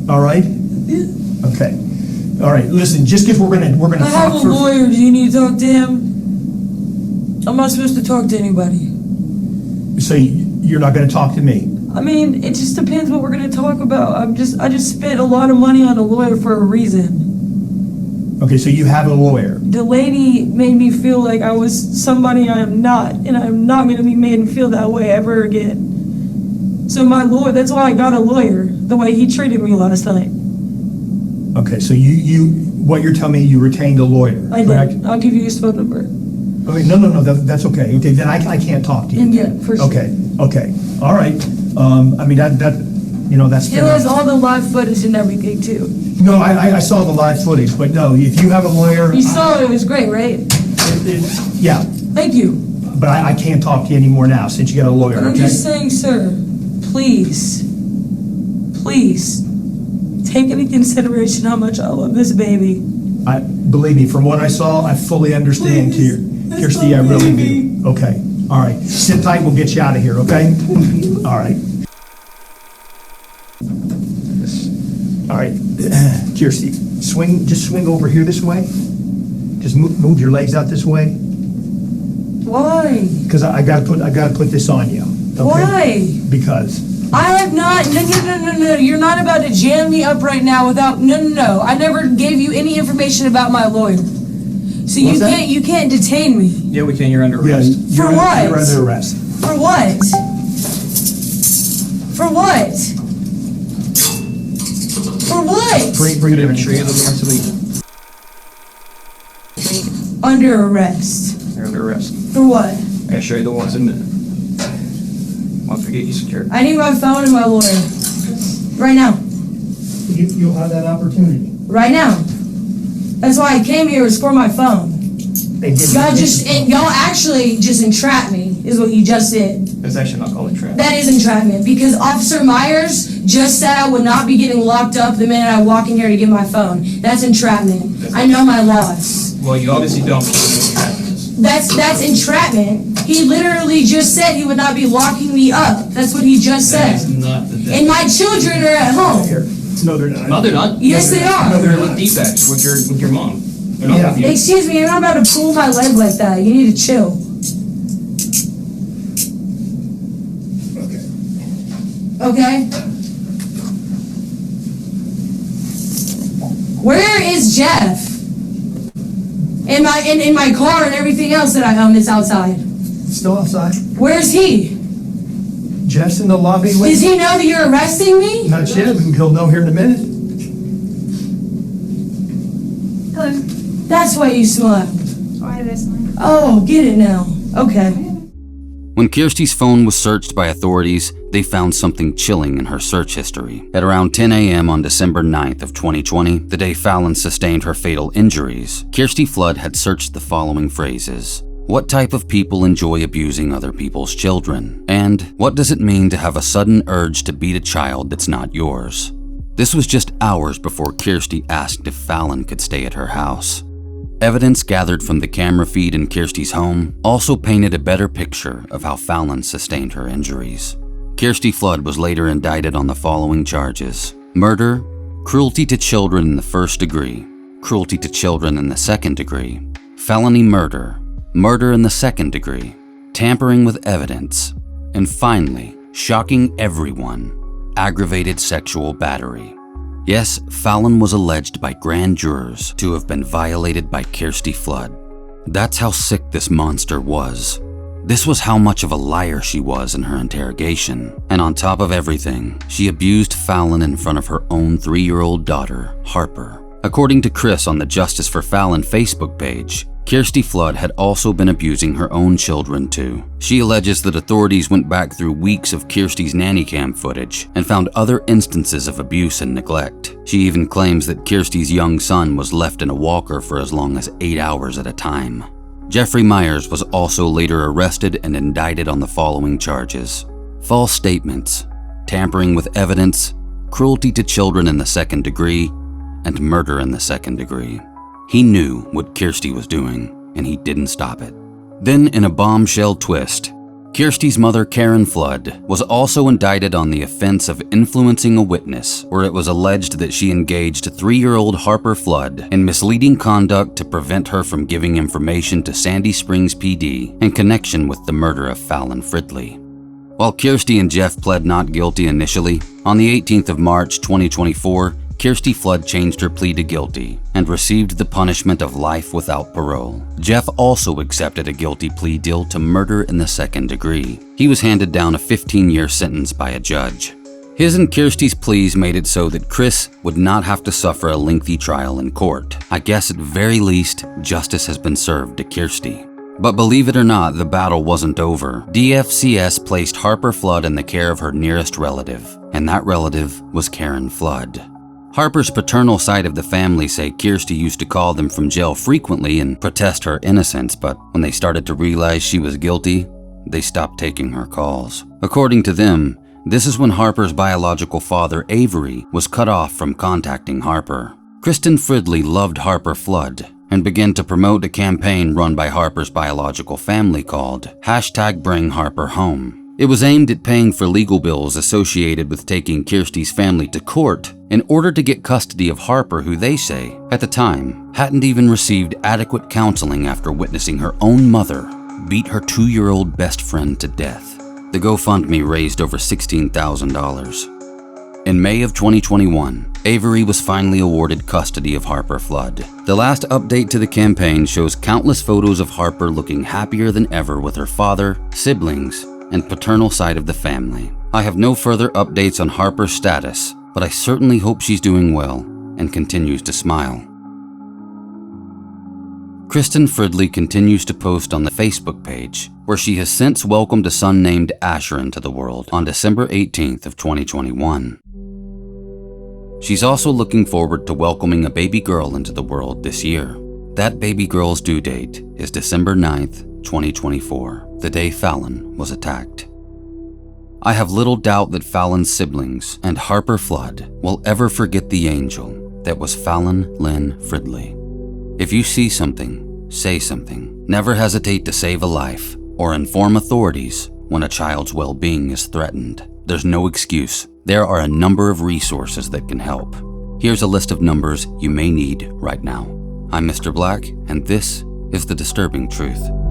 All right? Yeah. Okay. All right. Listen, just because we're gonna I have talk a lawyer. Do you need to talk to him? I'm not supposed to talk to anybody. So you're not going to talk to me? I mean, it just depends what we're going to talk about. I just spent a lot of money on a lawyer for a reason. Okay, so you have a lawyer. The lady made me feel like I was somebody I am not, and I'm not going to be made to feel that way ever again. So my lawyer, that's why I got a lawyer, the way he treated me last night. Okay, so you what you're telling me, you retained a lawyer, I correct? did. I'll give you his phone number. Okay, no, that's okay. Okay, then I can't talk to you. Yeah, for sure. Okay, all right. I mean, that's He has all the live footage and everything, too. No, I saw the live footage, but no, if you have a lawyer... You saw it was great, right? Yeah. Thank you. But I can't talk to you anymore now, since you got a lawyer, But I'm okay? just saying, sir, please, take into consideration how much I love this baby. Believe me, from what I saw, I fully understand, Kirstie, I really do. Okay, all right. Sit tight, we'll get you out of here, okay? All right. All right, Kirstie, just swing over here this way. Just move your legs out this way. Why? Because I gotta put this on you. Okay? Why? Because I have not. No. You're not about to jam me up right now without. No. I never gave you any information about my lawyer. So you can't detain me. Yeah, we can. You're under arrest. You're For what? You're under arrest. For what? For what? For what? Bring it in. Show you the warrant to leave. Under arrest. You're under arrest. For what? I'll show you the warrants in a minute. Once we get you secured. I need my phone and my lawyer. Right now. You'll have that opportunity. Right now. That's why I came here, was for my phone. Y'all actually just entrapped me, is what you just did. That's actually not called entrapment. That is entrapment, because Officer Myers just said I would not be getting locked up the minute I walk in here to get my phone. That's entrapment. I know my laws. Well, you obviously don't know what entrapment is. That's entrapment. He literally just said he would not be locking me up. That's what he just That said. is not the And my children are at home. No, they're not. No, they're not. Yes, they are. No, they're with D-backs with your mom. They're not with you. Excuse me, you're not about to pull my leg like that. You need to chill. Okay? Where is Jeff? In my car and everything else that I own is outside. Still outside? Where's he? Jeff's in the lobby with... Does he know that you're arresting me? Not yet, he'll know here in a minute. Hello. That's why you smile. Why did I smile? Oh, get it now. Okay. When Kirstie's phone was searched by authorities, they found something chilling in her search history. At around 10 a.m. on December 9th of 2020, the day Fallon sustained her fatal injuries, Kirstie Flood had searched the following phrases. What type of people enjoy abusing other people's children? And what does it mean to have a sudden urge to beat a child that's not yours? This was just hours before Kirstie asked if Fallon could stay at her house. Evidence gathered from the camera feed in Kirstie's home also painted a better picture of how Fallon sustained her injuries. Kirstie Flood was later indicted on the following charges: murder, cruelty to children in the first degree, cruelty to children in the second degree, felony murder, murder in the second degree, tampering with evidence, and finally, shocking everyone, aggravated sexual battery. Yes, Fallon was alleged by grand jurors to have been violated by Kirstie Flood. That's how sick this monster was. This was how much of a liar she was in her interrogation. And on top of everything, she abused Fallon in front of her own 3-year-old daughter, Harper. According to Chris on the Justice for Fallon Facebook page, Kirstie Flood had also been abusing her own children too. She alleges that authorities went back through weeks of Kirstie's nanny cam footage and found other instances of abuse and neglect. She even claims that Kirstie's young son was left in a walker for as long as 8 hours at a time. Jeffrey Myers was also later arrested and indicted on the following charges: false statements, tampering with evidence, cruelty to children in the second degree, and murder in the second degree. He knew what Kirstie was doing, and he didn't stop it. Then, in a bombshell twist, Kirstie's mother, Karen Flood, was also indicted on the offense of influencing a witness, where it was alleged that she engaged 3-year-old Harper Flood in misleading conduct to prevent her from giving information to Sandy Springs PD in connection with the murder of Fallon Fridley. While Kirstie and Jeff pled not guilty initially, on the 18th of March 2024, Kirstie Flood changed her plea to guilty and received the punishment of life without parole. Jeff also accepted a guilty plea deal to murder in the second degree. He was handed down a 15-year sentence by a judge. His and Kirstie's pleas made it so that Chris would not have to suffer a lengthy trial in court. I guess at very least, justice has been served to Kirstie. But believe it or not, the battle wasn't over. DFCS placed Harper Flood in the care of her nearest relative, and that relative was Karen Flood. Harper's paternal side of the family say Kirstie used to call them from jail frequently and protest her innocence, but when they started to realize she was guilty, they stopped taking her calls. According to them, this is when Harper's biological father, Avery, was cut off from contacting Harper. Kristen Fridley loved Harper Flood and began to promote a campaign run by Harper's biological family called #BringHarperHome. It was aimed at paying for legal bills associated with taking Kirstie's family to court in order to get custody of Harper, who they say, at the time, hadn't even received adequate counseling after witnessing her own mother beat her 2-year-old best friend to death. The GoFundMe raised over $16,000. In May of 2021, Avery was finally awarded custody of Harper Flood. The last update to the campaign shows countless photos of Harper looking happier than ever with her father, siblings, and paternal side of the family. I have no further updates on Harper's status, but I certainly hope she's doing well and continues to smile. Kirstie Fridley continues to post on the Facebook page, where she has since welcomed a son named Asher into the world on December 18th of 2021. She's also looking forward to welcoming a baby girl into the world this year. That baby girl's due date is December 9th, 2024, the day Fallon was attacked. I have little doubt that Fallon's siblings and Harper Flood will ever forget the angel that was Fallon Lynn Fridley. If you see something, say something. Never hesitate to save a life or inform authorities when a child's well-being is threatened. There's no excuse. There are a number of resources that can help. Here's a list of numbers you may need right now. I'm Mr. Black, and this is The Disturbing Truth.